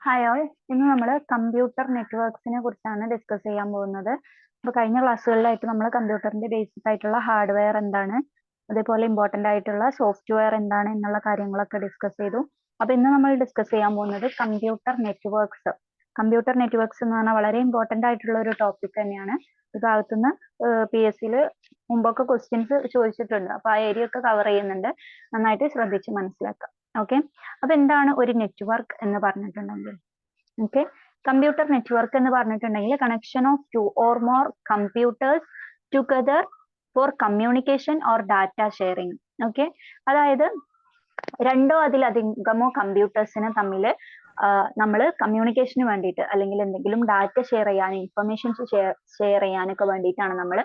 Hi all, ഇന്ന് നമ്മൾ computer നെറ്റ്വർക്ക്സിനെ കുറിച്ചാണ് ഡിസ്കസ് ചെയ്യാൻ പോകുന്നത്. അപ്പോൾ കഴിഞ്ഞ ക്ലാസ്സുകളിലായിട്ട് നമ്മൾ കമ്പ്യൂട്ടറിന്റെ ബേസിക് ആയിട്ടുള്ള ഹാർഡ്വെയർ എന്താണ്, അതേപോലെ ഇമ്പോർട്ടൻ്റ് ആയിട്ടുള്ള സോഫ്റ്റ്വെയർ എന്താണ് എന്നുള്ള കാര്യങ്ങളൊക്കെ ഡിസ്കസ് ചെയ്തു. അപ്പോൾ ഇന്ന് നമ്മൾ ഡിസ്കസ് ചെയ്യാൻ പോകുന്നത് കമ്പ്യൂട്ടർ നെറ്റ്വർക്ക്സ്. കമ്പ്യൂട്ടർ നെറ്റ്വർക്ക്സ് എന്ന് പറഞ്ഞാൽ വളരെ ഇമ്പോർട്ടൻ്റ് ആയിട്ടുള്ള ഒരു ടോപ്പിക് തന്നെയാണ്. ഈ ഭാഗത്തുനിന്ന് PSC മുമ്പൊക്കെ ക്വസ്റ്റ്യൻസ് ചോദിച്ചിട്ടുണ്ട്. അപ്പോൾ ആ ഏരിയ ഒക്കെ കവർ ചെയ്യുന്നുണ്ട്. നന്നായിട്ട് ശ്രദ്ധിച്ച് മനസ്സിലാക്കാം. ഓക്കെ, അപ്പൊ എന്താണ് ഒരു നെറ്റ്വർക്ക് എന്ന് പറഞ്ഞിട്ടുണ്ടെങ്കിൽ? ഓക്കെ, കമ്പ്യൂട്ടർ നെറ്റ്വർക്ക് എന്ന് പറഞ്ഞിട്ടുണ്ടെങ്കിൽ connection of 2 or more computers together for communication or data sharing. Okay, അതായത് രണ്ടോ അതിലധികമോ കമ്പ്യൂട്ടേഴ്സിനെ തമ്മിൽ നമ്മൾ കമ്മ്യൂണിക്കേഷന് വേണ്ടിയിട്ട് അല്ലെങ്കിൽ എന്തെങ്കിലും ഡാറ്റ ഷെയർ ചെയ്യാൻ, ഇൻഫർമേഷൻസ് ഷെയർ ചെയ്യാനൊക്കെ വേണ്ടിയിട്ടാണ് നമ്മൾ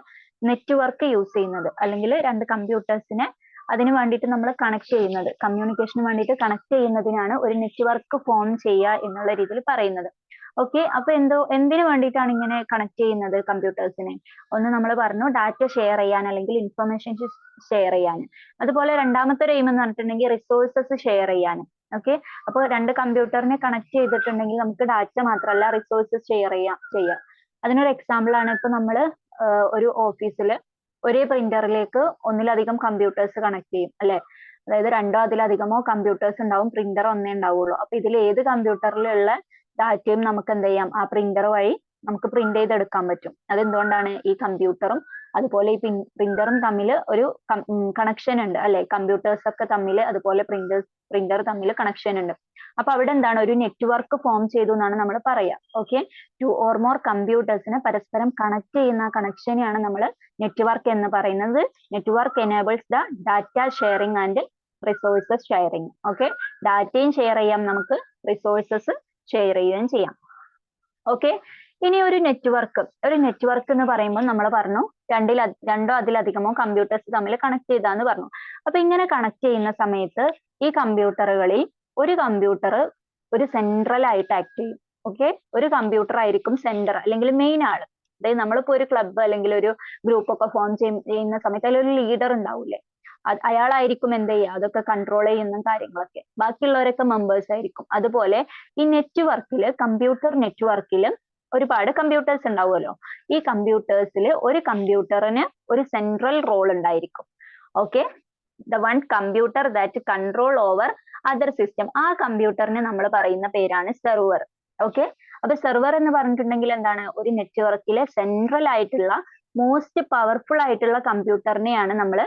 നെറ്റ്വർക്ക് യൂസ് ചെയ്യുന്നത്. അല്ലെങ്കിൽ രണ്ട് കമ്പ്യൂട്ടേഴ്സിനെ അതിന് വേണ്ടിയിട്ട് നമ്മൾ കണക്ട് ചെയ്യുന്നത്, കമ്മ്യൂണിക്കേഷന് വേണ്ടിയിട്ട് കണക്ട് ചെയ്യുന്നതിനാണ് ഒരു നെറ്റ്വർക്ക് ഫോം ചെയ്യുക എന്നുള്ള രീതിയിൽ പറയുന്നത്. ഓക്കെ, അപ്പൊ എന്തിനു വേണ്ടിയിട്ടാണ് ഇങ്ങനെ കണക്ട് ചെയ്യുന്നത് കമ്പ്യൂട്ടേഴ്സിനെ? ഒന്ന് നമ്മൾ പറഞ്ഞു, ഡാറ്റ ഷെയർ ചെയ്യാൻ അല്ലെങ്കിൽ ഇൻഫർമേഷൻസ് ഷെയർ ചെയ്യാൻ. അതുപോലെ രണ്ടാമത്തെ ഒരു എയിം എന്ന് പറഞ്ഞിട്ടുണ്ടെങ്കിൽ റിസോഴ്സസ് ഷെയർ ചെയ്യാൻ. ഓക്കെ, അപ്പോൾ രണ്ട് കമ്പ്യൂട്ടറിനെ കണക്ട് ചെയ്തിട്ടുണ്ടെങ്കിൽ നമുക്ക് ഡാറ്റ മാത്രമല്ല റിസോഴ്സസ് ഷെയർ ചെയ്യാം. അതിനൊരു എക്സാമ്പിൾ ആണ് ഇപ്പൊ നമ്മൾ ഒരു ഓഫീസിൽ ഒരേ പ്രിന്ററിലേക്ക് ഒന്നിലധികം കമ്പ്യൂട്ടേഴ്സ് കണക്ട് ചെയ്യും അല്ലെ. അതായത് രണ്ടോ അതിലധികമോ കമ്പ്യൂട്ടേഴ്സ് ഉണ്ടാവും, പ്രിന്റർ ഒന്നേ ഉണ്ടാവുള്ളൂ. അപ്പൊ ഇതിൽ ഏത് കമ്പ്യൂട്ടറിലുള്ള ഡാറ്റയും നമുക്ക് എന്ത് ചെയ്യാം, ആ പ്രിന്റർ വഴി നമുക്ക് പ്രിന്റ് ചെയ്തെടുക്കാൻ പറ്റും. അതെന്തുകൊണ്ടാണ്? ഈ കമ്പ്യൂട്ടറും അതുപോലെ ഈ പ്രിന്ററും തമ്മിൽ ഒരു കണക്ഷൻ ഉണ്ട് അല്ലെ. കമ്പ്യൂട്ടേഴ്സ് ഒക്കെ തമ്മിൽ, അതുപോലെ പ്രിന്റർ തമ്മിൽ കണക്ഷൻ ഉണ്ട്. അപ്പൊ അവിടെ എന്താണ്, ഒരു നെറ്റ്വർക്ക് ഫോം ചെയ്തു എന്നാണ് നമ്മൾ പറയാ. ഓക്കെ, 2 or more കമ്പ്യൂട്ടേഴ്സിനെ പരസ്പരം കണക്ട് ചെയ്യുന്ന കണക്ഷനെയാണ് നമ്മൾ നെറ്റ്വർക്ക് എന്ന് പറയുന്നത്. Network enables the data sharing and resources sharing. Okay, ഡാറ്റയും ഷെയർ ചെയ്യാം നമുക്ക്, റിസോഴ്സസ് ഷെയർ ചെയ്യുകയും ചെയ്യാം. ഓക്കെ, ഇനി ഒരു നെറ്റ്വർക്ക് എന്ന് പറയുമ്പോൾ നമ്മൾ പറഞ്ഞു രണ്ടോ അതിലധികമോ കമ്പ്യൂട്ടേഴ്സ് തമ്മിൽ കണക്ട് ചെയ്താന്ന് പറഞ്ഞു. അപ്പൊ ഇങ്ങനെ കണക്ട് ചെയ്യുന്ന സമയത്ത് ഈ കമ്പ്യൂട്ടറുകളിൽ ഒരു കമ്പ്യൂട്ടർ ഒരു സെൻട്രൽ ആയിട്ട് ആക്ട് ചെയ്യും. ഓക്കെ, ഒരു കമ്പ്യൂട്ടർ ആയിരിക്കും സെന്റർ അല്ലെങ്കിൽ മെയിൻ ആള്. അതായത് നമ്മളിപ്പോ ഒരു ക്ലബ്ബ് അല്ലെങ്കിൽ ഒരു ഗ്രൂപ്പ് ഒക്കെ ഫോം ചെയ്യുന്ന സമയത്ത് അതിലൊരു ലീഡർ ഉണ്ടാവൂലേ, അയാളായിരിക്കും എന്ത് ചെയ്യുക, അതൊക്കെ കൺട്രോൾ ചെയ്യുന്ന കാര്യങ്ങളൊക്കെ. ബാക്കിയുള്ളവരൊക്കെ മെമ്പേഴ്സ് ആയിരിക്കും. അതുപോലെ ഈ കമ്പ്യൂട്ടർ നെറ്റ്വർക്കിൽ ഒരുപാട് കമ്പ്യൂട്ടേഴ്സ് ഉണ്ടാവുമല്ലോ. ഈ കമ്പ്യൂട്ടേഴ്സിൽ ഒരു കമ്പ്യൂട്ടറിന് ഒരു സെൻട്രൽ റോൾ ഉണ്ടായിരിക്കും. Okay, the one computer that control over other system. ആ കമ്പ്യൂട്ടറിന് നമ്മൾ പറയുന്ന പേരാണ് സെർവർ. ഓക്കെ, അപ്പൊ സെർവർ എന്ന് പറഞ്ഞിട്ടുണ്ടെങ്കിൽ എന്താണ്, ഒരു നെറ്റ്വർക്കിലെ സെൻട്രൽ ആയിട്ടുള്ള മോസ്റ്റ് പവർഫുൾ ആയിട്ടുള്ള കമ്പ്യൂട്ടറിനെയാണ് നമ്മൾ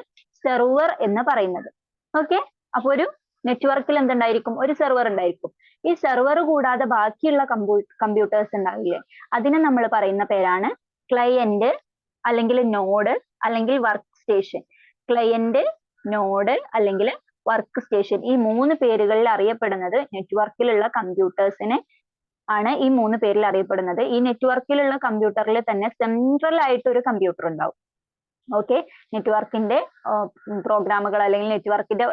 സെർവർ എന്ന് പറയുന്നത്. ഓക്കെ, അപ്പൊ ഒരു നെറ്റ്വർക്കിൽ എന്തുണ്ടായിരിക്കും, ഒരു സെർവർ ഉണ്ടായിരിക്കും. ഈ സെർവർ കൂടാതെ ബാക്കിയുള്ള കമ്പ്യൂട്ടേഴ്സ് ഉണ്ടാവില്ലേ, അതിനെ നമ്മൾ പറയുന്ന പേരാണ് ക്ലയന്റ് അല്ലെങ്കിൽ നോഡ് അല്ലെങ്കിൽ വർക്ക് സ്റ്റേഷൻ. ക്ലയന്റ്, നോഡ് അല്ലെങ്കിൽ വർക്ക് സ്റ്റേഷൻ, ഈ മൂന്ന് പേരുകളിൽ അറിയപ്പെടുന്നത് നെറ്റ്വർക്കിലുള്ള കമ്പ്യൂട്ടേഴ്സിനെ ആണ് ഈ മൂന്ന് പേരിൽ അറിയപ്പെടുന്നത്. ഈ നെറ്റ്വർക്കിലുള്ള കമ്പ്യൂട്ടറിൽ തന്നെ സെൻട്രൽ ആയിട്ട് ഒരു കമ്പ്യൂട്ടർ ഉണ്ടാവും. ഓക്കെ, നെറ്റ്വർക്കിന്റെ പ്രോഗ്രാമുകൾ അല്ലെങ്കിൽ നെറ്റ്വർക്കിന്റെ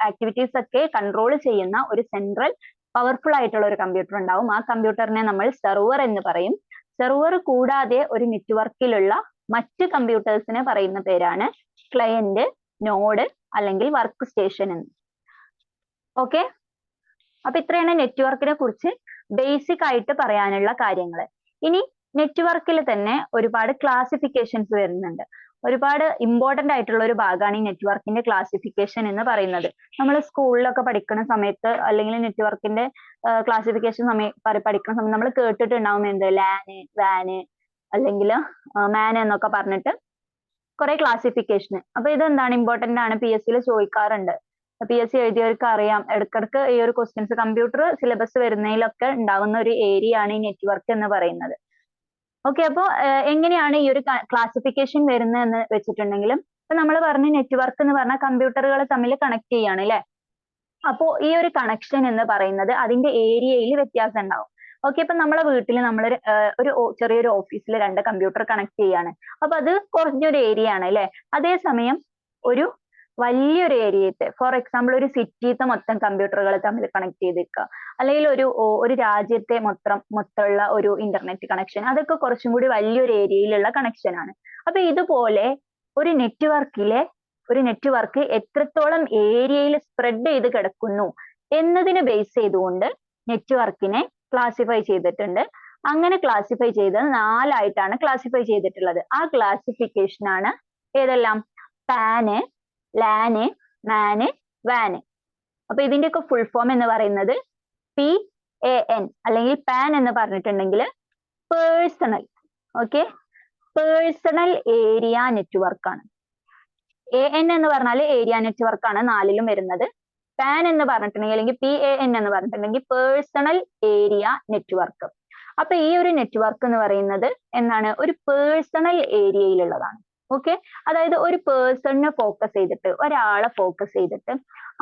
ആക്ടിവിറ്റീസ് ഒക്കെ കൺട്രോൾ ചെയ്യുന്ന ഒരു സെൻട്രൽ പവർഫുൾ ആയിട്ടുള്ള ഒരു കമ്പ്യൂട്ടർ ഉണ്ടാവും. ആ കമ്പ്യൂട്ടറിനെ നമ്മൾ സെർവർ എന്ന് പറയും. സെർവർ കൂടാതെ ഒരു നെറ്റ്വർക്കിലുള്ള മറ്റ് കമ്പ്യൂട്ടേഴ്സിനെ പറയുന്ന പേരാണ് ക്ലയന്റ്, നോഡ് അല്ലെങ്കിൽ വർക്ക് സ്റ്റേഷൻ എന്ന്. ഓക്കെ, അപ്പൊ ഇത്രയാണ് നെറ്റ്വർക്കിനെ കുറിച്ച് ബേസിക് ആയിട്ട് പറയാനുള്ള കാര്യങ്ങൾ. ഇനി നെറ്റ്വർക്കിൽ തന്നെ ഒരുപാട് ക്ലാസിഫിക്കേഷൻസ് വരുന്നുണ്ട്. ഒരുപാട് ഇമ്പോർട്ടന്റ് ആയിട്ടുള്ള ഒരു ഭാഗമാണ് ഈ നെറ്റ്വർക്കിന്റെ ക്ലാസിഫിക്കേഷൻ എന്ന് പറയുന്നത്. നമ്മൾ സ്കൂളിലൊക്കെ പഠിക്കുന്ന സമയത്ത് അല്ലെങ്കിൽ നെറ്റ്വർക്കിന്റെ ക്ലാസിഫിക്കേഷൻ പഠിക്കുന്ന സമയത്ത് നമ്മൾ കേട്ടിട്ടുണ്ടാവും എന്ത്, ലാന്, വാന് അല്ലെങ്കിൽ മാൻ എന്നൊക്കെ പറഞ്ഞിട്ട് കുറെ ക്ലാസിഫിക്കേഷൻ. അപ്പൊ ഇതെന്താണ്, ഇമ്പോർട്ടന്റ് ആണ്, PSC ചോദിക്കാറുണ്ട്. PSC എഴുതിയവർക്ക് അറിയാം, ഇടക്കിടക്ക് ഈ ഒരു ക്വസ്റ്റ്യൻസ് കമ്പ്യൂട്ടർ സിലബസ് വരുന്നതിലൊക്കെ ഉണ്ടാവുന്ന ഒരു ഏരിയ ആണ് ഈ നെറ്റ്വർക്ക് എന്ന് പറയുന്നത്. ഓക്കെ, അപ്പൊ എങ്ങനെയാണ് ഈ ഒരു ക്ലാസിഫിക്കേഷൻ വരുന്നതെന്ന് വെച്ചിട്ടുണ്ടെങ്കിലും, ഇപ്പൊ നമ്മൾ പറഞ്ഞ നെറ്റ്വർക്ക് എന്ന് പറഞ്ഞാൽ കമ്പ്യൂട്ടറുകൾ തമ്മിൽ കണക്ട് ചെയ്യാണ് അല്ലെ. അപ്പോ ഈ ഒരു കണക്ഷൻ എന്ന് പറയുന്നത് അതിന്റെ ഏരിയയിൽ വ്യത്യാസം ഉണ്ടാവും. ഓക്കെ, ഇപ്പൊ നമ്മളെ വീട്ടിൽ നമ്മൾ ഒരു ചെറിയൊരു ഓഫീസിൽ രണ്ട് കമ്പ്യൂട്ടർ കണക്ട് ചെയ്യാണ്. അപ്പൊ അത് കുറഞ്ഞൊരു ഏരിയ ആണ് അല്ലെ. അതേസമയം ഒരു വലിയൊരു ഏരിയത്തെ, ഫോർ എക്സാമ്പിൾ ഒരു സിറ്റിത്തെ മൊത്തം കമ്പ്യൂട്ടറുകൾ തമ്മിൽ കണക്ട് ചെയ്തിരിക്കുക, അല്ലെങ്കിൽ ഒരു രാജ്യത്തെ മൊത്തമുള്ള ഒരു ഇന്റർനെറ്റ് കണക്ഷൻ, അതൊക്കെ കുറച്ചും കൂടി വലിയൊരു ഏരിയയിലുള്ള കണക്ഷൻ ആണ്. അപ്പൊ ഇതുപോലെ ഒരു നെറ്റ്വർക്ക് എത്രത്തോളം ഏരിയയിൽ സ്പ്രെഡ് ചെയ്ത് കിടക്കുന്നു എന്നതിനെ ബേസ് ചെയ്തുകൊണ്ട് നെറ്റ്വർക്കിനെ ക്ലാസിഫൈ ചെയ്തിട്ടുണ്ട്. അങ്ങനെ ക്ലാസിഫൈ ചെയ്തത് 4 ആയിട്ടാണ് ക്ലാസിഫൈ ചെയ്തിട്ടുള്ളത്. ആ ക്ലാസിഫിക്കേഷൻ ആണ് ഏതെല്ലാം? പാന്, ലാന്, മാന്, വാന്. അപ്പൊ ഇതിന്റെയൊക്കെ ഫുൾ ഫോം എന്ന് പറയുന്നത് PAN അല്ലെങ്കിൽ പാൻ എന്ന് പറഞ്ഞിട്ടുണ്ടെങ്കിൽ personal, okay, personal area network ആണ്. AN എന്ന് പറഞ്ഞാൽ ഏരിയ നെറ്റ്വർക്ക് ആണ് 4ലും വരുന്നത്. പാൻ എന്ന് പറഞ്ഞിട്ടുണ്ടെങ്കിൽ അല്ലെങ്കിൽ PAN എന്ന് പറഞ്ഞിട്ടുണ്ടെങ്കിൽ പേഴ്സണൽ ഏരിയ നെറ്റ്വർക്ക്. അപ്പൊ ഈ ഒരു നെറ്റ്വർക്ക് എന്ന് പറയുന്നത് എന്താണ്? ഒരു പേഴ്സണൽ ഏരിയയിലുള്ളതാണ്. ഓക്കെ, അതായത് ഒരു പേഴ്സണിനെ ഫോക്കസ് ചെയ്തിട്ട്, ഒരാളെ ഫോക്കസ് ചെയ്തിട്ട്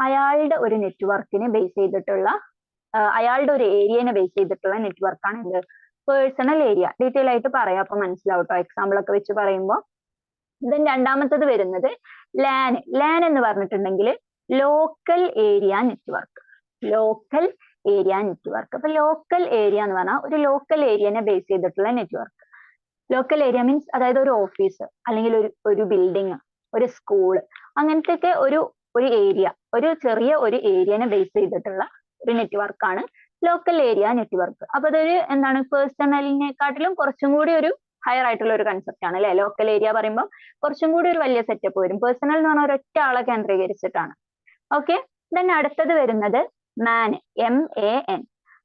അയാളുടെ ഒരു നെറ്റ്വർക്കിനെ ബേസ് ചെയ്തിട്ടുള്ള, അയാളുടെ ഒരു ഏരിയനെ ബേസ് ചെയ്തിട്ടുള്ള നെറ്റ്വർക്കാണ് എന്ത്? Personal area. ഡീറ്റെയിൽ ആയിട്ട് പറയാം, അപ്പൊ മനസ്സിലാവും കേട്ടോ, എക്സാമ്പിൾ ഒക്കെ വെച്ച് പറയുമ്പോൾ. ദെൻ രണ്ടാമത്തത് വരുന്നത് ലാൻ. ലാൻ എന്ന് പറഞ്ഞിട്ടുണ്ടെങ്കിൽ local area network. Local area network. അപ്പൊ ലോക്കൽ ഏരിയ എന്ന് പറഞ്ഞാൽ ഒരു ലോക്കൽ ഏരിയനെ ബേസ് ചെയ്തിട്ടുള്ള നെറ്റ്വർക്ക്. ലോക്കൽ ഏരിയ മീൻസ് അതായത് ഒരു ഓഫീസ് അല്ലെങ്കിൽ ഒരു ബിൽഡിംഗ്, ഒരു സ്കൂള്, അങ്ങനത്തെ ഒക്കെ ഒരു ഏരിയ, ഒരു ചെറിയ ഒരു ഏരിയനെ ബേസ് ചെയ്തിട്ടുള്ള ഒരു നെറ്റ്വർക്കാണ് ലോക്കൽ ഏരിയ നെറ്റ്വർക്ക്. അപ്പൊ അതൊരു എന്താണ്? പേഴ്സണലിനെക്കാട്ടിലും കുറച്ചും കൂടി ഒരു ഹയർ ആയിട്ടുള്ള ഒരു കൺസെപ്റ്റ് ആണ് അല്ലെ. ലോക്കൽ ഏരിയ പറയുമ്പോൾ കുറച്ചും കൂടി ഒരു വലിയ സെറ്റപ്പ് വരും. പേഴ്സണൽ എന്ന് പറഞ്ഞാൽ ഒരൊറ്റ ആളെ കേന്ദ്രീകരിച്ചിട്ടാണ്. ഓക്കെ, ദെൻ അടുത്തത് വരുന്നത് MAN, MAN,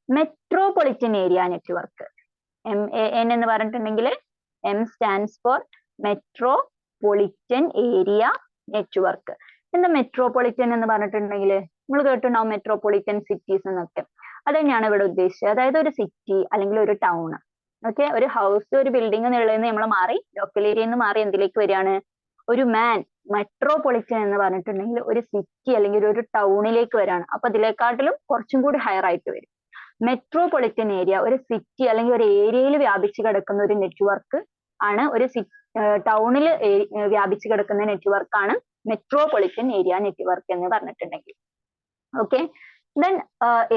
metropolitan area network. MAN എന്ന് പറഞ്ഞിട്ടുണ്ടെങ്കിൽ M stands for metropolitan area network. എന്താ മെട്രോപൊളിറ്റൻ എന്ന് പറഞ്ഞിട്ടുണ്ടെങ്കിൽ? നമ്മൾ കേട്ടിട്ടുണ്ടാവും മെട്രോപൊളിറ്റൻ സിറ്റീസ് എന്നൊക്കെ. അത് തന്നെയാണ് ഇവിടെ ഉദ്ദേശിച്ചത്. അതായത് ഒരു സിറ്റി അല്ലെങ്കിൽ ഒരു ടൗൺ. ഓക്കെ, ഒരു ഹൗസ്, ഒരു ബിൽഡിംഗ് എന്നുള്ളതിന് നമ്മൾ മാറി, ലോക്കൽ ഏരിയയിൽ നിന്ന് മാറി എന്തിലേക്ക് വരികയാണ്? ഒരു മെട്രോപൊളിറ്റൻ എന്ന് പറഞ്ഞിട്ടുണ്ടെങ്കിൽ ഒരു സിറ്റി അല്ലെങ്കിൽ ഒരു ടൗണിലേക്ക് വരാണ്. അപ്പൊ അതിലേക്കാട്ടിലും കുറച്ചും കൂടി ഹയർ ആയിട്ട് വരും. മെട്രോപൊളിറ്റൻ ഏരിയ ഒരു സിറ്റി അല്ലെങ്കിൽ ഒരു ഏരിയയിൽ വ്യാപിച്ചു കിടക്കുന്ന ഒരു നെറ്റ്വർക്ക് ആണ്. ഒരു ടൗണിൽ വ്യാപിച്ചു കിടക്കുന്ന നെറ്റ്വർക്ക് ആണ് മെട്രോപൊളിറ്റൻ ഏരിയ നെറ്റ്വർക്ക് എന്ന് പറഞ്ഞിട്ടുണ്ടെങ്കിൽ. ഓക്കെ, ദെൻ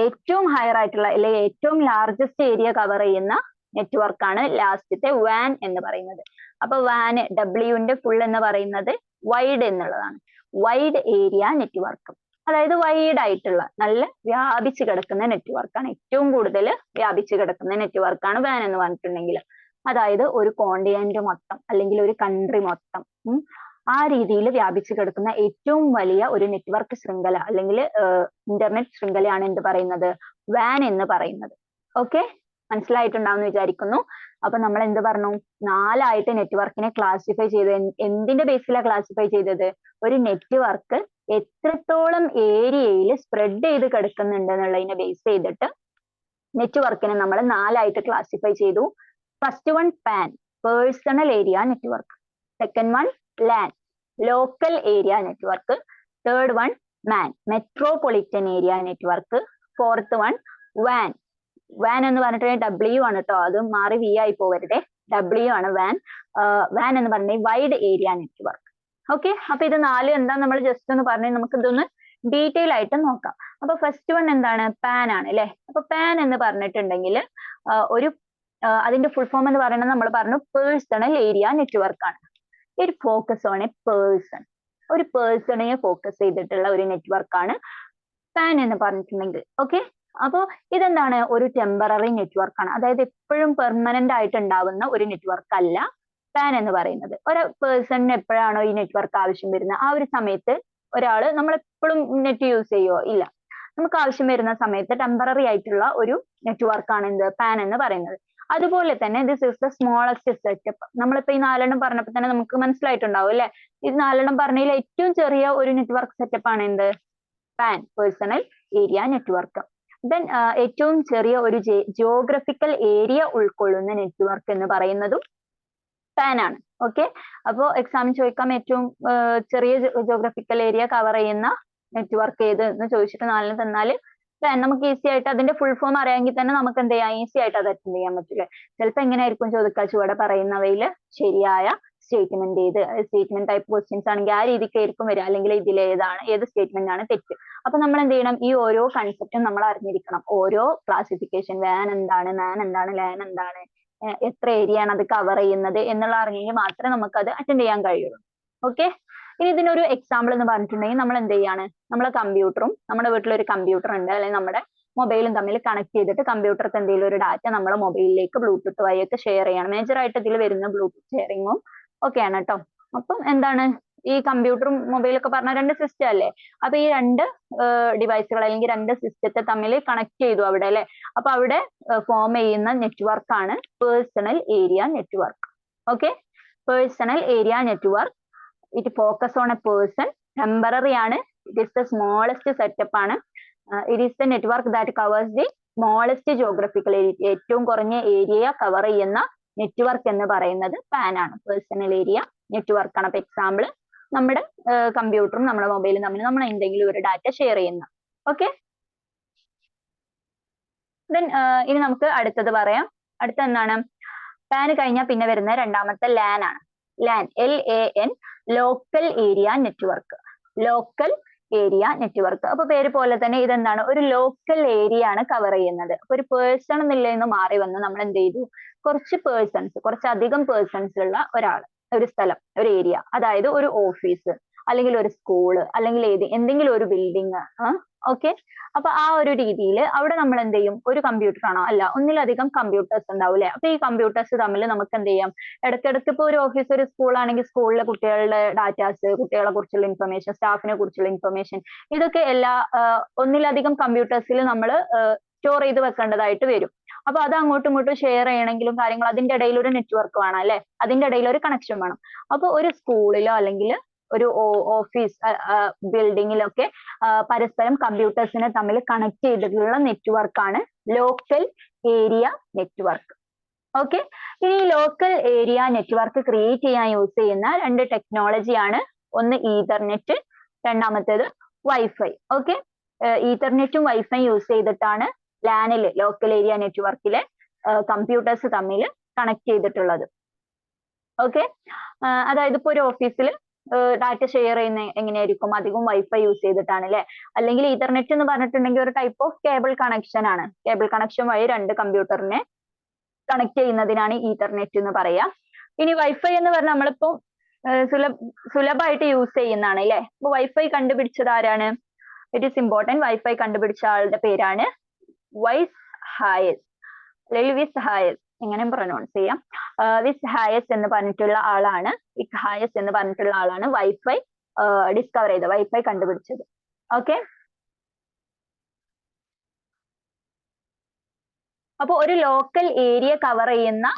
ഏറ്റവും ഹയർ ആയിട്ടുള്ള അല്ലെങ്കിൽ ഏറ്റവും ലാർജസ്റ്റ് ഏരിയ കവർ ചെയ്യുന്ന നെറ്റ്വർക്ക് ആണ് ലാസ്റ്റത്തെ വാൻ എന്ന് പറയുന്നത്. അപ്പൊ വാൻ, ഡബ്ല്യുവിന്റെ ഫുൾ എന്ന് പറയുന്നത് വൈഡ് എന്നുള്ളതാണ്. Wide area network. അതായത് വൈഡ് ആയിട്ടുള്ള നല്ല വ്യാപിച്ചു കിടക്കുന്ന നെറ്റ്വർക്കാണ്. ഏറ്റവും കൂടുതൽ വ്യാപിച്ചു കിടക്കുന്ന നെറ്റ്വർക്കാണ് വാൻ എന്ന് പറഞ്ഞിട്ടുണ്ടെങ്കിൽ. അതായത് ഒരു കോണ്ടിനെന്റ് മൊത്തം അല്ലെങ്കിൽ ഒരു കൺട്രി മൊത്തം ആ രീതിയിൽ വ്യാപിച്ചു കിടക്കുന്ന ഏറ്റവും വലിയ ഒരു നെറ്റ്വർക്ക് ശൃംഖല അല്ലെങ്കിൽ ഇന്റർനെറ്റ് ശൃംഖലയാണ് എന്ത് പറയുന്നത്? വാൻ എന്ന് പറയുന്നത്. ഓക്കെ, മനസ്സിലായിട്ടുണ്ടാവുമെന്ന് വിചാരിക്കുന്നു. അപ്പൊ നമ്മൾ എന്ത് പറഞ്ഞു? 4 ആയിട്ട് നെറ്റ്വർക്കിനെ ക്ലാസിഫൈ ചെയ്ത്. എന്തിന്റെ ബേസിലാണ് ക്ലാസിഫൈ ചെയ്തത്? ഒരു നെറ്റ്വർക്ക് എത്രത്തോളം ഏരിയയിൽ സ്പ്രെഡ് ചെയ്ത് കിടക്കുന്നുണ്ട് എന്നുള്ളതിനെ ബേസ് ചെയ്തിട്ട് നെറ്റ്വർക്കിനെ നമ്മൾ 4 ആയിട്ട് ക്ലാസിഫൈ ചെയ്തു. First one PAN, personal area network. Second one LAN, local area network. Third one MAN, metropolitan area network. Fourth one വാൻ. വാൻ എന്ന് പറഞ്ഞിട്ടുണ്ടെങ്കിൽ W ആണ് കേട്ടോ, അത് മാറി V ആയി പോകരുതേ. W ആണ് വാൻ. വാൻ എന്ന് പറഞ്ഞിട്ടുണ്ടെങ്കിൽ വൈഡ് ഏരിയ നെറ്റ്വർക്ക്. ഓക്കെ, അപ്പൊ ഇത് 4 എന്താ നമ്മൾ ജസ്റ്റ് ഒന്ന് പറഞ്ഞു, നമുക്ക് ഇതൊന്ന് ഡീറ്റെയിൽ ആയിട്ട് നോക്കാം. അപ്പൊ ഫസ്റ്റ് വൺ എന്താണ്? പാൻ ആണ് അല്ലെ. അപ്പൊ പാൻ എന്ന് പറഞ്ഞിട്ടുണ്ടെങ്കിൽ ഒരു അതിന്റെ ഫുൾ ഫോം എന്ന് പറയുന്നത് നമ്മൾ പറഞ്ഞു പേഴ്സണൽ ഏരിയ നെറ്റ്വർക്ക് ആണ്. It focus on a person. ഒരു പേഴ്സണെ ഫോക്കസ് ചെയ്തിട്ടുള്ള ഒരു നെറ്റ്വർക്ക് ആണ് പാൻ എന്ന് പറഞ്ഞിട്ടുണ്ടെങ്കിൽ. ഓക്കെ, അപ്പോ ഇതെന്താണ്? ഒരു ടെമ്പററി നെറ്റ്വർക്ക് ആണ്. അതായത് എപ്പോഴും പെർമനന്റ് ആയിട്ട് ഉണ്ടാവുന്ന ഒരു നെറ്റ്വർക്ക് അല്ല പാൻ എന്ന് പറയുന്നത്. ഒരു പേഴ്സണിന് എപ്പോഴാണോ ഈ നെറ്റ്വർക്ക് ആവശ്യം വരുന്നത് ആ ഒരു സമയത്ത് ഒരാള്, നമ്മൾ എപ്പോഴും നെറ്റ് യൂസ് ചെയ്യുമോ? ഇല്ല. നമുക്ക് ആവശ്യം വരുന്ന സമയത്ത് ടെമ്പററി ആയിട്ടുള്ള ഒരു നെറ്റ്വർക്ക് ആണ് എന്ത്? പാൻ എന്ന് പറയുന്നത്. അതുപോലെ തന്നെ this is the smallest setup. നമ്മളിപ്പോ ഈ 4 പറഞ്ഞപ്പോൾ തന്നെ നമുക്ക് മനസ്സിലായിട്ടുണ്ടാവും അല്ലെ. ഇത് 4 പറഞ്ഞതിൽ ഏറ്റവും ചെറിയ ഒരു നെറ്റ്വർക്ക് സെറ്റപ്പ് ആണ് എന്ത്? Pan, personal area network. Then ഏറ്റവും ചെറിയ ഒരു ജിയോഗ്രഫിക്കൽ ഏരിയ ഉൾക്കൊള്ളുന്ന നെറ്റ്വർക്ക് എന്ന് പറയുന്നതും പാൻ ആണ്. ഓക്കെ, അപ്പോ എക്സാമിന് ചോദിക്കാം ഏറ്റവും ചെറിയ ജിയോഗ്രഫിക്കൽ ഏരിയ കവർ ചെയ്യുന്ന നെറ്റ്വർക്ക് ഏത് എന്ന് ചോദിച്ചിട്ട് 4 തന്നാൽ പാൻ. നമുക്ക് ഈസി ആയിട്ട് അതിന്റെ ഫുൾ ഫോം അറിയാമെങ്കിൽ തന്നെ നമുക്ക് എന്ത് ചെയ്യാം? ഈസി ആയിട്ട് അത് അറ്റൻഡ് ചെയ്യാൻ പറ്റില്ലേ. ചിലപ്പോൾ എങ്ങനെയായിരിക്കും ചോദിക്കുക? ചുവടെ പറയുന്നവയിൽ ശരിയായ സ്റ്റേറ്റ്മെന്റ് ഏത്? സ്റ്റേറ്റ്മെന്റ് ടൈപ്പ് ക്വസ്റ്റ്യൻസ് ആണെങ്കിൽ ആ രീതിക്കായിരിക്കും വരിക. അല്ലെങ്കിൽ ഏത് സ്റ്റേറ്റ്മെന്റ് ആണ് തെറ്റ്? അപ്പൊ നമ്മൾ എന്ത് ചെയ്യണം? ഈ ഓരോ കൺസെപ്റ്റും നമ്മൾ അറിഞ്ഞിരിക്കണം. ഓരോ ക്ലാസിഫിക്കേഷൻ, വാൻ എന്താണ്, മാൻ എന്താണ്, ലാൻ എന്താണ്, എത്ര ഏരിയ ആണ് അത് കവർ ചെയ്യുന്നത് എന്നുള്ള അറിഞ്ഞെങ്കിൽ മാത്രമേ നമുക്ക് അത് അറ്റൻഡ് ചെയ്യാൻ കഴിയുള്ളൂ. ഓക്കെ, ഇനി ഇതിനൊരു എക്സാമ്പിൾ എന്ന് പറഞ്ഞിട്ടുണ്ടെങ്കിൽ നമ്മൾ എന്ത് ചെയ്യാണ്? നമ്മളെ കമ്പ്യൂട്ടറും, നമ്മുടെ വീട്ടിലൊരു കമ്പ്യൂട്ടർ ഉണ്ട് അല്ലെങ്കിൽ നമ്മുടെ മൊബൈലും തമ്മിൽ കണക്ട് ചെയ്തിട്ട് കമ്പ്യൂട്ടർക്ക് എന്തെങ്കിലും ഒരു ഡാറ്റ നമ്മളെ മൊബൈലിലേക്ക് ബ്ലൂടൂത്ത് വഴിയൊക്കെ ഷെയർ ചെയ്യണം. മേജർ ആയിട്ട് ഇതിൽ വരുന്ന ബ്ലൂടൂത്ത് ഷെയറിങ്ങും ഒക്കെയാണ് കേട്ടോ. അപ്പം എന്താണ് ഈ കമ്പ്യൂട്ടറും മൊബൈലൊക്കെ പറഞ്ഞ രണ്ട് സിസ്റ്റം അല്ലേ? അപ്പൊ ഈ രണ്ട് ഡിവൈസുകൾ അല്ലെങ്കിൽ രണ്ട് സിസ്റ്റത്തെ തമ്മിൽ കണക്ട് ചെയ്തു അവിടെ അല്ലെ. അപ്പൊ അവിടെ ഫോം ചെയ്യുന്ന നെറ്റ്വർക്ക് ആണ് personal area network. Okay, personal area network. It focus on a person. Temporary ആണ്. It is the smallest setup ആണ്. It is the network that covers the smallest geographical area. ഏറ്റവും കുറഞ്ഞ ഏരിയ കവർ ചെയ്യുന്ന network എന്ന് പറയുന്നത് pan ആണ്. Personal area network ആണ്. അപ്പൊ എക്സാമ്പിൾ നമ്മുടെ കമ്പ്യൂട്ടറും നമ്മുടെ മൊബൈലും തമ്മിൽ നമ്മൾ എന്തെങ്കിലും ഒരു ഡാറ്റ ഷെയർ ചെയ്യുന്ന. ഓക്കെ, ദെൻ ഇനി നമുക്ക് അടുത്തത് പറയാം. അടുത്ത എന്താണ്? പാൻ കഴിഞ്ഞാൽ പിന്നെ വരുന്ന രണ്ടാമത്തെ ലാൻ ആണ്. LAN, LAN, local area network. Local area network. അപ്പൊ പേര് പോലെ തന്നെ ഇതെന്താണ്? ഒരു ലോക്കൽ ഏരിയ ആണ് കവർ ചെയ്യുന്നത്. അപ്പൊ ഒരു പേഴ്സൺ എന്നുള്ളതിന്ന് മാറി വന്ന് നമ്മൾ എന്ത് ചെയ്തു? കുറച്ചധികം പേഴ്സൺസ് ഉള്ള ഒരു സ്ഥലം, ഒരു ഏരിയ. അതായത് ഒരു ഓഫീസ് അല്ലെങ്കിൽ ഒരു സ്കൂള് അല്ലെങ്കിൽ എന്തെങ്കിലും ഒരു ബിൽഡിങ്. ഓക്കെ, അപ്പൊ ആ ഒരു രീതിയിൽ അവിടെ നമ്മൾ എന്ത് ചെയ്യും? ഒരു കമ്പ്യൂട്ടർ ആണോ? അല്ല, ഒന്നിലധികം കമ്പ്യൂട്ടേഴ്സ് ഉണ്ടാവും അല്ലെ? അപ്പൊ ഈ കമ്പ്യൂട്ടേഴ്സ് തമ്മിൽ നമുക്ക് എന്ത് ചെയ്യാം? ഇടയ്ക്കിടയ്ക്ക് ഇപ്പൊ ഒരു ഓഫീസ്, ഒരു സ്കൂൾ ആണെങ്കിൽ സ്കൂളിലെ കുട്ടികളുടെ ഡാറ്റാസ്, കുട്ടികളെ കുറിച്ചുള്ള ഇൻഫർമേഷൻ, സ്റ്റാഫിനെ കുറിച്ചുള്ള ഇൻഫർമേഷൻ, ഇതൊക്കെ ഒന്നിലധികം കമ്പ്യൂട്ടേഴ്സിൽ നമ്മൾ സ്റ്റോർ ചെയ്ത് വെക്കേണ്ടതായിട്ട് വരും. അപ്പൊ അത് അങ്ങോട്ടും ഇങ്ങോട്ടും ഷെയർ ചെയ്യണമെങ്കിലും കാര്യങ്ങൾ അതിന്റെ ഇടയിൽ ഒരു നെറ്റ്വർക്ക് വേണം അല്ലെ? അതിന്റെ ഇടയിൽ ഒരു കണക്ഷൻ വേണം. അപ്പൊ ഒരു സ്കൂളിലോ അല്ലെങ്കിൽ ഒരു ഓഫീസ് ബിൽഡിങ്ങിലൊക്കെ പരസ്പരം കമ്പ്യൂട്ടേഴ്സിനെ തമ്മിൽ കണക്ട് ചെയ്തിട്ടുള്ള നെറ്റ്വർക്ക് ആണ് ലോക്കൽ ഏരിയ നെറ്റ്വർക്ക്. ഓക്കെ, ഇനി ലോക്കൽ ഏരിയ നെറ്റ്വർക്ക് ക്രിയേറ്റ് ചെയ്യാൻ യൂസ് ചെയ്യുന്ന രണ്ട് ടെക്നോളജിയാണ്. ഒന്ന് ഈതർനെറ്റ്, രണ്ടാമത്തേത് വൈഫൈ. ഓക്കെ, ഈതർനെറ്റും വൈഫൈ യൂസ് ചെയ്തിട്ടാണ് ലാനില്, ലോക്കൽ ഏരിയ നെറ്റ്വർക്കിലെ കമ്പ്യൂട്ടേഴ്സ് തമ്മിൽ കണക്ട് ചെയ്തിട്ടുള്ളത്. ഓക്കെ, അതായത് ഇപ്പൊ ഒരു ഓഫീസിൽ ഡാറ്റ ഷെയർ ചെയ്യുന്ന എങ്ങനെയായിരിക്കും? അധികം വൈഫൈ യൂസ് ചെയ്തിട്ടാണ് അല്ലെ? അല്ലെങ്കിൽ ഈതർനെറ്റ് എന്ന് പറഞ്ഞിട്ടുണ്ടെങ്കിൽ ഒരു ടൈപ്പ് ഓഫ് കേബിൾ കണക്ഷൻ ആണ്. കേബിൾ കണക്ഷൻ വഴി രണ്ട് കമ്പ്യൂട്ടറിനെ കണക്ട് ചെയ്യുന്നതിനാണ് ഈതർനെറ്റ് എന്ന് പറയാ. ഇനി വൈഫൈ എന്ന് പറഞ്ഞാൽ നമ്മളിപ്പോ സുലഭമായിട്ട് യൂസ് ചെയ്യുന്നതാണ് അല്ലെ? അപ്പൊ വൈഫൈ കണ്ടുപിടിച്ചത് ആരാണ്? It is important. വൈഫൈ കണ്ടുപിടിച്ച ആളുടെ പേരാണ് വൈസ് ഹായസ് അല്ലെങ്കിൽ വിസ് ഹായസ്, എങ്ങനെ പ്രൊനൗൺസ് ചെയ്യാം? വിസ് ഹായസ് എന്ന് പറഞ്ഞിട്ടുള്ള ആളാണ്, വിസ് ഹായസ് എന്ന് പറഞ്ഞിട്ടുള്ള ആളാണ് വൈഫൈ ഡിസ്കവർ ചെയ്തത്, വൈഫൈ കണ്ടുപിടിച്ചത്. ഓക്കെ, അപ്പൊ ഒരു ലോക്കൽ ഏരിയ കവർ ചെയ്യുന്ന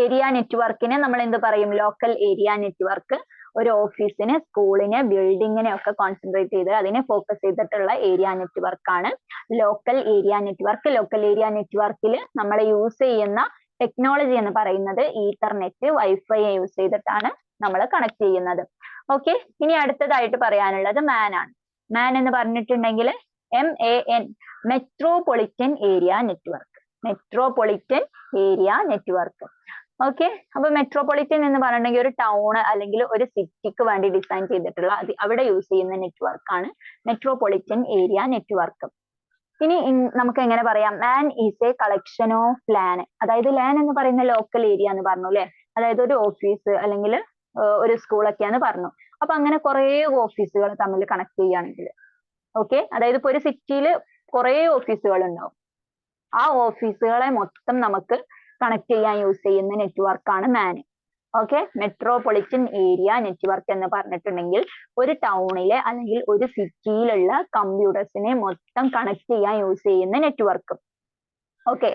ഏരിയ നെറ്റ്വർക്കിനെ നമ്മൾ എന്ത് പറയും? Local area network. ഒരു ഓഫീസിനെ, സ്കൂളിനെ, ബിൽഡിങ്ങിനെ ഒക്കെ കോൺസെൻട്രേറ്റ് ചെയ്ത് അതിനെ ഫോക്കസ് ചെയ്തിട്ടുള്ള ഏരിയ നെറ്റ്വർക്ക് ആണ് local area network. Local area നെറ്റ്വർക്കിൽ നമ്മൾ യൂസ് ചെയ്യുന്ന ടെക്നോളജി എന്ന് പറയുന്നത് ഈതർനെറ്റ്, വൈഫൈ യൂസ് ചെയ്തിട്ടാണ് നമ്മൾ കണക്ട് ചെയ്യുന്നത്. ഓക്കെ, ഇനി അടുത്തതായിട്ട് പറയാനുള്ളത് മാൻ ആണ്. മാൻ എന്ന് പറഞ്ഞിട്ടുണ്ടെങ്കിൽ MAN, metropolitan area network. Metropolitan area network. Okay, അപ്പൊ മെട്രോപൊളിറ്റൻ എന്ന് പറഞ്ഞിട്ടുണ്ടെങ്കിൽ ഒരു ടൗൺ അല്ലെങ്കിൽ ഒരു സിറ്റിക്ക് വേണ്ടി ഡിസൈൻ ചെയ്തിട്ടുള്ള അവിടെ യൂസ് ചെയ്യുന്ന നെറ്റ്വർക്ക് ആണ് മെട്രോപൊളിറ്റൻ ഏരിയ നെറ്റ്വർക്ക്. ഇനി നമുക്ക് എങ്ങനെ പറയാം? MAN is a collection of LAN. അതായത് ലാൻ എന്ന് പറയുന്ന ലോക്കൽ ഏരിയ എന്ന് പറഞ്ഞു അല്ലെ? അതായത് ഒരു ഓഫീസ് അല്ലെങ്കിൽ ഒരു സ്കൂളൊക്കെയാന്ന് പറഞ്ഞു. അപ്പൊ അങ്ങനെ കുറെ ഓഫീസുകൾ തമ്മിൽ കണക്ട് ചെയ്യുകയാണെങ്കിൽ, ഓക്കെ, അതായത് ഇപ്പൊ ഒരു സിറ്റിയിൽ കുറെ ഓഫീസുകൾ ഉണ്ടാവും. ആ ഓഫീസുകളെ മൊത്തം നമുക്ക് കണക്ട് ചെയ്യാൻ യൂസ് ചെയ്യുന്ന നെറ്റ്വർക്കാണ് മാൻ. ഓക്കെ, മെട്രോപൊളിറ്റൻ ഏരിയ നെറ്റ്വർക്ക് എന്ന് പറഞ്ഞിട്ടുണ്ടെങ്കിൽ ഒരു ടൗണിലെ അല്ലെങ്കിൽ ഒരു സിറ്റിയിലുള്ള കമ്പ്യൂട്ടേഴ്സിനെ മൊത്തം കണക്ട് ചെയ്യാൻ യൂസ് ചെയ്യുന്ന നെറ്റ്വർക്ക്. ഓക്കെ,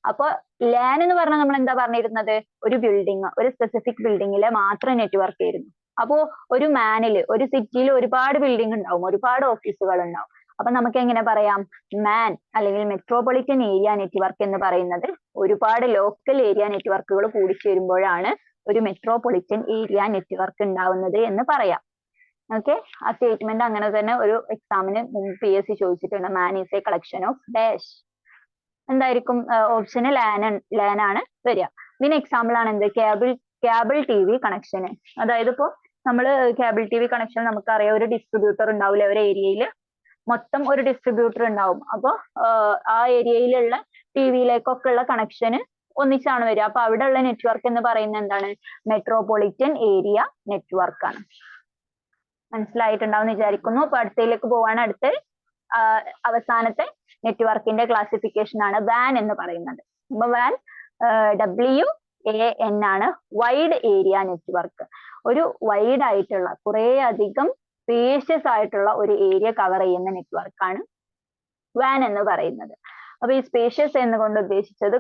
അപ്പൊ ലാൻ എന്ന് പറഞ്ഞാൽ നമ്മൾ എന്താ പറഞ്ഞിരുന്നത്? ഒരു ബിൽഡിംഗ്, ഒരു സ്പെസിഫിക് ബിൽഡിങ്ങിലെ മാത്രം നെറ്റ്വർക്ക് ആയിരുന്നു. അപ്പോ ഒരു മാനില്, ഒരു സിറ്റിയിൽ ഒരുപാട് ബിൽഡിംഗ് ഉണ്ടാവും, ഒരുപാട് ഓഫീസുകൾ ഉണ്ടാവും. അപ്പൊ നമുക്ക് എങ്ങനെ പറയാം? മാൻ അല്ലെങ്കിൽ മെട്രോപൊളിറ്റൻ ഏരിയ നെറ്റ്വർക്ക് എന്ന് പറയുന്നത് ഒരുപാട് ലോക്കൽ ഏരിയ നെറ്റ്വർക്കുകൾ കൂടിച്ചേരുമ്പോഴാണ് ഒരു മെട്രോപൊളിറ്റൻ ഏരിയ നെറ്റ്വർക്ക് ഉണ്ടാവുന്നത് എന്ന് പറയാം. ഓക്കെ, ആ സ്റ്റേറ്റ്മെന്റ് അങ്ങനെ തന്നെ ഒരു എക്സാമിന് മുമ്പ് PSC ചോദിച്ചിട്ടുണ്ട്. മാൻ is a collection of dash. എന്തായിരിക്കും ഓപ്ഷന്? ലാൻ ആണ് വരിക. ഇതിന് എക്സാമ്പിൾ ആണ് എന്ത്? കേബിൾ TV കണക്ഷന്. അതായത് ഇപ്പോ നമ്മള് കേബിൾ TV കണക്ഷൻ നമുക്കറിയാം, ഒരു ഡിസ്ട്രിബ്യൂട്ടർ ഉണ്ടാവില്ലേ ഒരു ഏരിയയിൽ, മൊത്തം ഒരു ഡിസ്ട്രിബ്യൂട്ടർ ഉണ്ടാവും. അപ്പൊ ആ ഏരിയയിലുള്ള ടിവിയിലേക്കൊക്കെ ഉള്ള കണക്ഷന് ഒന്നിച്ചാണ് വരിക. അപ്പൊ അവിടെ ഉള്ള നെറ്റ്വർക്ക് എന്ന് പറയുന്നത് എന്താണ്? മെട്രോപൊളിറ്റൻ ഏരിയ നെറ്റ്വർക്ക് ആണ്. മനസ്സിലായിട്ടുണ്ടാവും എന്ന് വിചാരിക്കുന്നു. അപ്പൊ അടുത്തയിലേക്ക് പോവാണ്. അടുത്ത് അവസാനത്തെ നെറ്റ്വർക്കിന്റെ ക്ലാസിഫിക്കേഷൻ ആണ് വാൻ എന്ന് പറയുന്നത്. അപ്പൊ വാൻ WAN ആണ്, വൈഡ് ഏരിയ നെറ്റ്വർക്ക്. ഒരു വൈഡ് ആയിട്ടുള്ള കുറെ അധികം സ്പേഷ്യസ് ആയിട്ടുള്ള ഒരു ഏരിയ കവർ ചെയ്യുന്ന നെറ്റ്വർക്കാണ് വാൻ എന്ന് പറയുന്നത്. അപ്പൊ ഈ സ്പേഷ്യസ് എന്നുകൊണ്ട് ഉദ്ദേശിച്ചത്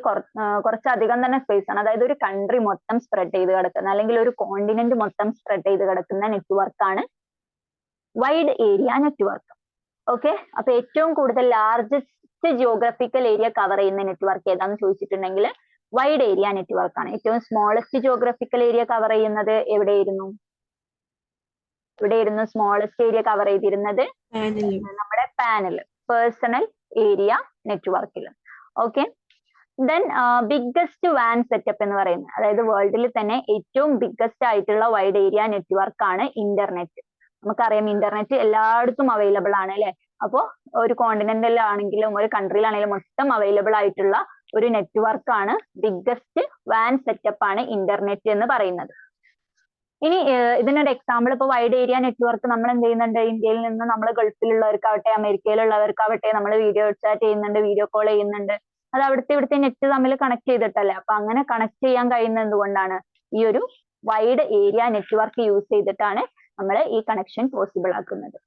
കുറച്ചധികം തന്നെ സ്പേസ് ആണ്. അതായത് ഒരു കൺട്രി മൊത്തം സ്പ്രെഡ് ചെയ്ത് കിടക്കുന്ന അല്ലെങ്കിൽ ഒരു കോണ്ടിനെന്റ് മൊത്തം സ്പ്രെഡ് ചെയ്ത് കിടക്കുന്ന നെറ്റ്വർക്കാണ് വൈഡ് ഏരിയ നെറ്റ്വർക്ക്. ഓക്കെ, അപ്പൊ ഏറ്റവും കൂടുതൽ ലാർജസ്റ്റ് ജിയോഗ്രഫിക്കൽ ഏരിയ കവർ ചെയ്യുന്ന നെറ്റ്വർക്ക് ഏതാന്ന് ചോദിച്ചിട്ടുണ്ടെങ്കിൽ വൈഡ് ഏരിയ നെറ്റ്വർക്ക് ആണ്. ഏറ്റവും സ്മോളസ്റ്റ് ജിയോഗ്രഫിക്കൽ ഏരിയ കവർ ചെയ്യുന്നത് എവിടെയായിരുന്നു? സ്മോളസ്റ്റ് ഏരിയ കവർ ചെയ്തിരുന്നത് നമ്മുടെ പാനൽ, പേഴ്സണൽ ഏരിയ നെറ്റ്വർക്കിൽ. Okay, then biggest van setup എന്ന് പറയുന്നത്, അതായത് വേൾഡിൽ തന്നെ ഏറ്റവും ബിഗ്ഗസ്റ്റ് ആയിട്ടുള്ള വൈഡ് ഏരിയ നെറ്റ്വർക്ക് ആണ് ഇന്റർനെറ്റ്. നമുക്കറിയാം ഇന്റർനെറ്റ് എല്ലായിടത്തും അവൈലബിൾ ആണ് അല്ലെ. അപ്പോ ഒരു കോണ്ടിനെന്റിലാണെങ്കിലും ഒരു കൺട്രിയിലാണെങ്കിലും മൊത്തം അവൈലബിൾ ആയിട്ടുള്ള ഒരു നെറ്റ്വർക്ക് ആണ് ബിഗ്ഗസ്റ്റ് വാൻ സെറ്റപ്പ് ആണ് ഇന്റർനെറ്റ് എന്ന് പറയുന്നത്. ഇനി ഇതിനൊരു എക്സാമ്പിൾ, ഇപ്പൊ വൈഡ് ഏരിയ നെറ്റ്വർക്ക് നമ്മൾ എന്ത് ചെയ്യുന്നുണ്ട്, ഇന്ത്യയിൽ നിന്ന് നമ്മൾ ഗൾഫിലുള്ളവർക്കാവട്ടെ അമേരിക്കയിലുള്ളവർക്കാവട്ടെ നമ്മൾ വീഡിയോ ചാറ്റ് ചെയ്യുന്നുണ്ട്, വീഡിയോ കോൾ ചെയ്യുന്നുണ്ട്. അത് അവിടുത്തെ ഇവിടുത്തെ നെറ്റ് തമ്മിൽ കണക്ട് ചെയ്തിട്ടല്ലേ. അപ്പൊ അങ്ങനെ കണക്ട് ചെയ്യാൻ കഴിയുന്നത് എന്തുകൊണ്ടാണ്? ഈ ഒരു വൈഡ് ഏരിയ നെറ്റ്വർക്ക് യൂസ് ചെയ്തിട്ടാണ് നമ്മൾ ഈ കണക്ഷൻ പോസിബിൾ ആക്കുന്നത്.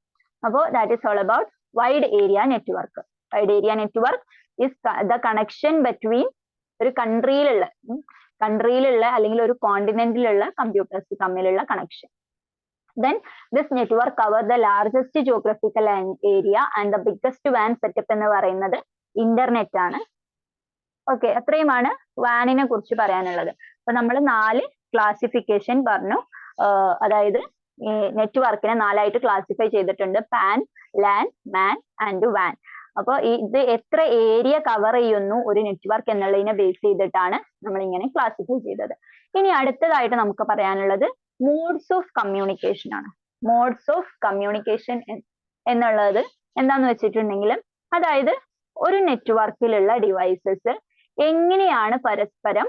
അപ്പോൾ that is all about wide area network. Wide area network is the connection between ഒരു കൺട്രിയിലുള്ള അല്ലെങ്കിൽ ഒരു കോണ്ടിനെന്റിലുള്ള കമ്പ്യൂട്ടേഴ്സ് തമ്മിലുള്ള connection. Then this network cover the largest geographical area and the biggest WAN setup എന്ന് പറയുന്നത് internet ആണ്. Okay, അത്രയുമാണ് വാനിനെ കുറിച്ച് പറയാനുള്ളത്. അപ്പൊ നമ്മൾ 4 ക്ലാസിഫിക്കേഷൻ പറഞ്ഞു. അതായത് ഈ നെറ്റ്വർക്കിനെ 4ആയിട്ട് ക്ലാസിഫൈ ചെയ്തിട്ടുണ്ട്: പാൻ, ലാൻ, മാൻ ആൻഡ് വാൻ. അപ്പൊ ഇത് എത്ര ഏരിയ കവർ ചെയ്യുന്നു ഒരു നെറ്റ്വർക്ക് എന്നുള്ളതിനെ ബേസ് ചെയ്തിട്ടാണ് നമ്മൾ ഇങ്ങനെ ക്ലാസിഫൈ ചെയ്തത്. ഇനി അടുത്തതായിട്ട് നമുക്ക് പറയാനുള്ളത് മോഡ്സ് ഓഫ് കമ്മ്യൂണിക്കേഷൻ ആണ്. മോഡ്സ് ഓഫ് കമ്മ്യൂണിക്കേഷൻ എന്നുള്ളത് എന്താന്ന് വെച്ചിട്ടുണ്ടെങ്കിൽ, അതായത് ഒരു നെറ്റ്വർക്കിലുള്ള ഡിവൈസസ് എങ്ങനെയാണ് പരസ്പരം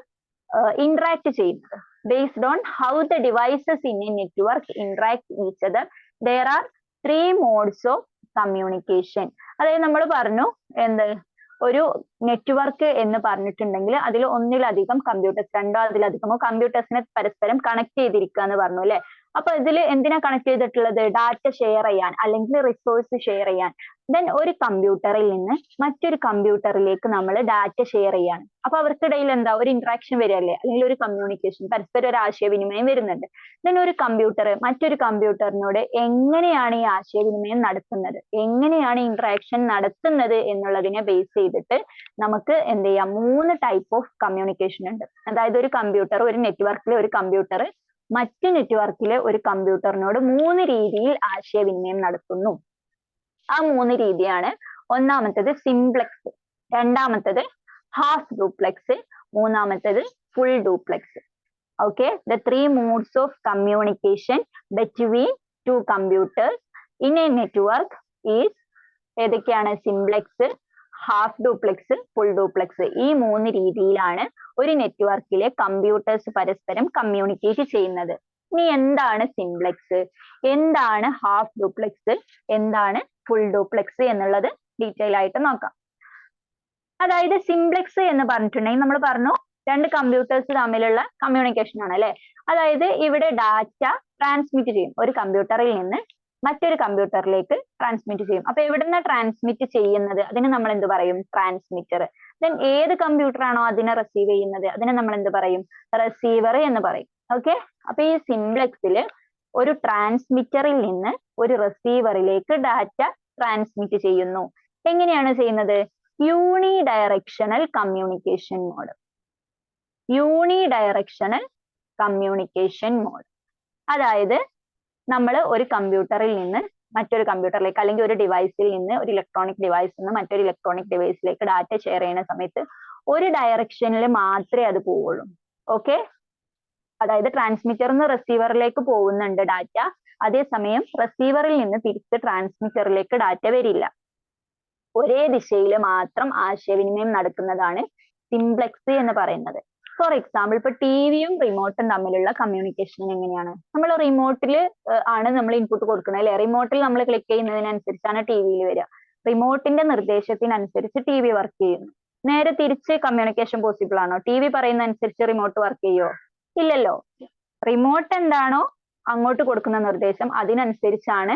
ഇന്ററാക്ട് ചെയ്യുന്നത്. Based on how the devices in a network interact each other, there are 3 modes of communication. അതായത് നമ്മൾ പറഞ്ഞു എന്ത്, ഒരു നെറ്റ്വർക്ക് എന്ന് പറഞ്ഞിട്ടുണ്ടെങ്കിൽ അതിൽ ഒന്നിലധികം കമ്പ്യൂട്ടേഴ്സ്, രണ്ടോ അതിലധികമോ കമ്പ്യൂട്ടേഴ്സിനെ പരസ്പരം കണക്ട് ചെയ്തിരിക്കുക എന്ന് പറഞ്ഞു അല്ലെ. അപ്പൊ ഇതിൽ എന്തിനാ കണക്ട് ചെയ്തിട്ടുള്ളത്? ഡാറ്റ ഷെയർ ചെയ്യാൻ അല്ലെങ്കിൽ റിസോഴ്സ് ഷെയർ ചെയ്യാൻ. ദെൻ ഒരു കമ്പ്യൂട്ടറിൽ നിന്ന് മറ്റൊരു കമ്പ്യൂട്ടറിലേക്ക് നമ്മൾ ഡാറ്റ ഷെയർ ചെയ്യാണ്. അപ്പൊ അവർക്കിടയിൽ എന്താ, ഒരു ഇന്ററാക്ഷൻ വരികയല്ലേ, അല്ലെങ്കിൽ ഒരു കമ്മ്യൂണിക്കേഷൻ, പരസ്പരം ഒരു ആശയവിനിമയം വരുന്നുണ്ട്. ദെൻ ഒരു കമ്പ്യൂട്ടർ മറ്റൊരു കമ്പ്യൂട്ടറിനോട് എങ്ങനെയാണ് ഈ ആശയവിനിമയം നടത്തുന്നത്, എങ്ങനെയാണ് ഇന്ററാക്ഷൻ നടത്തുന്നത് എന്നുള്ളതിനെ ബേസ് ചെയ്തിട്ട് നമുക്ക് എന്ത് ചെയ്യാം, 3 ടൈപ്പ് ഓഫ് കമ്മ്യൂണിക്കേഷൻ ഉണ്ട്. അതായത് ഒരു കമ്പ്യൂട്ടർ, ഒരു നെറ്റ്വർക്കിലെ ഒരു കമ്പ്യൂട്ടർ മറ്റു നെറ്റ്വർക്കിലെ ഒരു കമ്പ്യൂട്ടറിനോട് 3 രീതിയിൽ ആശയവിനിമയം നടത്തുന്നു. ആ 3 രീതിയാണ്: ഒന്നാമത്തേത് സിംപ്ലെക്സ്, രണ്ടാമത്തേത് ഹാഫ് ഡ്യൂപ്ലെക്സ്, മൂന്നാമത്തേത് full duplex. Okay, the 3 modes of communication between 2 computers in a network is ഏതൊക്കെയാണ്? Simplex, half duplex, full duplex. ഈ 3 രീതിയിലാണ് ഒരു നെറ്റ്വർക്കിലെ കമ്പ്യൂട്ടേഴ്സ് പരസ്പരം കമ്മ്യൂണിക്കേറ്റ് ചെയ്യുന്നത്. ഇനി എന്താണ് സിംപ്ലെക്സ്, എന്താണ് ഹാഫ് ഡ്യൂപ്ലെക്സ്, എന്താണ് ഫുൾ ഡ്യൂപ്ലെക്സ് എന്നുള്ളത് ഡീറ്റെയിൽ ആയിട്ട് നോക്കാം. അതായത് സിംപ്ലെക്സ് എന്ന് പറഞ്ഞിട്ടുണ്ടെങ്കിൽ നമ്മൾ പറഞ്ഞു 2 കമ്പ്യൂട്ടേഴ്സ് തമ്മിലുള്ള കമ്മ്യൂണിക്കേഷൻ ആണ് അല്ലെ. അതായത് ഇവിടെ ഡാറ്റ ട്രാൻസ്മിറ്റ് ചെയ്യും, ഒരു കമ്പ്യൂട്ടറിൽ നിന്ന് മറ്റൊരു കമ്പ്യൂട്ടറിലേക്ക് ട്രാൻസ്മിറ്റ് ചെയ്യും. അപ്പൊ എവിടുന്ന ട്രാൻസ്മിറ്റ് ചെയ്യുന്നത്, അതിന് നമ്മൾ എന്ത് പറയും? ട്രാൻസ്മിറ്റർ. ദെൻ ഏത് കമ്പ്യൂട്ടർ ആണോ അതിനെ റിസീവ് ചെയ്യുന്നത്, അതിനെ നമ്മൾ എന്ത് പറയും? റിസീവർ എന്ന് പറയും. ഓക്കെ, അപ്പൊ ഈ സിംപ്ലെക്സിൽ ഒരു ട്രാൻസ്മിറ്ററിൽ നിന്ന് ഒരു റിസീവറിലേക്ക് ഡാറ്റ ട്രാൻസ്മിറ്റ് ചെയ്യുന്നു. എങ്ങനെയാണ് ചെയ്യുന്നത്? യൂണി ഡയറക്ഷണൽ കമ്മ്യൂണിക്കേഷൻ മോഡ്. യൂണി ഡയറക്ഷണൽ കമ്മ്യൂണിക്കേഷൻ മോഡ്, അതായത് നമ്മൾ ഒരു കമ്പ്യൂട്ടറിൽ നിന്ന് മറ്റൊരു കമ്പ്യൂട്ടറിലേക്ക് അല്ലെങ്കിൽ ഒരു ഡിവൈസിൽ നിന്ന്, ഒരു ഇലക്ട്രോണിക് ഡിവൈസിൽ നിന്ന് മറ്റൊരു ഇലക്ട്രോണിക് ഡിവൈസിലേക്ക് ഡാറ്റ ഷെയർ ചെയ്യുന്ന സമയത്ത് ഒരു ഡയറക്ഷനിൽ മാത്രമേ അത് പോവുള്ളൂ. ഓക്കെ, അതായത് ട്രാൻസ്മിറ്ററിൽ നിന്ന് റിസീവറിലേക്ക് പോകുന്നുണ്ട് ഡാറ്റ, അതേസമയം റിസീവറിൽ നിന്ന് തിരിച്ച് ട്രാൻസ്മിറ്ററിലേക്ക് ഡാറ്റ വരില്ല. ഒരേ ദിശയിൽ മാത്രം ആശയവിനിമയം നടക്കുന്നതാണ് സിംപ്ലെക്സ് എന്ന് പറയുന്നത്. ഫോർ എക്സാമ്പിൾ, ഇപ്പൊ ടിവിയും റിമോട്ടും തമ്മിലുള്ള കമ്മ്യൂണിക്കേഷൻ എങ്ങനെയാണ്? നമ്മൾ റിമോട്ടിൽ ആണ് നമ്മൾ ഇൻപുട്ട് കൊടുക്കുന്നത് അല്ലെ. റിമോട്ടിൽ നമ്മൾ ക്ലിക്ക് ചെയ്യുന്നതിനനുസരിച്ചാണ് ടിവിയിൽ വരിക. റിമോട്ടിന്റെ നിർദ്ദേശത്തിനനുസരിച്ച് ടി വി വർക്ക് ചെയ്യുന്നു. നേരെ തിരിച്ച് കമ്മ്യൂണിക്കേഷൻ പോസിബിൾ ആണോ? ടി വി പറയുന്ന അനുസരിച്ച് റിമോട്ട് വർക്ക് ചെയ്യോ? ഇല്ലല്ലോ. റിമോട്ട് എന്താണോ അങ്ങോട്ട് കൊടുക്കുന്ന നിർദ്ദേശം അതിനനുസരിച്ചാണ്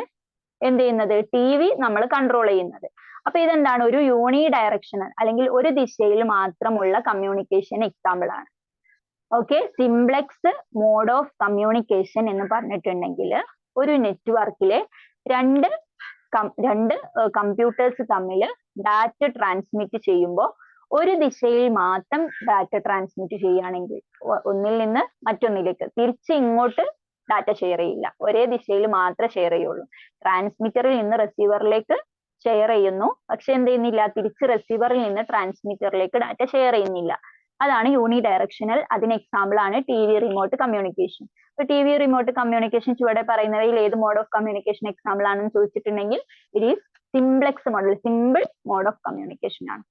എന്ത് ചെയ്യുന്നത്, ടി വി നമ്മൾ കൺട്രോൾ ചെയ്യുന്നത്. അപ്പൊ ഇതെന്താണ്, ഒരു യൂണി ഡയറക്ഷണൽ അല്ലെങ്കിൽ ഒരു ദിശയിൽ മാത്രമുള്ള കമ്മ്യൂണിക്കേഷൻ എക്സാമ്പിൾ ആണ്. Okay, simplex mode of communication എന്ന് പറഞ്ഞിട്ടുണ്ടെങ്കിൽ ഒരു നെറ്റ്വർക്കിലെ രണ്ട് കമ്പ്യൂട്ടേഴ്സ് തമ്മിൽ ഡാറ്റ ട്രാൻസ്മിറ്റ് ചെയ്യുമ്പോൾ ഒരു ദിശയിൽ മാത്രം ഡാറ്റ ട്രാൻസ്മിറ്റ് ചെയ്യുകയാണെങ്കിൽ ഒന്നിൽ നിന്ന് മറ്റൊന്നിലേക്ക് തിരിച്ച് ഇങ്ങോട്ട് ഡാറ്റ ഷെയർ ചെയ്യില്ല, ഒരേ ദിശയിൽ മാത്രമേ ഷെയർ ചെയ്യുള്ളൂ. ട്രാൻസ്മിറ്ററിൽ നിന്ന് റിസീവറിലേക്ക് ഷെയർ ചെയ്യുന്നു, പക്ഷെ എന്ത് ചെയ്യുന്നില്ല, തിരിച്ച് റിസീവറിൽ നിന്ന് ട്രാൻസ്മിറ്ററിലേക്ക് ഡാറ്റ ഷെയർ ചെയ്യുന്നില്ല. അതാണ് യൂണി ഡയറക്ഷണൽ. അതിന് എക്സാമ്പിൾ ആണ് ടി വി റിമോട്ട് കമ്മ്യൂണിക്കേഷൻ. ഇപ്പൊ ടി വി റിമോട്ട് കമ്മ്യൂണിക്കേഷൻ ചുവടെ പറയുന്നവയിൽ ഏത് മോഡ് ഓഫ് കമ്മ്യൂണിക്കേഷൻ എക്സാമ്പിൾ ആണെന്ന് ചോദിച്ചിട്ടുണ്ടെങ്കിൽ it is simplex model, simple mode of communication ആണ്.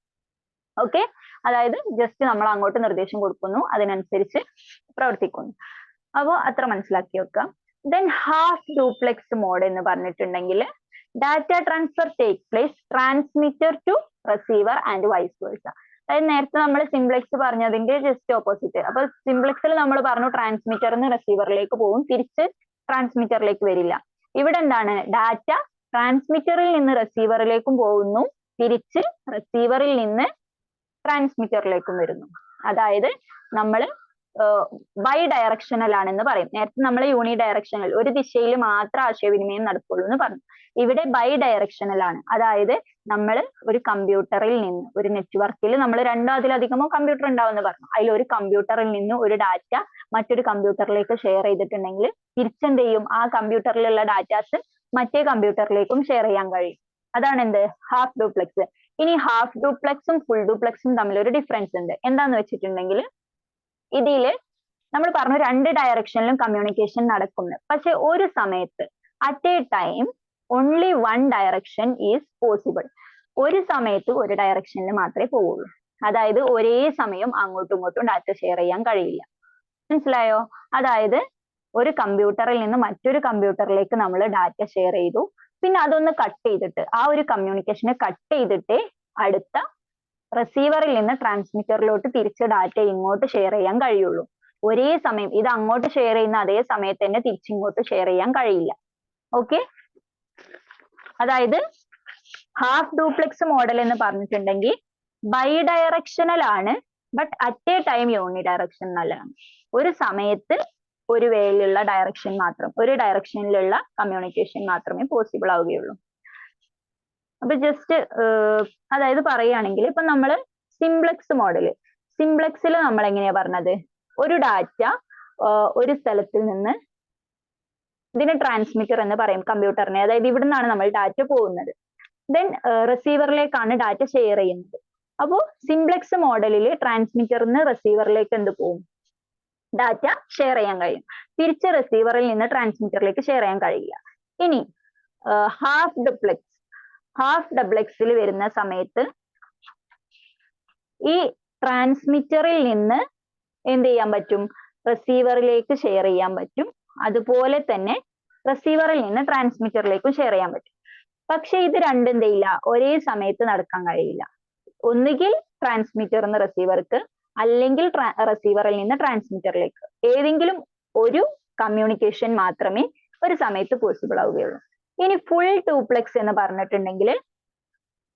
ഓക്കെ, അതായത് ജസ്റ്റ് നമ്മൾ അങ്ങോട്ട് നിർദ്ദേശം കൊടുക്കുന്നു, അതിനനുസരിച്ച് പ്രവർത്തിക്കുന്നു. അപ്പോൾ അത്ര മനസ്സിലാക്കി വെക്കാം. ദെൻ ഹാഫ് ഡ്യൂപ്ലെക്സ് മോഡ് എന്ന് പറഞ്ഞിട്ടുണ്ടെങ്കിൽ data transfer take place transmitter to receiver and vice versa. അതായത് നേരത്തെ നമ്മൾ സിംപ്ലക്സ് പറഞ്ഞതിന്റെ ജസ്റ്റ് ഓപ്പോസിറ്റ്. അപ്പൊ സിംപ്ലക്സിൽ നമ്മൾ പറഞ്ഞു ട്രാൻസ്മിറ്ററിന് റിസീവറിലേക്ക് പോകും, തിരിച്ച് ട്രാൻസ്മിറ്ററിലേക്ക് വരില്ല. ഇവിടെ എന്താണ്, ഡാറ്റ ട്രാൻസ്മിറ്ററിൽ നിന്ന് റിസീവറിലേക്കും പോകുന്നു, തിരിച്ച് റിസീവറിൽ നിന്ന് ട്രാൻസ്മിറ്ററിലേക്കും വരുന്നു. അതായത് നമ്മൾ ബൈ ഡയറക്ഷണൽ ആണെന്ന് പറയും. നേരത്തെ നമ്മൾ യൂണി ഡയറക്ഷണൽ, ഒരു ദിശയിൽ മാത്രം ആശയവിനിമയം നടക്കുള്ളൂ എന്ന് പറഞ്ഞു. ഇവിടെ ബൈ ഡയറക്ഷണൽ ആണ്. അതായത് നമ്മൾ ഒരു കമ്പ്യൂട്ടറിൽ നിന്ന്, ഒരു നെറ്റ്വർക്കിൽ നമ്മൾ രണ്ടോ അതിലധികമോ കമ്പ്യൂട്ടർ ഉണ്ടാവുമെന്ന് പറഞ്ഞു. അതിൽ ഒരു കമ്പ്യൂട്ടറിൽ നിന്ന് ഒരു ഡാറ്റ മറ്റൊരു കമ്പ്യൂട്ടറിലേക്ക് ഷെയർ ചെയ്തിട്ടുണ്ടെങ്കിൽ തിരിച്ചെന്ത് ചെയ്യും, ആ കമ്പ്യൂട്ടറിലുള്ള ഡാറ്റാസ് മറ്റേ കമ്പ്യൂട്ടറിലേക്കും ഷെയർ ചെയ്യാൻ കഴിയും. അതാണ് എന്ത്, ഹാഫ് ഡ്യൂപ്ലെക്സ്. ഇനി ഹാഫ് ഡ്യൂപ്ലെക്സും ഫുൾ ഡ്യൂപ്ലെക്സും തമ്മിൽ ഒരു ഡിഫറൻസ് ഉണ്ട്. എന്താന്ന് വെച്ചിട്ടുണ്ടെങ്കിൽ ഇതില് നമ്മൾ പറഞ്ഞു രണ്ട് ഡയറക്ഷനിലും കമ്മ്യൂണിക്കേഷൻ നടക്കുന്നു, പക്ഷെ ഒരു സമയത്ത് at A time only one direction is possible. ഒരു സമയത്ത് ഒരു ഡയറക്ഷനിൽ മാത്രമേ പോവുള്ളൂ. അതായത് ഒരേ സമയം അങ്ങോട്ടും ഇങ്ങോട്ടും ഡാറ്റ ഷെയർ ചെയ്യാൻ കഴിയില്ല. മനസ്സിലായോ? അതായത് ഒരു കമ്പ്യൂട്ടറിൽ നിന്ന് മറ്റൊരു കമ്പ്യൂട്ടറിലേക്ക് നമ്മൾ ഡാറ്റ ഷെയർ ചെയ്തു, പിന്നെ അതൊന്ന് കട്ട് ചെയ്തിട്ട് ആ ഒരു കമ്മ്യൂണിക്കേഷനെ കട്ട് ചെയ്തിട്ടേ അടുത്ത റിസീവറിൽ നിന്ന് ട്രാൻസ്മിറ്ററിലോട്ട് തിരിച്ച് ഡാറ്റ ഇങ്ങോട്ട് ഷെയർ ചെയ്യാൻ കഴിയുള്ളൂ. ഒരേ സമയം ഇത് അങ്ങോട്ട് ഷെയർ ചെയ്യുന്ന അതേ സമയത്ത് തന്നെ തിരിച്ചിങ്ങോട്ട് ഷെയർ ചെയ്യാൻ കഴിയില്ല. ഓക്കെ, അതായത് ഹാഫ് ഡ്യൂപ്ലെക്സ് മോഡൽ എന്ന് പറഞ്ഞിട്ടുണ്ടെങ്കിൽ ബൈ ഡയറക്ഷണൽ ആണ്, but at A time uni directional ആണ്. ഒരു സമയത്ത് ഒരു വേയിലുള്ള ഡയറക്ഷൻ മാത്രം, ഒരു ഡയറക്ഷനിലുള്ള കമ്മ്യൂണിക്കേഷൻ മാത്രമേ പോസിബിൾ ആവുകയുള്ളൂ. അപ്പൊ ജസ്റ്റ് അതായത് പറയുകയാണെങ്കിൽ ഇപ്പൊ നമ്മൾ സിംപ്ലക്സ് മോഡല്, സിംപ്ലക്സിൽ നമ്മൾ എങ്ങനെയാ പറഞ്ഞത്, ഒരു ഡാറ്റ ഒരു സ്ഥലത്തിൽ നിന്ന്, ഇതിന് ട്രാൻസ്മിറ്റർ എന്ന് പറയും കമ്പ്യൂട്ടറിനെ, അതായത് ഇവിടെ നിന്നാണ് നമ്മൾ ഡാറ്റ പോകുന്നത്. ദെൻ റിസീവറിലേക്കാണ് ഡാറ്റ ഷെയർ ചെയ്യുന്നത്. അപ്പോൾ സിംപ്ലക്സ് മോഡലിൽ ട്രാൻസ്മിറ്ററിന് റിസീവറിലേക്ക് എന്ത് പോകും, ഡാറ്റ ഷെയർ ചെയ്യാൻ കഴിയും. തിരിച്ച് റിസീവറിൽ നിന്ന് ട്രാൻസ്മിറ്ററിലേക്ക് ഷെയർ ചെയ്യാൻ കഴിയില്ല. ഇനി ഹാഫ് ഡ്യൂപ്ലെക്സ്, ഹാഫ് ഡബ്ലെക്സിൽ വരുന്ന സമയത്ത് ഈ ട്രാൻസ്മിറ്ററിൽ നിന്ന് എന്ത് ചെയ്യാൻ പറ്റും, റിസീവറിലേക്ക് ഷെയർ ചെയ്യാൻ പറ്റും. അതുപോലെ തന്നെ റിസീവറിൽ നിന്ന് ട്രാൻസ്മിറ്ററിലേക്കും ഷെയർ ചെയ്യാൻ പറ്റും. പക്ഷെ ഇത് രണ്ടും എന്ത് ചെയ്യില്ല, ഒരേ സമയത്ത് നടക്കാൻ കഴിയില്ല. ഒന്നുകിൽ ട്രാൻസ്മിറ്ററിൽ നിന്ന് റിസീവർക്ക്, അല്ലെങ്കിൽ റിസീവറിൽ നിന്ന് ട്രാൻസ്മിറ്ററിലേക്ക്, ഏതെങ്കിലും ഒരു കമ്മ്യൂണിക്കേഷൻ മാത്രമേ ഒരു സമയത്ത് പോസിബിൾ ആവുകയുള്ളൂ. ഇനി ഫുൾ ഡ്യൂപ്ലെക്സ് എന്ന് പറഞ്ഞിട്ടുണ്ടെങ്കിൽ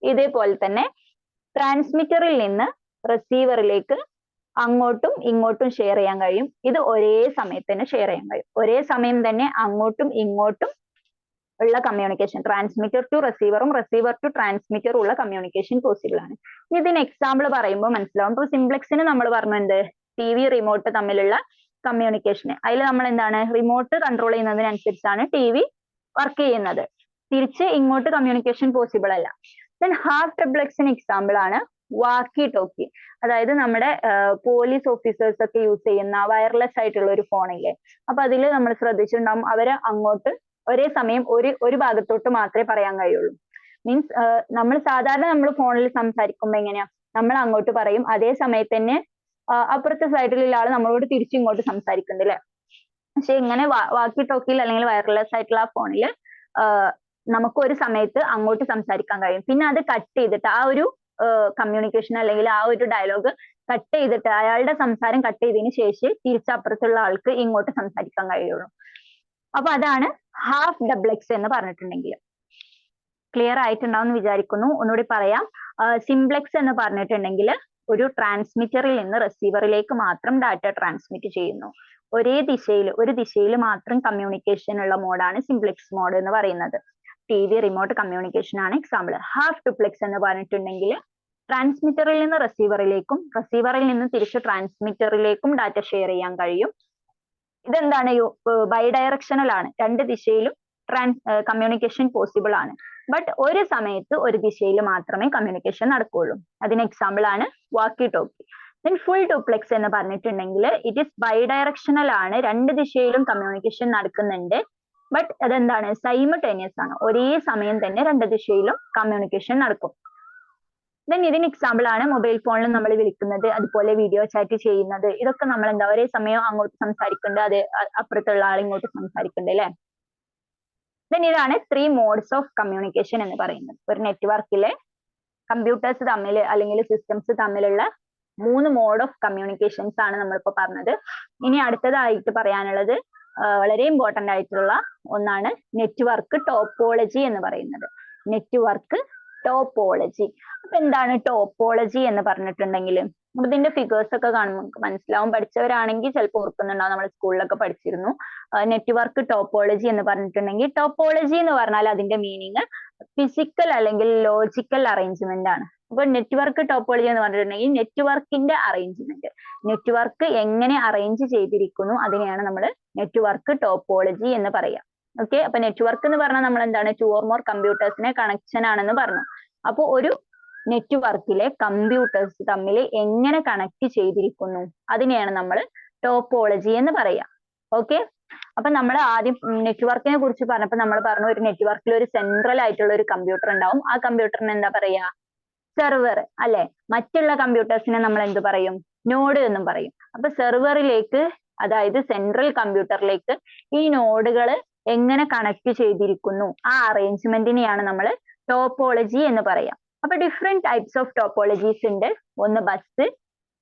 ഇതേപോലെ തന്നെ ട്രാൻസ്മിറ്ററിൽ നിന്ന് റിസീവറിലേക്ക് അങ്ങോട്ടും ഇങ്ങോട്ടും ഷെയർ ചെയ്യാൻ കഴിയും. ഇത് ഒരേ സമയത്ത് തന്നെ ഷെയർ ചെയ്യാൻ കഴിയും. ഒരേ സമയം തന്നെ അങ്ങോട്ടും ഇങ്ങോട്ടും ഉള്ള കമ്മ്യൂണിക്കേഷൻ, ട്രാൻസ്മിറ്റർ ടു റിസീവറും റിസീവർ ടു ട്രാൻസ്മിറ്ററും ഉള്ള കമ്മ്യൂണിക്കേഷൻ പോസിബിൾ ആണ്. ഇതിന് എക്സാമ്പിൾ പറയുമ്പോൾ മനസ്സിലാവും. ഇപ്പൊ സിംപ്ലക്സിന് നമ്മൾ പറഞ്ഞു എന്ത്, ടി വി റിമോട്ട് തമ്മിലുള്ള കമ്മ്യൂണിക്കേഷന്. അതിൽ നമ്മൾ എന്താണ്, റിമോട്ട് കൺട്രോൾ ചെയ്യുന്നതിനനുസരിച്ചാണ് ടി വി വർക്ക് ചെയ്യുന്നത്. തിരിച്ച് ഇങ്ങോട്ട് കമ്മ്യൂണിക്കേഷൻ പോസിബിൾ അല്ല. ദെൻ ഹാഫ് ഡബ്ലെക്സിന് എക്സാമ്പിൾ ആണ് വാക്കി ടോക്കി. അതായത് നമ്മുടെ പോലീസ് ഓഫീസേഴ്സ് ഒക്കെ യൂസ് ചെയ്യുന്ന വയർലെസ് ആയിട്ടുള്ള ഒരു ഫോണില്ലേ, അപ്പൊ അതിൽ നമ്മൾ ശ്രദ്ധിച്ചിട്ടുണ്ടാവും അവര് അങ്ങോട്ട് ഒരേ സമയം ഒരു ഭാഗത്തോട്ട് മാത്രമേ പറയാൻ കഴിയുള്ളൂ. മീൻസ് നമ്മൾ സാധാരണ നമ്മൾ ഫോണിൽ സംസാരിക്കുമ്പോ എങ്ങനെയാ, നമ്മൾ അങ്ങോട്ട് പറയും, അതേ സമയത്ത് തന്നെ അപ്പുറത്തെ സൈഡിലുള്ള ആള് നമ്മളോട് തിരിച്ചിങ്ങോട്ട് സംസാരിക്കുന്നുണ്ട് അല്ലെ. പക്ഷെ ഇങ്ങനെ വാക്കി ടോക്കിയിൽ അല്ലെങ്കിൽ വയർലെസ് ആയിട്ടുള്ള ആ ഫോണിൽ നമുക്ക് ഒരു സമയത്ത് അങ്ങോട്ട് സംസാരിക്കാൻ കഴിയും. പിന്നെ അത് കട്ട് ചെയ്തിട്ട് ആ ഒരു കമ്മ്യൂണിക്കേഷൻ അല്ലെങ്കിൽ ആ ഒരു ഡയലോഗ് കട്ട് ചെയ്തിട്ട് അയാളുടെ സംസാരം കട്ട് ചെയ്തതിന് ശേഷം തിരിച്ചപ്പുറത്തുള്ള ആൾക്ക് ഇങ്ങോട്ട് സംസാരിക്കാൻ കഴിയുള്ളൂ. അപ്പൊ അതാണ് ഹാഫ് ഡബ്ലെക്സ് എന്ന് പറഞ്ഞിട്ടുണ്ടെങ്കിൽ. ക്ലിയർ ആയിട്ടുണ്ടാവും എന്ന് വിചാരിക്കുന്നു. ഒന്നുകൂടി പറയാം. സിംപ്ലെക്സ് എന്ന് പറഞ്ഞിട്ടുണ്ടെങ്കിൽ ഒരു ട്രാൻസ്മിറ്ററിൽ നിന്ന് റിസീവറിലേക്ക് മാത്രം ഡാറ്റ ട്രാൻസ്മിറ്റ് ചെയ്യുന്നു. ഒരു ദിശയിൽ മാത്രം കമ്മ്യൂണിക്കേഷൻ ഉള്ള മോഡാണ് സിംപ്ലെക്സ് മോഡ് എന്ന് പറയുന്നത്. TV റിമോട്ട് കമ്മ്യൂണിക്കേഷൻ ആണ് എക്സാമ്പിൾ. ഹാഫ് ഡ്യൂപ്ലെക്സ് എന്ന് പറഞ്ഞിട്ടുണ്ടെങ്കിൽ ട്രാൻസ്മിറ്ററിൽ നിന്ന് റിസീവറിലേക്കും റിസീവറിൽ നിന്ന് തിരിച്ച് ട്രാൻസ്മിറ്ററിലേക്കും ഡാറ്റ ഷെയർ ചെയ്യാൻ കഴിയും. ഇതെന്താണ്? ബൈഡയറക്ഷണൽ ആണ്. രണ്ട് ദിശയിലും കമ്മ്യൂണിക്കേഷൻ പോസിബിൾ ആണ്. ബട്ട് ഒരു സമയത്ത് ഒരു ദിശയിൽ മാത്രമേ കമ്മ്യൂണിക്കേഷൻ നടക്കുകയുള്ളൂ. അതിന് എക്സാമ്പിൾ ആണ് walkie talkie. Then full duplex എന്ന് പറഞ്ഞിട്ടുണ്ടെങ്കിൽ ഇറ്റ് ഈസ് ബൈഡയറക്ഷണൽ ആണ്. രണ്ട് ദിശയിലും കമ്മ്യൂണിക്കേഷൻ നടക്കുന്നുണ്ട്. ബട്ട് അതെന്താണ്? സൈമൾട്ടേനിയസ് ആണ്. ഒരേ സമയം തന്നെ രണ്ട് ദിശയിലും കമ്മ്യൂണിക്കേഷൻ നടക്കും. ദെൻ ഇതിന് എക്സാമ്പിൾ ആണ് മൊബൈൽ ഫോണിൽ നമ്മൾ വിളിക്കുന്നത്, അതുപോലെ വീഡിയോ ചാറ്റ് ചെയ്യുന്നത്. ഇതൊക്കെ നമ്മൾ എന്താ ഒരേ സമയം അങ്ങോട്ട് സംസാരിക്കുന്നുണ്ട്, അത് അപ്പുറത്തുള്ള ആൾ ഇങ്ങോട്ട് സംസാരിക്കുന്നുണ്ട് അല്ലെ. ദെൻ ഇതാണ് 3 മോഡ്സ് ഓഫ് കമ്മ്യൂണിക്കേഷൻ എന്ന് പറയുന്നത്. ഒരു നെറ്റ്വർക്കിലെ കമ്പ്യൂട്ടേഴ്സ് തമ്മിൽ അല്ലെങ്കിൽ സിസ്റ്റംസ് തമ്മിലുള്ള 3 മോഡ് ഓഫ് കമ്മ്യൂണിക്കേഷൻസ് ആണ് നമ്മളിപ്പോ പറഞ്ഞത്. ഇനി അടുത്തതായിട്ട് പറയാനുള്ളത് വളരെ ഇമ്പോർട്ടന്റ് ആയിട്ടുള്ള ഒന്നാണ് നെറ്റ്വർക്ക് ടോപ്പോളജി എന്ന് പറയുന്നത്. Network topology. അപ്പൊ എന്താണ് ടോപ്പോളജി എന്ന് പറഞ്ഞിട്ടുണ്ടെങ്കിൽ അപ്പൊ ഇതിന്റെ ഫിഗേഴ്സ് ഒക്കെ കാണുമ്പോൾ നമുക്ക് മനസ്സിലാവും. പഠിച്ചവരാണെങ്കിൽ ചിലപ്പോൾ ഓർക്കുന്നുണ്ടാവും, നമ്മൾ സ്കൂളിലൊക്കെ പഠിച്ചിരുന്നു. നെറ്റ്വർക്ക് ടോപ്പോളജി എന്ന് പറഞ്ഞിട്ടുണ്ടെങ്കിൽ ടോപ്പോളജി എന്ന് പറഞ്ഞാൽ അതിന്റെ മീനിങ് ഫിസിക്കൽ അല്ലെങ്കിൽ ലോജിക്കൽ അറേഞ്ച്മെന്റ് ആണ്. അപ്പൊ നെറ്റ്വർക്ക് ടോപ്പോളജി എന്ന് പറഞ്ഞിട്ടുണ്ടെങ്കിൽ നെറ്റ്വർക്കിന്റെ അറേഞ്ച്മെന്റ്, നെറ്റ്വർക്ക് എങ്ങനെ അറേഞ്ച് ചെയ്തിരിക്കുന്നു അതിനെയാണ് നമ്മൾ നെറ്റ്വർക്ക് ടോപ്പോളജി എന്ന് പറയാം. ഓക്കെ, അപ്പൊ നെറ്റ്വർക്ക് എന്ന് പറഞ്ഞാൽ നമ്മൾ എന്താണ്? 2 or more കമ്പ്യൂട്ടേഴ്സിനെ കണക്ഷൻ ആണെന്ന് പറഞ്ഞു. അപ്പൊ ഒരു നെറ്റ്വർക്കിലെ കമ്പ്യൂട്ടേഴ്സ് തമ്മിൽ എങ്ങനെ കണക്ട് ചെയ്തിരിക്കുന്നു അതിനെയാണ് നമ്മൾ ടോപ്പോളജി എന്ന് പറയാം. ഓക്കെ, അപ്പൊ നമ്മൾ ആദ്യം നെറ്റ്വർക്കിനെ കുറിച്ച് പറഞ്ഞപ്പോൾ നമ്മൾ പറഞ്ഞു ഒരു നെറ്റ്വർക്കിൽ ഒരു സെൻട്രൽ ആയിട്ടുള്ള ഒരു കമ്പ്യൂട്ടർ ഉണ്ടാവും. ആ കമ്പ്യൂട്ടറിന് എന്താ പറയാ? സെർവർ അല്ലെ. മറ്റുള്ള കമ്പ്യൂട്ടേഴ്സിനെ നമ്മൾ എന്ത് പറയും? നോഡ് എന്നും പറയും. അപ്പൊ സെർവറിലേക്ക്, അതായത് സെൻട്രൽ കമ്പ്യൂട്ടറിലേക്ക് ഈ നോഡുകൾ എങ്ങനെ കണക്ട് ചെയ്തിരിക്കുന്നു ആ അറേഞ്ച്മെന്റിനെയാണ് നമ്മൾ ടോപ്പോളജി എന്ന് പറയാം. അപ്പൊ ഡിഫറെന്റ് ടൈപ്സ് ഓഫ് ടോപ്പോളജീസ് ഉണ്ട്. ഒന്ന് bus,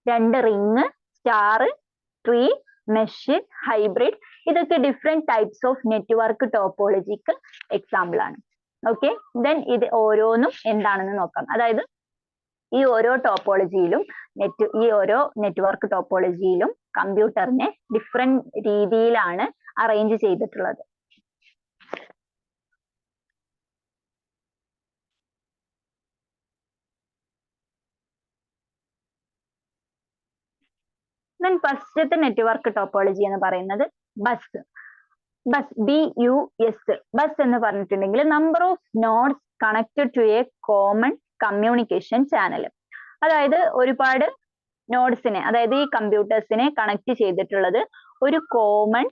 2 ring, star, tree, mesh, hybrid. ഇതൊക്കെ ഡിഫറെന്റ് ടൈപ്സ് ഓഫ് നെറ്റ്വർക്ക് ടോപ്പോളജിക്ക് എക്സാമ്പിൾ ആണ്. ഓക്കെ, ദെൻ ഇത് ഓരോന്നും എന്താണെന്ന് നോക്കാം. അതായത് ഈ ഓരോ ടോപ്പോളജിയിലും ഈ ഓരോ നെറ്റ്വർക്ക് ടോപ്പോളജിയിലും കമ്പ്യൂട്ടറിനെ ഡിഫറെന്റ് രീതിയിലാണ് അറേഞ്ച് ചെയ്തിട്ടുള്ളത്. ദെൻ ഫസ്റ്റത്തെ നെറ്റ്വർക്ക് ടോപ്പോളജി എന്ന് പറയുന്നത് ബസ്. BUS. ബസ് എന്ന് പറഞ്ഞിട്ടുണ്ടെങ്കിൽ number of nodes connected to a common communication channel. അതായത് ഒരുപാട് നോഡ്സിനെ, അതായത് ഈ കമ്പ്യൂട്ടേഴ്സിനെ കണക്ട് ചെയ്തിട്ടുള്ളത് ഒരു കോമൺ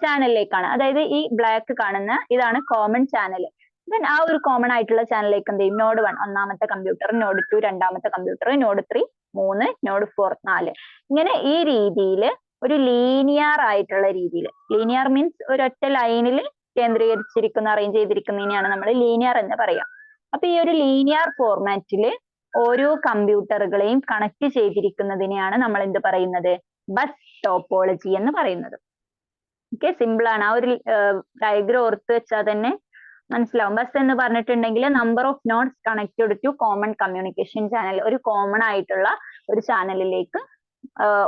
ചാനലിലേക്കാണ്. അതായത് ഈ ബ്ലാക്ക് കാണുന്ന ഇതാണ് കോമൺ ചാനൽ. ദെൻ ആ ഒരു കോമൺ ആയിട്ടുള്ള ചാനലിലേക്ക് എന്ത് ചെയ്യും? നോഡ് 1 ഒന്നാമത്തെ കമ്പ്യൂട്ടർ, നോഡ് 2 രണ്ടാമത്തെ കമ്പ്യൂട്ടർ, നോഡ് 3 3, നോഡ് 4 4. ഇങ്ങനെ ഈ രീതിയിൽ ഒരു ലീനിയർ ആയിട്ടുള്ള രീതിയിൽ, ലീനിയർ മീൻസ് ഒരൊറ്റ ലൈനിൽ കേന്ദ്രീകരിച്ചിരിക്കുന്ന, അറേഞ്ച് ചെയ്തിരിക്കുന്നതിനെയാണ് നമ്മൾ ലീനിയർ എന്ന് പറയാം. അപ്പൊ ഈ ഒരു ലീനിയർ ഫോർമാറ്റിൽ ഓരോ കമ്പ്യൂട്ടറുകളെയും കണക്ട് ചെയ്തിരിക്കുന്നതിനെയാണ് നമ്മൾ എന്ത് പറയുന്നത്? ബസ് ടോപ്പോളജി എന്ന് പറയുന്നത്. ഓക്കെ, സിമ്പിൾ ആണ്. ആ ഒരു ഡയഗ്രം ഓർത്ത് വെച്ചാൽ തന്നെ മനസ്സിലാവും. ബസ് എന്ന് പറഞ്ഞിട്ടുണ്ടെങ്കിൽ number of nodes connected to common communication channel. ഒരു കോമൺ ആയിട്ടുള്ള ഒരു ചാനലിലേക്ക്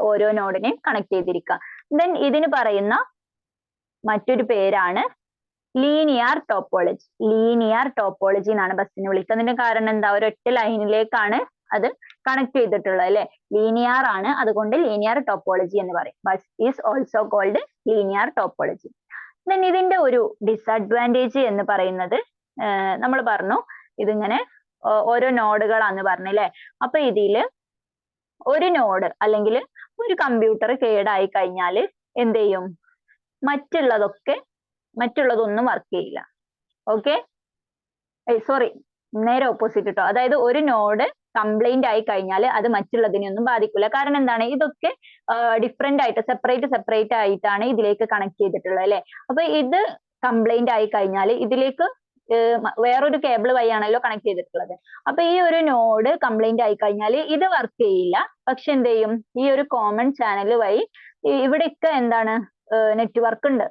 ഓരോ നോഡിനെയും കണക്ട് ചെയ്തിരിക്കുക. ദെൻ ഇതിന് പറയുന്ന മറ്റൊരു പേരാണ് ലീനിയർ ടോപ്പോളജി. ലീനിയർ ടോപ്പോളജി എന്നാണ് ബസ്സിനെ വിളിക്കുന്നതിന്റെ കാരണം എന്താ? ഒരൊറ്റ ലൈനിലേക്കാണ് അത് കണക്ട് ചെയ്തിട്ടുള്ളത് അല്ലെ. ലീനിയർ ആണ്, അതുകൊണ്ട് ലീനിയർ ടോപ്പോളജി എന്ന് പറയും. Bus is also called linear topology. Then ഇതിന്റെ ഒരു ഡിസഡ്വാൻറ്റേജ് എന്ന് പറയുന്നത് നമ്മൾ പറഞ്ഞു ഇതിങ്ങനെ ഓരോ നോഡുകളാന്ന് പറഞ്ഞല്ലേ. അപ്പൊ ഇതില് ഒരു നോഡ് അല്ലെങ്കിൽ ഒരു കമ്പ്യൂട്ടർ കേടായി കഴിഞ്ഞാൽ എന്ത് ചെയ്യും? മറ്റുള്ളതൊന്നും വർക്ക് ചെയ്യില്ല. ഓക്കെ, സോറി, നേരെ ഓപ്പോസിറ്റ് കേട്ടോ. അതായത് ഒരു നോഡ് കംപ്ലൈന്റ് ആയി കഴിഞ്ഞാൽ അത് മറ്റുള്ളതിനെയൊന്നും ബാധിക്കില്ല. കാരണം എന്താണ്? ഇതൊക്കെ ഡിഫറെന്റ് ആയിട്ട് സെപ്പറേറ്റ് ആയിട്ടാണ് ഇതിലേക്ക് കണക്ട് ചെയ്തിട്ടുള്ളത് അല്ലെ. അപ്പൊ ഇത് കംപ്ലൈന്റ് ആയി കഴിഞ്ഞാൽ ഇതിലേക്ക് വേറൊരു കേബിൾ വഴിയാണല്ലോ കണക്ട് ചെയ്തിട്ടുള്ളത്. അപ്പൊ ഈ ഒരു നോഡ് കംപ്ലൈന്റ് ആയി കഴിഞ്ഞാൽ ഇത് വർക്ക് ചെയ്യില്ല. പക്ഷെ എന്ത് ചെയ്യും, ഈ ഒരു കോമൺ ചാനൽ വഴി ഇവിടെയൊക്കെ എന്താണ് നെറ്റ്വർക്ക് ഉണ്ട്,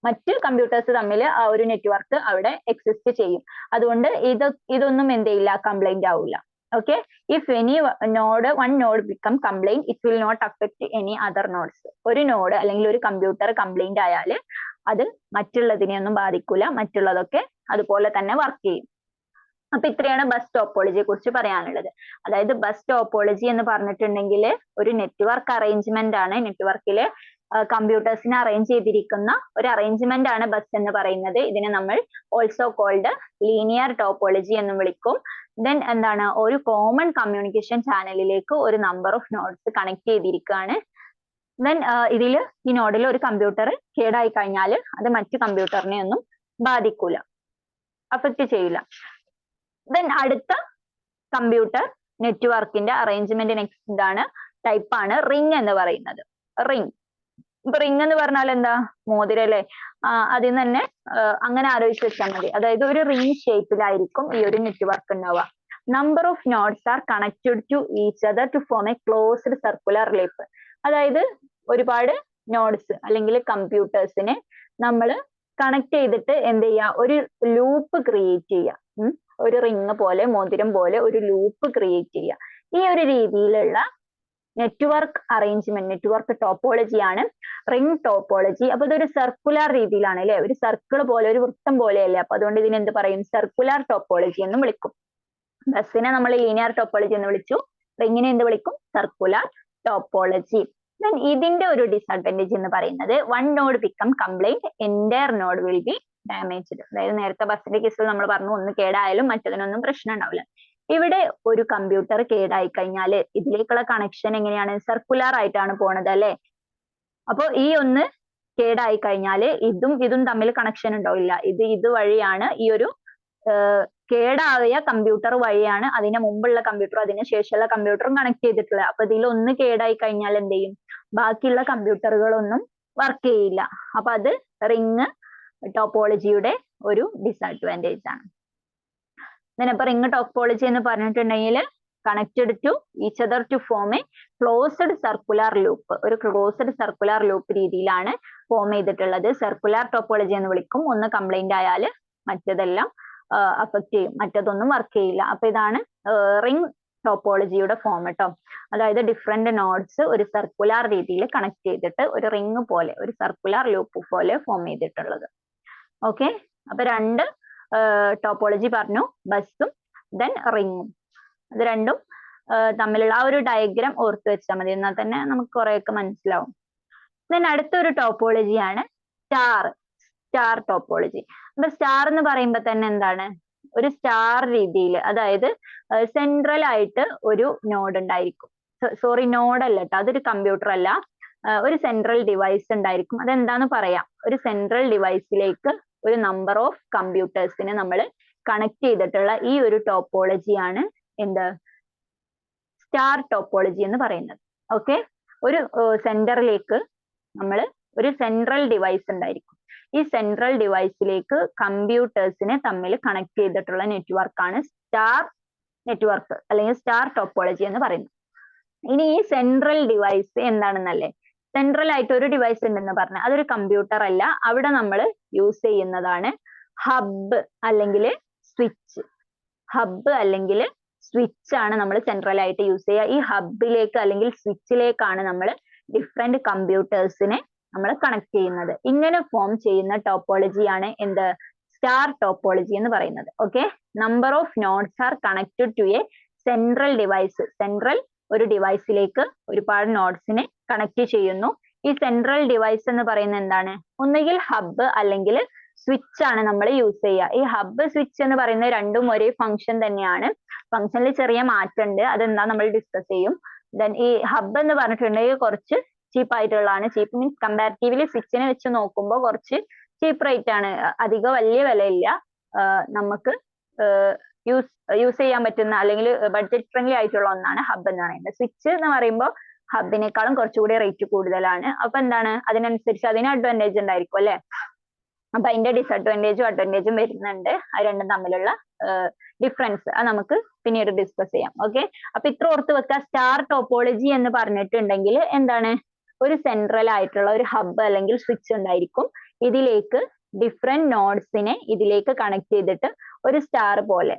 മറ്റ് കമ്പ്യൂട്ടേഴ്സ് തമ്മിൽ ആ ഒരു നെറ്റ്വർക്ക് അവിടെ എക്സിസ്റ്റ് ചെയ്യും. അതുകൊണ്ട് ഇതൊന്നും എന്ത് ചെയ്യില്ല, കംപ്ലൈന്റ് ആവില്ല. Okay, if any one node become complaint, it will not affect any other nodes. ഒരു നോഡ് അല്ലെങ്കിൽ ഒരു കമ്പ്യൂട്ടർ കംപ്ലൈന്റ് ആയാൽ അത് മറ്റുള്ളതിനെ ഒന്നും ബാധിക്കൂല, മറ്റുള്ളതൊക്കെ അതുപോലെ തന്നെ വർക്ക് ചെയ്യും. അപ്പൊ ഇത്രയാണ് ബസ് ടോപ്പോളജിയെ കുറിച്ച് പറയാനുള്ളത്. അതായത് ബസ് ടോപ്പോളജി എന്ന് പറഞ്ഞിട്ടുണ്ടെങ്കിൽ ഒരു നെറ്റ്വർക്ക് അറേഞ്ച്മെന്റ് ആണ്. നെറ്റ്വർക്കിലെ കമ്പ്യൂട്ടേഴ്സിനെ അറേഞ്ച് ചെയ്തിരിക്കുന്ന ഒരു അറേഞ്ച്മെന്റ് ആണ് ബസ് എന്ന് പറയുന്നത്. ഇതിനെ നമ്മൾ ഓൾസോ കോൾഡ് ലീനിയർ ടോപ്പോളജി എന്ന് വിളിക്കും. ദെൻ എന്താണ്, ഒരു കോമൺ കമ്മ്യൂണിക്കേഷൻ ചാനലിലേക്ക് ഒരു നമ്പർ ഓഫ് നോഡ്സ് കണക്ട് ചെയ്തിരിക്കുകയാണ്. ദെൻ ഈ നോഡിൽ ഒരു കമ്പ്യൂട്ടർ കേടായി കഴിഞ്ഞാൽ അത് മറ്റു കമ്പ്യൂട്ടറിനെ ഒന്നും ബാധിക്കൂല, അഫക്റ്റ് ചെയ്യില്ല. ദെൻ അടുത്ത കമ്പ്യൂട്ടർ നെറ്റ്വർക്കിന്റെ അറേഞ്ച്മെന്റ് നെക്സ്റ്റ് ആണ് ടൈപ്പാണ് റിംഗ് എന്ന് പറയുന്നത്. റിംഗ്, ഇപ്പൊ റിംഗ് എന്ന് പറഞ്ഞാൽ എന്താ, മോതിരം അല്ലേ? അതിൽ നിന്ന് തന്നെ അങ്ങനെ ആലോചിച്ച് വെച്ചാൽ മതി. അതായത് ഒരു റിംഗ് ഷേപ്പിലായിരിക്കും ഈ ഒരു നെറ്റ്വർക്ക് ഉണ്ടാവുക. Number of nodes are connected to each other to form a closed circular loop. അതായത് ഒരുപാട് നോഡ്സ് അല്ലെങ്കിൽ കമ്പ്യൂട്ടേഴ്സിനെ നമ്മൾ കണക്ട് ചെയ്തിട്ട് എന്ത് ചെയ്യുക, ഒരു ലൂപ്പ് ക്രിയേറ്റ് ചെയ്യുക. ഒരു റിംഗ് പോലെ, മോതിരം പോലെ ഒരു ലൂപ്പ് ക്രിയേറ്റ് ചെയ്യുക. ഈ ഒരു രീതിയിലുള്ള നെറ്റ്വർക്ക് അറേഞ്ച്മെന്റ്, നെറ്റ്വർക്ക് ടോപ്പോളജിയാണ് റിംഗ് ടോപ്പോളജി. അപ്പൊ ഇതൊരു സർക്കുലർ രീതിയിലാണ് അല്ലെ, ഒരു സർക്കിൾ പോലെ, ഒരു വൃത്തം പോലെയല്ലേ. അപ്പൊ അതുകൊണ്ട് ഇതിനെ എന്ത് പറയും, സർക്കുലർ ടോപ്പോളജി എന്ന് വിളിക്കും. ബസ്സിനെ നമ്മൾ ലീനിയർ ടോപ്പോളജി എന്ന് വിളിച്ചു, റിംഗിനെ എന്ത് വിളിക്കും, സർക്കുലർ ടോപ്പോളജി. ദെൻ ഇതിന്റെ ഒരു ഡിസഡ്വാൻറ്റേജ് എന്ന് പറയുന്നത് one node become complaint, entire node will be damaged. അതായത് നേരത്തെ ബസ്സിന്റെ കേസിൽ നമ്മൾ പറഞ്ഞു ഒന്ന് കേടായാലും മറ്റതിനൊന്നും പ്രശ്നം ഉണ്ടാവില്ല. ഇവിടെ ഒരു കമ്പ്യൂട്ടർ കേടായി കഴിഞ്ഞാൽ ഇതിലേക്കുള്ള കണക്ഷൻ എങ്ങനെയാണ്, സർക്കുലർ ആയിട്ടാണ് പോണത് അല്ലെ. അപ്പൊ ഈ ഒന്ന് കേടായി കഴിഞ്ഞാൽ ഇതും തമ്മിൽ കണക്ഷൻ ഉണ്ടാവില്ല. ഇത് വഴിയാണ് ഈ ഒരു കേടായ കമ്പ്യൂട്ടർ വഴിയാണ് അതിന് മുമ്പുള്ള കമ്പ്യൂട്ടറും അതിന് ശേഷമുള്ള കമ്പ്യൂട്ടറും കണക്ട് ചെയ്തിട്ടുള്ളത്. അപ്പൊ ഇതിൽ ഒന്ന് കേടായി കഴിഞ്ഞാൽ എന്ത് ചെയ്യും, ബാക്കിയുള്ള കമ്പ്യൂട്ടറുകളൊന്നും വർക്ക് ചെയ്യില്ല. അപ്പൊ അത് റിംഗ് ടോപ്പോളജിയുടെ ഒരു ഡിസഡ്വാൻറ്റേജ് ആണ്. ഇപ്പൊ റിംഗ് ടോപ്പോളജി എന്ന് പറഞ്ഞിട്ടുണ്ടെങ്കിൽ connected to each other to form a closed circular loop. ഒരു ക്ലോസ്ഡ് സർക്കുലർ ലൂപ്പ് രീതിയിലാണ് ഫോം ചെയ്തിട്ടുള്ളത്. സർക്കുലർ ടോപ്പോളജി എന്ന് വിളിക്കും. ഒന്ന് കംപ്ലൈന്റ് ആയാൽ മറ്റതെല്ലാം അഫക്റ്റ് ചെയ്യും, മറ്റതൊന്നും വർക്ക് ചെയ്യില്ല. അപ്പൊ ഇതാണ് റിംഗ് ടോപ്പോളജിയുടെ ഫോം കേട്ടോ. അതായത് ഡിഫറെന്റ് നോഡ്സ് ഒരു സർക്കുലർ രീതിയിൽ കണക്ട് ചെയ്തിട്ട് ഒരു റിംഗ് പോലെ, ഒരു സർക്കുലർ ലൂപ്പ് പോലെ ഫോം ചെയ്തിട്ടുള്ളത്. ഓക്കെ, അപ്പൊ രണ്ട് ടോപ്പോളജി പറഞ്ഞു, ബസ്സും ദെൻ റിംഗും. അത് രണ്ടും തമ്മിലുള്ള ആ ഒരു ഡയഗ്രാം ഓർത്ത് വെച്ചാൽ മതി, എന്നാൽ തന്നെ നമുക്ക് കുറെയൊക്കെ മനസ്സിലാവും. ദെൻ അടുത്തൊരു ടോപ്പോളജിയാണ് സ്റ്റാർ ടോപ്പോളജി. അപ്പൊ സ്റ്റാർ എന്ന് പറയുമ്പോൾ തന്നെ എന്താണ്, ഒരു സ്റ്റാർ രീതിയിൽ, അതായത് സെൻട്രൽ ആയിട്ട് ഒരു നോഡ് ഉണ്ടായിരിക്കും. സോറി, നോഡ് അല്ല കേട്ടോ, അതൊരു കമ്പ്യൂട്ടർ അല്ല, ഒരു സെൻട്രൽ ഡിവൈസ് ഉണ്ടായിരിക്കും. അതെന്താന്ന് പറയാം. ഒരു സെൻട്രൽ ഡിവൈസിലേക്ക് ഒരു നമ്പർ ഓഫ് കമ്പ്യൂട്ടേഴ്സിനെ നമ്മൾ കണക്ട് ചെയ്തിട്ടുള്ള ഈ ഒരു ടോപ്പോളജിയാണ് എന്ത്, സ്റ്റാർ ടോപ്പോളജി എന്ന് പറയുന്നത്. ഓക്കെ, ഒരു സെന്ററിലേക്ക് നമ്മൾ ഒരു സെൻട്രൽ ഡിവൈസ് ഉണ്ടായിരിക്കും. ഈ സെൻട്രൽ ഡിവൈസിലേക്ക് കമ്പ്യൂട്ടേഴ്സിനെ തമ്മിൽ കണക്ട് ചെയ്തിട്ടുള്ള നെറ്റ്വർക്കാണ് സ്റ്റാർ നെറ്റ്വർക്ക് അല്ലെങ്കിൽ സ്റ്റാർ ടോപ്പോളജി എന്ന് പറയുന്നത്. ഇനി ഈ സെൻട്രൽ ഡിവൈസ് എന്താണെന്നല്ലേ, സെൻട്രൽ ആയിട്ട് ഒരു ഡിവൈസ് ഉണ്ടെന്ന് പറഞ്ഞാൽ അതൊരു കമ്പ്യൂട്ടർ അല്ല. അവിടെ നമ്മൾ യൂസ് ചെയ്യുന്നതാണ് ഹബ്ബ് അല്ലെങ്കിൽ സ്വിച്ച്. ഹബ്ബ് അല്ലെങ്കിൽ സ്വിച്ച് ആണ് നമ്മൾ സെൻട്രൽ ആയിട്ട് യൂസ് ചെയ്യുക. ഈ ഹബ്ബിലേക്ക് അല്ലെങ്കിൽ സ്വിച്ചിലേക്കാണ് നമ്മൾ ഡിഫറെന്റ് കമ്പ്യൂട്ടേഴ്സിനെ നമ്മൾ കണക്ട് ചെയ്യുന്നത്. ഇങ്ങനെ ഫോം ചെയ്യുന്ന ടോപ്പോളജിയാണ് എന്ത്, സ്റ്റാർ ടോപ്പോളജി എന്ന് പറയുന്നത്. Okay, number of nodes are connected to a central device. Central ഒരു ഡിവൈസിലേക്ക് ഒരുപാട് നോഡ്സിനെ കണക്ട് ചെയ്യുന്നു. ഈ സെൻട്രൽ ഡിവൈസ് എന്ന് പറയുന്നത് എന്താണ്, ഒന്നുകിൽ ഹബ്ബ് അല്ലെങ്കിൽ സ്വിച്ച് ആണ് നമ്മൾ യൂസ് ചെയ്യുക. ഈ ഹബ്ബ് സ്വിച്ച് എന്ന് പറയുന്നത് രണ്ടും ഒരേ ഫംഗ്ഷൻ തന്നെയാണ്. ഫംഗ്ഷനിൽ ചെറിയ മാറ്റമുണ്ട്, അതെന്താ നമ്മൾ ഡിസ്കസ് ചെയ്യും. ദെൻ ഈ ഹബ്ബ് എന്ന് പറഞ്ഞിട്ടുണ്ടെങ്കിൽ കുറച്ച് ചീപ്പ് ആയിട്ടുള്ളതാണ്. ചീപ്പ് മീൻസ് കമ്പാരിറ്റീവ്ലി സ്വിച്ചിനെ വെച്ച് നോക്കുമ്പോൾ കുറച്ച് ചീപ്പ് റേറ്റ് ആണ്, അധികം വലിയ വിലയില്ല, നമുക്ക് യൂസ് ചെയ്യാൻ പറ്റുന്ന അല്ലെങ്കിൽ ബഡ്ജറ്റ് ഫ്രണ്ട്ലി ആയിട്ടുള്ള ഒന്നാണ് ഹബ്ബ് എന്ന് പറയുന്നത്. സ്വിച്ച് എന്ന് പറയുമ്പോൾ ഹബ്ബിനേക്കാളും കുറച്ചുകൂടി റേറ്റ് കൂടുതലാണ്. അപ്പൊ എന്താണ്, അതിനനുസരിച്ച് അതിന് അഡ്വാൻറ്റേജ് ഉണ്ടായിരിക്കും അല്ലെ. അപ്പൊ അതിന്റെ ഡിസഡ്വാൻറ്റേജും അഡ്വാൻറ്റേജും വരുന്നുണ്ട്. അത് രണ്ടും തമ്മിലുള്ള ഡിഫറൻസ് അത് നമുക്ക് പിന്നീട് ഡിസ്കസ് ചെയ്യാം. ഓക്കെ, അപ്പൊ ഇത്ര ഓർത്ത് വെക്കുക. സ്റ്റാർ ടോപ്പോളജി എന്ന് പറഞ്ഞിട്ടുണ്ടെങ്കിൽ എന്താണ്, ഒരു സെൻട്രൽ ആയിട്ടുള്ള ഒരു ഹബ്ബ് അല്ലെങ്കിൽ സ്വിച്ച് ഉണ്ടായിരിക്കും. ഇതിലേക്ക് ഡിഫറെന്റ് നോഡ്സിനെ ഇതിലേക്ക് കണക്ട് ചെയ്തിട്ട് ഒരു സ്റ്റാർ പോലെ,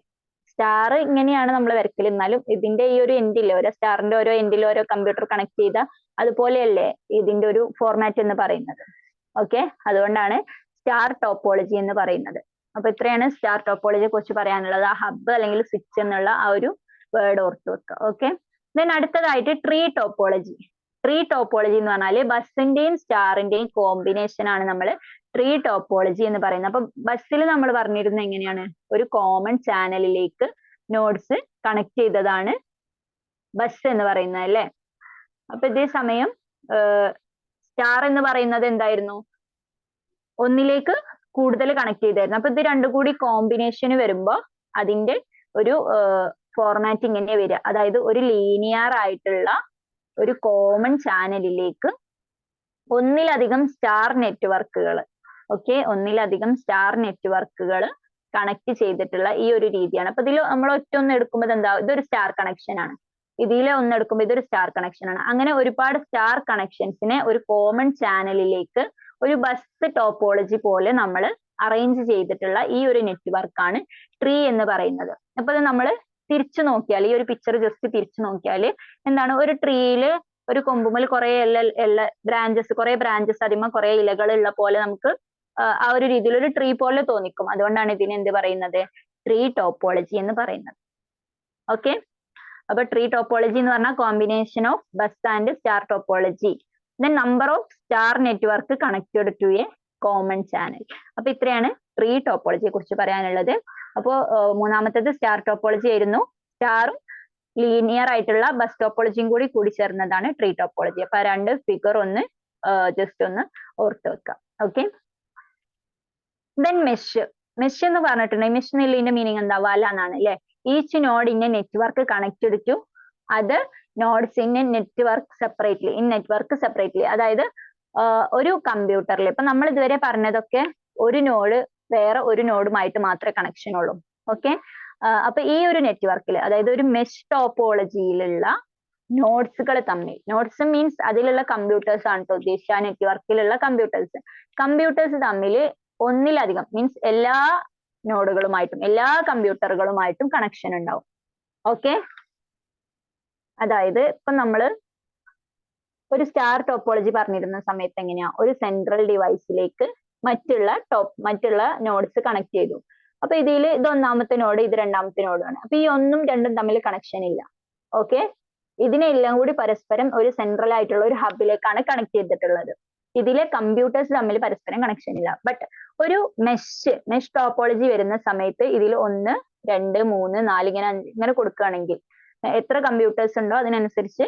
സ്റ്റാർ ഇങ്ങനെയാണ് നമ്മൾ വരയ്ക്കൽ, എന്നാലും ഇതിന്റെ ഈ ഒരു എൻഡിൽ, ഓരോ സ്റ്റാറിന്റെ ഓരോ എൻഡിൽ ഓരോ കമ്പ്യൂട്ടർ കണക്ട് ചെയ്ത അതുപോലെയല്ലേ ഇതിന്റെ ഒരു ഫോർമാറ്റ് എന്ന് പറയുന്നത്. ഓക്കെ, അതുകൊണ്ടാണ് സ്റ്റാർ ടോപ്പോളജി എന്ന് പറയുന്നത്. അപ്പൊ ഇത്രയാണ് സ്റ്റാർ ടോപ്പോളജിയെ കുറിച്ച് പറയാനുള്ളത്. ആ ഹബ്ബ് അല്ലെങ്കിൽ സ്വിച്ച് എന്നുള്ള ആ ഒരു വേർഡ് ഓർത്ത് വെക്കുക. ഓക്കെ, ദെൻ അടുത്തതായിട്ട് ട്രീ ടോപ്പോളജി. ട്രീ ടോപ്പോളജി എന്ന് പറഞ്ഞാല് ബസ്സിന്റെയും സ്റ്റാറിന്റെയും കോമ്പിനേഷൻ ആണ് നമ്മൾ ട്രീ ടോപ്പോളജി എന്ന് പറയുന്നത്. അപ്പൊ ബസ്സിൽ നമ്മൾ പറഞ്ഞിരുന്നത് എങ്ങനെയാണ്, ഒരു കോമൺ ചാനലിലേക്ക് നോഡ്സ് കണക്ട് ചെയ്തതാണ് ബസ് എന്ന് പറയുന്നത് അല്ലെ. അപ്പൊ ഇതേ സമയം സ്റ്റാർ എന്ന് പറയുന്നത് എന്തായിരുന്നു, ഒന്നിലേക്ക് കൂടുതൽ കണക്ട് ചെയ്തായിരുന്നു. അപ്പൊ ഇത് രണ്ടും കൂടി കോമ്പിനേഷൻ വരുമ്പോ അതിന്റെ ഒരു ഫോർമാറ്റ് ഇങ്ങനെ വരിക, അതായത് ഒരു ലീനിയർ ആയിട്ടുള്ള ഒരു കോമൺ ചാനലിലേക്ക് ഒന്നിലധികം സ്റ്റാർ നെറ്റ്വർക്കുകൾ, ഓക്കെ, ഒന്നിലധികം സ്റ്റാർ നെറ്റ്വർക്കുകൾ കണക്ട് ചെയ്തിട്ടുള്ള ഈ ഒരു രീതിയാണ്. അപ്പൊ ഇതിൽ നമ്മൾ ഒറ്റ ഒന്ന് എടുക്കുമ്പോൾ എന്താ, ഇതൊരു സ്റ്റാർ കണക്ഷൻ ആണ്. ഇതിലെ ഒന്ന് എടുക്കുമ്പോൾ ഇതൊരു സ്റ്റാർ കണക്ഷൻ ആണ്. അങ്ങനെ ഒരുപാട് സ്റ്റാർ കണക്ഷൻസിനെ ഒരു കോമൺ ചാനലിലേക്ക് ഒരു ബസ് ടോപ്പോളജി പോലെ നമ്മൾ അറേഞ്ച് ചെയ്തിട്ടുള്ള ഈ ഒരു നെറ്റ്വർക്കാണ് ട്രീ എന്ന് പറയുന്നത്. അപ്പൊ ഇത് നമ്മൾ തിരിച്ചു നോക്കിയാൽ, ഈ ഒരു പിക്ചർ ജസ്റ്റ് തിരിച്ചു നോക്കിയാൽ എന്താണ്, ഒരു ട്രീയില് ഒരു കൊമ്പുമൽ കുറെ ബ്രാഞ്ചസ്, കുറെ ബ്രാഞ്ചസ്, അതിന്മേൽ കുറെ ഇലകൾ ഉള്ള പോലെ നമുക്ക് ആ ഒരു രീതിയിൽ ഒരു ട്രീ പോലെ തോന്നിക്കും. അതുകൊണ്ടാണ് ഇതിനെ എന്ത് പറയുന്നത്, ട്രീ ടോപ്പോളജി എന്ന് പറയുന്നത്. ഓക്കെ, അപ്പൊ ട്രീ ടോപ്പോളജി എന്ന് പറഞ്ഞാൽ combination of bus and star topology. Then number of star network connected to a common channel. അപ്പൊ ഇത്രയാണ് ട്രീ ടോപ്പോളജിയെ കുറിച്ച് പറയാനുള്ളത്. അപ്പോ മൂന്നാമത്തേത് സ്റ്റാർ ടോപ്പോളജി ആയിരുന്നു. സ്റ്റാറും ലീനിയർ ആയിട്ടുള്ള ബസ് ടോപ്പോളജിയും കൂടി ചേർന്നതാണ് ട്രീ ടോപ്പോളജി. അപ്പൊ രണ്ട് ഫിഗർ ഒന്ന് ജസ്റ്റ് ഒന്ന് ഓർത്ത് വെക്കാം. Okay, then mesh. മെഷ് എന്ന് പറഞ്ഞിട്ടുണ്ടെങ്കിൽ മെഷ് എന്നുള്ളതിന്റെ മീനിങ് എന്താ, വല എന്നാണ് അല്ലെ. Each node in a network connected to other nodes in a network separately. അതായത് ഒരു കമ്പ്യൂട്ടറിൽ ഇപ്പൊ നമ്മൾ ഇതുവരെ പറഞ്ഞതൊക്കെ ഒരു നോഡ് വേറെ ഒരു നോഡുമായിട്ട് മാത്രമേ കണക്ഷൻ ഉള്ളൂ. ഓക്കെ, അപ്പൊ ഈ ഒരു നെറ്റ്വർക്കിൽ, അതായത് ഒരു മെഷ് ടോപ്പോളജിയിലുള്ള നോഡ്സുകൾ തമ്മിൽ, നോഡ്സ് മീൻസ് അതിലുള്ള കമ്പ്യൂട്ടേഴ്സ് ആണ് കേട്ടോ ഉദ്ദേശിച്ച, ആ നെറ്റ്വർക്കിലുള്ള കമ്പ്യൂട്ടേഴ്സ് തമ്മിൽ ഒന്നിലധികം മീൻസ് എല്ലാ നോഡുകളുമായിട്ടും എല്ലാ കമ്പ്യൂട്ടറുകളുമായിട്ടും കണക്ഷൻ ഉണ്ടാവും. ഓക്കെ, അതായത് ഇപ്പൊ നമ്മള് ഒരു സ്റ്റാർ ടോപ്പോളജി പറഞ്ഞിരുന്ന സമയത്ത് എങ്ങനെയാ, ഒരു സെൻട്രൽ ഡിവൈസിലേക്ക് മറ്റുള്ള നോഡ്സ് കണക്ട് ചെയ്തു. അപ്പൊ ഇത് ഒന്നാമത്തെ നോഡ്, ഇത് രണ്ടാമത്തെ നോഡാണ്. അപ്പൊ ഈ ഒന്നും രണ്ടും തമ്മിൽ കണക്ഷൻ ഇല്ല. ഓക്കെ, ഇതിനെല്ലാം കൂടി പരസ്പരം ഒരു സെൻട്രൽ ആയിട്ടുള്ള ഒരു ഹബിലേക്കാണ് കണക്ട് ചെയ്തിട്ടുള്ളത്. ഇതിലെ കമ്പ്യൂട്ടേഴ്സ് തമ്മിൽ പരസ്പരം കണക്ഷൻ ഇല്ല. ബട്ട് ഒരു മെഷ് ടോപ്പോളജി വരുന്ന സമയത്ത് ഇതിൽ 1, 2, 3, 4 ഇങ്ങനെ കൊടുക്കുകയാണെങ്കിൽ എത്ര കമ്പ്യൂട്ടേഴ്സ് ഉണ്ടോ അതിനനുസരിച്ച്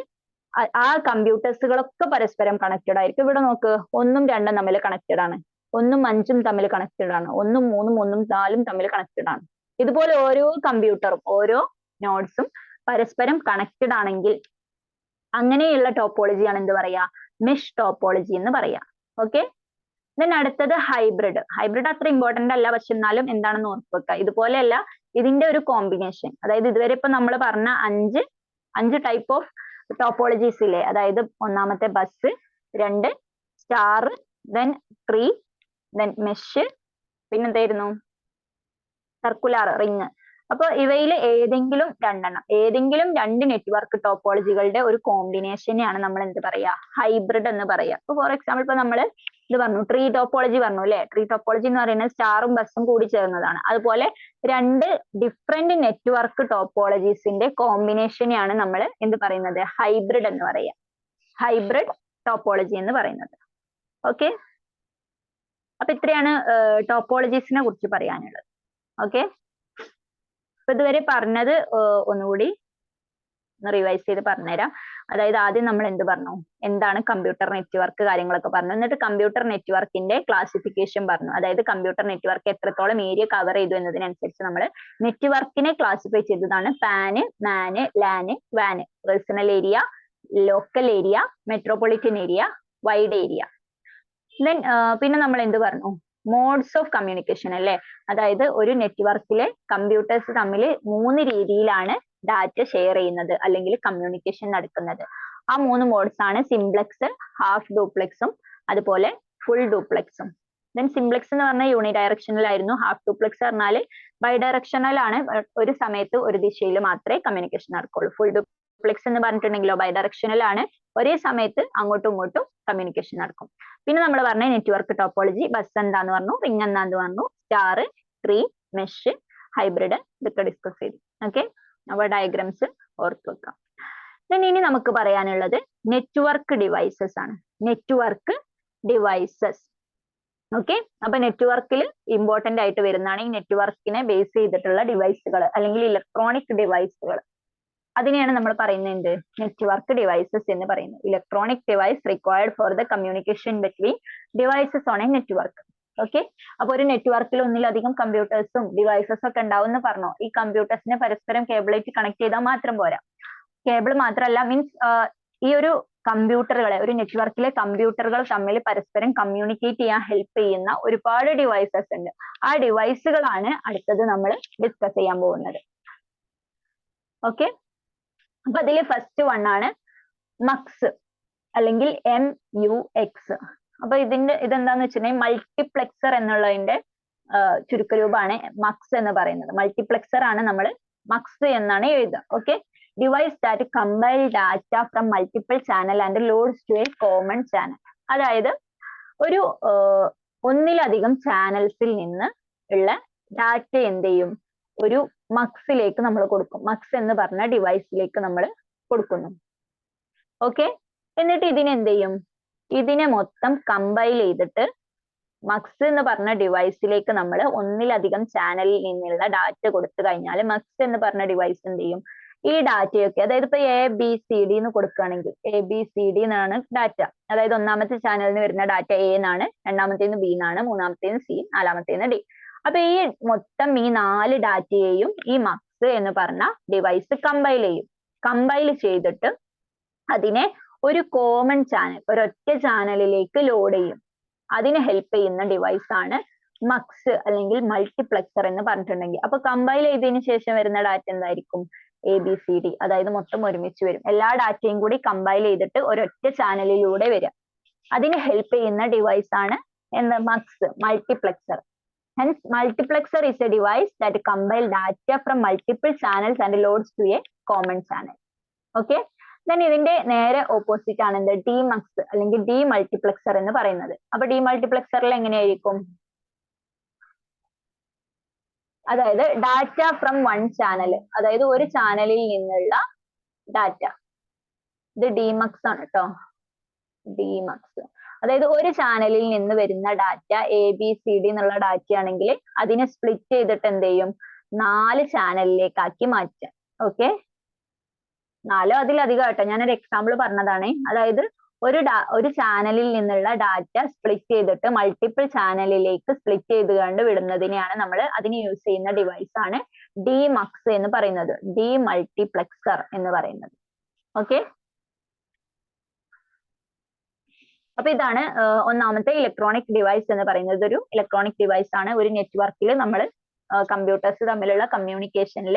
ആ കമ്പ്യൂട്ടേഴ്സുകളൊക്കെ പരസ്പരം കണക്റ്റഡ് ആയിരിക്കും. ഇവിടെ നോക്ക്, 1ഉം 2ഉം തമ്മിൽ കണക്റ്റഡ് ആണ്, 1ഉം 5ഉം തമ്മിൽ കണക്റ്റഡ് ആണ്, 1ഉം 3ഉം 1ഉം 4ഉം തമ്മിൽ കണക്റ്റഡ് ആണ്. ഇതുപോലെ ഓരോ കമ്പ്യൂട്ടറും ഓരോ നോഡ്സും പരസ്പരം കണക്റ്റഡ് ആണെങ്കിൽ അങ്ങനെയുള്ള ടോപ്പോളജിയാണ് എന്ത് പറയാ, മെഷ് ടോപ്പോളജി എന്ന് പറയാ. ഓക്കെ, ദെൻ അടുത്തത് ഹൈബ്രിഡ്. ഹൈബ്രിഡ് അത്ര ഇമ്പോർട്ടന്റ് അല്ല, പക്ഷെ എന്നാലും എന്താണെന്ന് ഓർത്ത് വെക്കുക. ഇതുപോലെയല്ല, ഇതിന്റെ ഒരു കോമ്പിനേഷൻ, അതായത് ഇതുവരെ ഇപ്പൊ നമ്മൾ പറഞ്ഞ അഞ്ച് ടൈപ്പ് ഓഫ് ടോപ്പോളജീസ് ഇല്ലേ, അതായത് ഒന്നാമത്തെ bus, 2 star, then tree, then mesh, പിന്നെന്തായിരുന്നു സർക്കുലാർ റിങ്. അപ്പൊ ഇവയിൽ ഏതെങ്കിലും 2 നെറ്റ്വർക്ക് ടോപ്പോളജികളുടെ ഒരു കോമ്പിനേഷനെയാണ് നമ്മൾ എന്ത് പറയാ, ഹൈബ്രിഡ് എന്ന് പറയാ. ഇപ്പൊ ഫോർ എക്സാമ്പിൾ ഇപ്പൊ നമ്മൾ ഇത് പറഞ്ഞു, ട്രീ ടോപ്പോളജി പറഞ്ഞു അല്ലെ. ട്രീ ടോപ്പോളജി എന്ന് പറയുന്നത് സ്റ്റാറും ബസ്സും കൂടി ചേർന്നതാണ്. അതുപോലെ 2 ഡിഫറെന്റ് നെറ്റ്വർക്ക് ടോപ്പോളജീസിന്റെ കോമ്പിനേഷനെയാണ് നമ്മൾ എന്ത് പറയുന്നത്, ഹൈബ്രിഡ് എന്ന് പറയാ, ഹൈബ്രിഡ് ടോപ്പോളജി എന്ന് പറയുന്നത്. ഓക്കെ, അപ്പൊ ഇത്രയാണ് ടോപ്പോളജീസിനെ കുറിച്ച് പറയാനുള്ളത്. ഓക്കെ, അപ്പൊ ഇതുവരെ പറഞ്ഞത് ഒന്നുകൂടി റിവൈസ് ചെയ്ത് പറഞ്ഞുതരാം. അതായത് ആദ്യം നമ്മൾ എന്ത് പറഞ്ഞു, എന്താണ് കമ്പ്യൂട്ടർ നെറ്റ്വർക്ക്, കാര്യങ്ങളൊക്കെ പറഞ്ഞു. എന്നിട്ട് കമ്പ്യൂട്ടർ നെറ്റ്വർക്കിന്റെ ക്ലാസിഫിക്കേഷൻ പറഞ്ഞു. അതായത് കമ്പ്യൂട്ടർ നെറ്റ്വർക്ക് എത്രത്തോളം ഏരിയ കവർ ചെയ്തു എന്നതിനനുസരിച്ച് നമ്മൾ നെറ്റ്വർക്കിനെ ക്ലാസിഫൈ ചെയ്തതാണ് പാന്, മാന്, ലാന്, വാന്. Personal area, local area, metropolitan area, wide area. Then പിന്നെ നമ്മൾ എന്ത് പറഞ്ഞു, മോഡ്സ് ഓഫ് കമ്മ്യൂണിക്കേഷൻ അല്ലേ, അതായത് ഒരു നെറ്റ്വർക്കിലെ കമ്പ്യൂട്ടേഴ്സ് തമ്മിൽ 3 രീതിയിലാണ് ഡാറ്റ ഷെയർ ചെയ്യുന്നത് അല്ലെങ്കിൽ കമ്മ്യൂണിക്കേഷൻ നടക്കുന്നത്. ആ 3 മോഡ്സ് ആണ് സിംപ്ലക്സ്, ഹാഫ് ഡ്യൂപ്ലെക്സും അതുപോലെ ഫുൾ ഡ്യൂപ്ലെക്സും. ദെൻ സിംപ്ലക്സ് എന്ന് പറഞ്ഞാൽ യൂണി ഡയറക്ഷണൽ ആയിരുന്നു. ഹാഫ് ഡ്യൂപ്ലെക്സ് പറഞ്ഞാൽ ബൈ ഡയറക്ഷണൽ ആണ്, ഒരു സമയത്ത് ഒരു ദിശയിൽ മാത്രമേ കമ്മ്യൂണിക്കേഷൻ നടക്കുള്ളൂ. ഫുൾ ഡ്യൂപ്ലെക്സ് എന്ന് പറഞ്ഞിട്ടുണ്ടെങ്കിലോ ബൈ ഡയറക്ഷണൽ ആണ്, ഒരേ സമയത്ത് അങ്ങോട്ടും ഇങ്ങോട്ടും കമ്മ്യൂണിക്കേഷൻ നടക്കും. പിന്നെ നമ്മൾ പറഞ്ഞ നെറ്റ്വർക്ക് ടോപ്പോളജി, ബസ് എന്താന്ന് പറഞ്ഞു, റിംഗ് എന്താന്ന് പറഞ്ഞു, സ്റ്റാർ, ട്രീ, മെഷ്, ഹൈബ്രിഡ്, ഇതൊക്കെ ഡിസ്കസ് ചെയ്തു. ഓക്കെ, അപ്പൊ ഡയഗ്രാംസ് ഓർത്ത് വെക്കാം. ഇനി നമുക്ക് പറയാനുള്ളത് നെറ്റ്വർക്ക് ഡിവൈസസ് ആണ്. Network devices. ഓക്കെ, അപ്പൊ നെറ്റ്വർക്കിൽ ഇമ്പോർട്ടന്റ് ആയിട്ട് വരുന്നതാണ് ഈ നെറ്റ്വർക്കിനെ ബേസ് ചെയ്തിട്ടുള്ള ഡിവൈസുകൾ അല്ലെങ്കിൽ ഇലക്ട്രോണിക് ഡിവൈസുകൾ. അതിനെയാണ് നമ്മൾ പറയുന്നത് നെറ്റ്വർക്ക് ഡിവൈസസ് എന്ന് പറയുന്നത്. Electronic device required for the communication between devices on A network. Okay, അപ്പൊ ഒരു നെറ്റ്വർക്കിൽ ഒന്നിലധികം കമ്പ്യൂട്ടേഴ്സും ഡിവൈസസും ഒക്കെ ഉണ്ടാവും എന്ന് പറഞ്ഞോ. ഈ കമ്പ്യൂട്ടേഴ്സിനെ പരസ്പരം കേബിളായിട്ട് കണക്ട് ചെയ്താൽ മാത്രം പോരാ. കേബിൾ മാത്രമല്ല, മീൻസ് ഈ ഒരു കമ്പ്യൂട്ടറുകളെ, ഒരു നെറ്റ്വർക്കിലെ കമ്പ്യൂട്ടറുകൾ തമ്മിൽ പരസ്പരം കമ്മ്യൂണിക്കേറ്റ് ചെയ്യാൻ ഹെൽപ്പ് ചെയ്യുന്ന ഒരുപാട് ഡിവൈസസ് ഉണ്ട്. ആ ഡിവൈസുകളാണ് അടുത്തത് നമ്മൾ ഡിസ്കസ് ചെയ്യാൻ പോകുന്നത്. ഓക്കെ, അപ്പൊ അതില് ഫസ്റ്റ് വൺ ആണ് മക്സ് അല്ലെങ്കിൽ MUX. അപ്പൊ ഇതെന്താന്ന് വെച്ചിട്ടുണ്ടെങ്കിൽ മൾട്ടിപ്ലെക്സർ എന്നുള്ളതിന്റെ ചുരുക്കരൂപമാണ് മക്സ് എന്ന് പറയുന്നത്. മൾട്ടിപ്ലെക്സർ ആണ് നമ്മൾ മക്സ് എന്നാണ് എഴുതുക. Okay, device that compile data from multiple channel and loads to a common channel. അതായത് ഒരു ഒന്നിലധികം ചാനൽസിൽ നിന്ന് ഉള്ള ഡാറ്റ എന്ത് ചെയ്യും, ഒരു മക്സിലേക്ക് നമ്മൾ കൊടുക്കും. മക്സ് എന്ന് പറഞ്ഞ ഡിവൈസിലേക്ക് നമ്മൾ കൊടുക്കുന്നു. ഓക്കെ, എന്നിട്ട് ഇതിനെന്ത് ചെയ്യും, ഇതിനെ മൊത്തം കമ്പൈൽ ചെയ്തിട്ട് മക്സ് എന്ന് പറഞ്ഞ ഡിവൈസിലേക്ക് നമ്മൾ ഒന്നിലധികം ചാനലിൽ നിന്നുള്ള ഡാറ്റ കൊടുത്തു കഴിഞ്ഞാൽ മക്സ് എന്ന് പറഞ്ഞ ഡിവൈസ് എന്ത് ചെയ്യും, ഈ ഡാറ്റയൊക്കെ, അതായത് ഇപ്പൊ ABCD എന്ന് കൊടുക്കുകയാണെങ്കിൽ ABCD എന്നാണ് ഡാറ്റ. അതായത് ഒന്നാമത്തെ ചാനലിൽ നിന്ന് വരുന്ന ഡാറ്റ A എന്നാണ്, രണ്ടാമത്തേന്ന് B എന്നാണ്, മൂന്നാമത്തേന്ന് C, നാലാമത്തേന്ന് D. അപ്പൊ ഈ മൊത്തം ഈ 4 ഡാറ്റയെയും ഈ മക്സ് എന്ന് പറഞ്ഞ ഡിവൈസ് കമ്പൈൽ ചെയ്യും. കമ്പൈൽ ചെയ്തിട്ട് അതിനെ ഒരു കോമൺ ചാനൽ, ഒരൊറ്റ ചാനലിലേക്ക് ലോഡ് ചെയ്യും. അതിന് ഹെൽപ്പ് ചെയ്യുന്ന ഡിവൈസ് ആണ് മക്സ് അല്ലെങ്കിൽ മൾട്ടിപ്ലെക്സർ എന്ന് പറഞ്ഞിട്ടുണ്ടെങ്കിൽ. അപ്പൊ കമ്പൈൽ ചെയ്തതിന് ശേഷം വരുന്ന ഡാറ്റ എന്തായിരിക്കും, ABCD, അതായത് മൊത്തം ഒരുമിച്ച് വരും. എല്ലാ ഡാറ്റയും കൂടി കമ്പൈൽ ചെയ്തിട്ട് ഒരൊറ്റ ചാനലിലൂടെ വരിക. അതിന് ഹെൽപ്പ് ചെയ്യുന്ന ഡിവൈസ് ആണ് എന്ത്, mugs, multiplexer. Hence, multiplexer is a device that combines data from multiple channels and loads to a common channel. Okay, then ഇതിന്റെ നേരെ ഓപ്പോസിറ്റ് ആണ് എന്ത്, DMUX അല്ലെങ്കിൽ ഡീമൾട്ടിപ്ലെക്സർ എന്ന് പറയുന്നത്. അപ്പൊ ഡീമൾട്ടിപ്ലെക്സറിൽ എങ്ങനെയായിരിക്കും, അതായത് ഡാറ്റ ഫ്രം വൺ ചാനൽ, അതായത് ഒരു ചാനലിൽ നിന്നുള്ള ഡാറ്റ. ഇത് DMUX ആണ് കേട്ടോ, DMUX. അതായത് ഒരു ചാനലിൽ നിന്ന് വരുന്ന ഡാറ്റ ABCD എന്നുള്ള ഡാറ്റ ആണെങ്കിൽ അതിനെ സ്പ്ലിറ്റ് ചെയ്തിട്ട് എന്ത് ചെയ്യും, 4 ചാനലിലേക്കാക്കി മാറ്റാം. ഓക്കെ, 4 അതിലധികം ആട്ടോ, ഞാനൊരു എക്സാമ്പിൾ പറഞ്ഞതാണ്. അതായത് ഒരു ചാനലിൽ നിന്നുള്ള ഡാറ്റ സ്പ്ലിറ്റ് ചെയ്തിട്ട് മൾട്ടിപ്പിൾ ചാനലിലേക്ക് സ്പ്ലിറ്റ് ചെയ്ത് കണ്ട് വിടുന്നതിനെയാണ് നമ്മൾ അതിന് യൂസ് ചെയ്യുന്ന ഡിവൈസ് ആണ് DMUX എന്ന് പറയുന്നത്, ഡീമൾട്ടിപ്ലെക്സർ എന്ന് പറയുന്നത്. ഓക്കെ, അപ്പൊ ഇതാണ് ഒന്നാമത്തെ ഇലക്ട്രോണിക് ഡിവൈസ് എന്ന് പറയുന്നത്. ഇതൊരു ഇലക്ട്രോണിക് ഡിവൈസ് ആണ്. ഒരു നെറ്റ്വർക്കിൽ നമ്മൾ കമ്പ്യൂട്ടേഴ്സ് തമ്മിലുള്ള കമ്മ്യൂണിക്കേഷനിൽ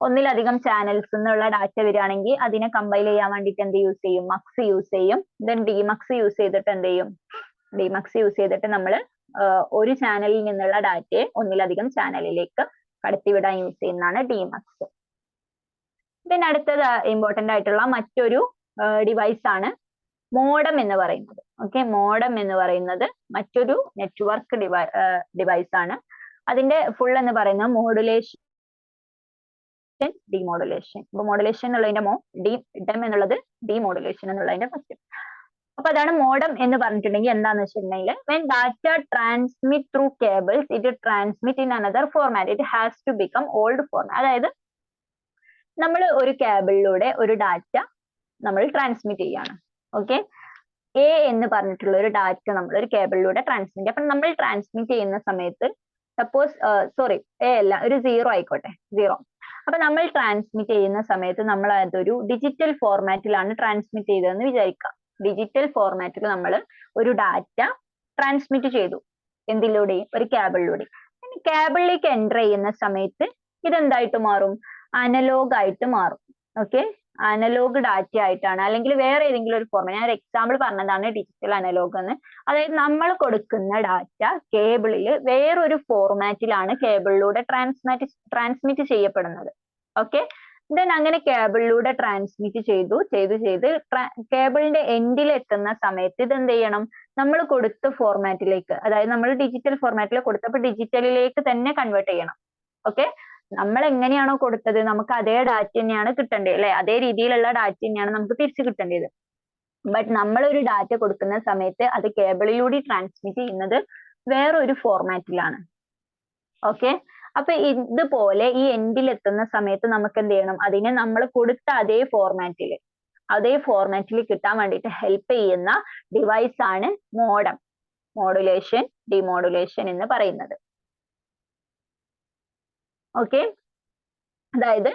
ഒന്നിലധികം ചാനൽസ് എന്നുള്ള ഡാറ്റ വരികയാണെങ്കിൽ അതിനെ കമ്പൈൽ ചെയ്യാൻ വേണ്ടിയിട്ട് എന്ത് യൂസ് ചെയ്യും, മക്സ് യൂസ് ചെയ്യും. ദെൻ DMUX യൂസ് ചെയ്തിട്ട് എന്ത് ചെയ്യും, DMUX യൂസ് ചെയ്തിട്ട് നമ്മൾ ഒരു ചാനലിൽ നിന്നുള്ള ഡാറ്റയെ ഒന്നിലധികം ചാനലിലേക്ക് കടത്തിവിടാൻ യൂസ് ചെയ്യുന്നതാണ് DMUX. ദെൻ അടുത്തത് ഇമ്പോർട്ടന്റ് ആയിട്ടുള്ള മറ്റൊരു ഡിവൈസ് ആണ് മോഡം എന്ന് പറയുന്നത്. ഓക്കെ, മോഡം എന്ന് പറയുന്നത് മറ്റൊരു നെറ്റ്വർക്ക് ഡിവൈസ് ആണ്. അതിന്റെ ഫുൾ എന്ന് പറയുന്നത് മോഡുലേഷൻ, ഡിമോഡുലേഷൻ. അപ്പൊ മോഡുലേഷൻ എന്നുള്ളതിന്റെ ഡെം എന്നുള്ളത് ഡിമോഡുലേഷൻ എന്നുള്ളതിന്റെ ഫസ്റ്റ്. അപ്പൊ അതാണ് മോഡം എന്ന് പറഞ്ഞിട്ടുണ്ടെങ്കിൽ എന്താന്ന് വെച്ചിട്ടുണ്ടെങ്കിൽ when data transmit through cables it transmit in another format, it has to become old format. അതായത് നമ്മൾ ഒരു കേബിളിലൂടെ ഒരു ഡാറ്റ നമ്മൾ ട്രാൻസ്മിറ്റ് ചെയ്യാണ്. ഓക്കെ, A എന്ന് പറഞ്ഞിട്ടുള്ള ഒരു ഡാറ്റ നമ്മൾ ഒരു കേബിളിലൂടെ ട്രാൻസ്മിറ്റ്. അപ്പൊ നമ്മൾ ട്രാൻസ്മിറ്റ് ചെയ്യുന്ന സമയത്ത് സപ്പോസ് A അല്ല, ഒരു 0 ആയിക്കോട്ടെ, 0. അപ്പൊ നമ്മൾ ട്രാൻസ്മിറ്റ് ചെയ്യുന്ന സമയത്ത് നമ്മൾ അതൊരു ഡിജിറ്റൽ ഫോർമാറ്റിലാണ് ട്രാൻസ്മിറ്റ് ചെയ്തതെന്ന് വിചാരിക്കാം. ഡിജിറ്റൽ ഫോർമാറ്റിൽ നമ്മൾ ഒരു ഡാറ്റ ട്രാൻസ്മിറ്റ് ചെയ്തു. എന്തിലൂടെയും ഒരു കേബിളിലൂടെയും. കേബിളിലേക്ക് എൻ്റർ ചെയ്യുന്ന സമയത്ത് ഇതെന്തായിട്ട് മാറും? അനലോഗ് ആയിട്ട് മാറും. ഓക്കെ, അനലോഗ് ഡാറ്റ ആയിട്ടാണ്, അല്ലെങ്കിൽ വേറെ ഏതെങ്കിലും ഒരു ഫോർമാറ്റ്. ഞാൻ ഒരു എക്സാമ്പിൾ പറഞ്ഞതാണ് ഡിജിറ്റൽ അനലോഗ് എന്ന്. അതായത് നമ്മൾ കൊടുക്കുന്ന ഡാറ്റ കേബിളിൽ വേറൊരു ഫോർമാറ്റിലാണ് കേബിളിലൂടെ ട്രാൻസ്മിറ്റ് ചെയ്യപ്പെടുന്നത്. ഓക്കെ, ദെൻ അങ്ങനെ കേബിളിലൂടെ ട്രാൻസ്മിറ്റ് ചെയ്ത് കേബിളിന്റെ എൻഡിൽ എത്തുന്ന സമയത്ത് ഇത് എന്ത് ചെയ്യണം? നമ്മൾ കൊടുത്ത ഫോർമാറ്റിലേക്ക്, അതായത് നമ്മൾ ഡിജിറ്റൽ ഫോർമാറ്റിൽ കൊടുത്തപ്പോൾ ഡിജിറ്റലിലേക്ക് തന്നെ കൺവേർട്ട് ചെയ്യണം. ഓക്കെ, നമ്മൾ എങ്ങനെയാണോ കൊടുത്തത് നമുക്ക് അതേ ഡാറ്റ തന്നെയാണ് കിട്ടേണ്ടത് അല്ലെ? അതേ രീതിയിലുള്ള ഡാറ്റ തന്നെയാണ് നമുക്ക് തിരിച്ചു കിട്ടേണ്ടത്. ബട്ട് നമ്മൾ ഒരു ഡാറ്റ കൊടുക്കുന്ന സമയത്ത് അത് കേബിളിലൂടെ ട്രാൻസ്മിറ്റ് ചെയ്യുന്നത് വേറൊരു ഫോർമാറ്റിലാണ്. ഓക്കെ, അപ്പൊ ഇതുപോലെ ഈ എൻഡിൽ എത്തുന്ന സമയത്ത് നമുക്ക് എന്ത് ചെയ്യണം? അതിനെ നമ്മൾ കൊടുത്ത അതേ ഫോർമാറ്റിൽ കിട്ടാൻ വേണ്ടിയിട്ട് ഹെൽപ്പ് ചെയ്യുന്ന ഡിവൈസ് ആണ് മോഡം, മോഡുലേഷൻ, ഡിമോഡുലേഷൻ എന്ന് പറയുന്നത്. ഓക്കെ, അതായത്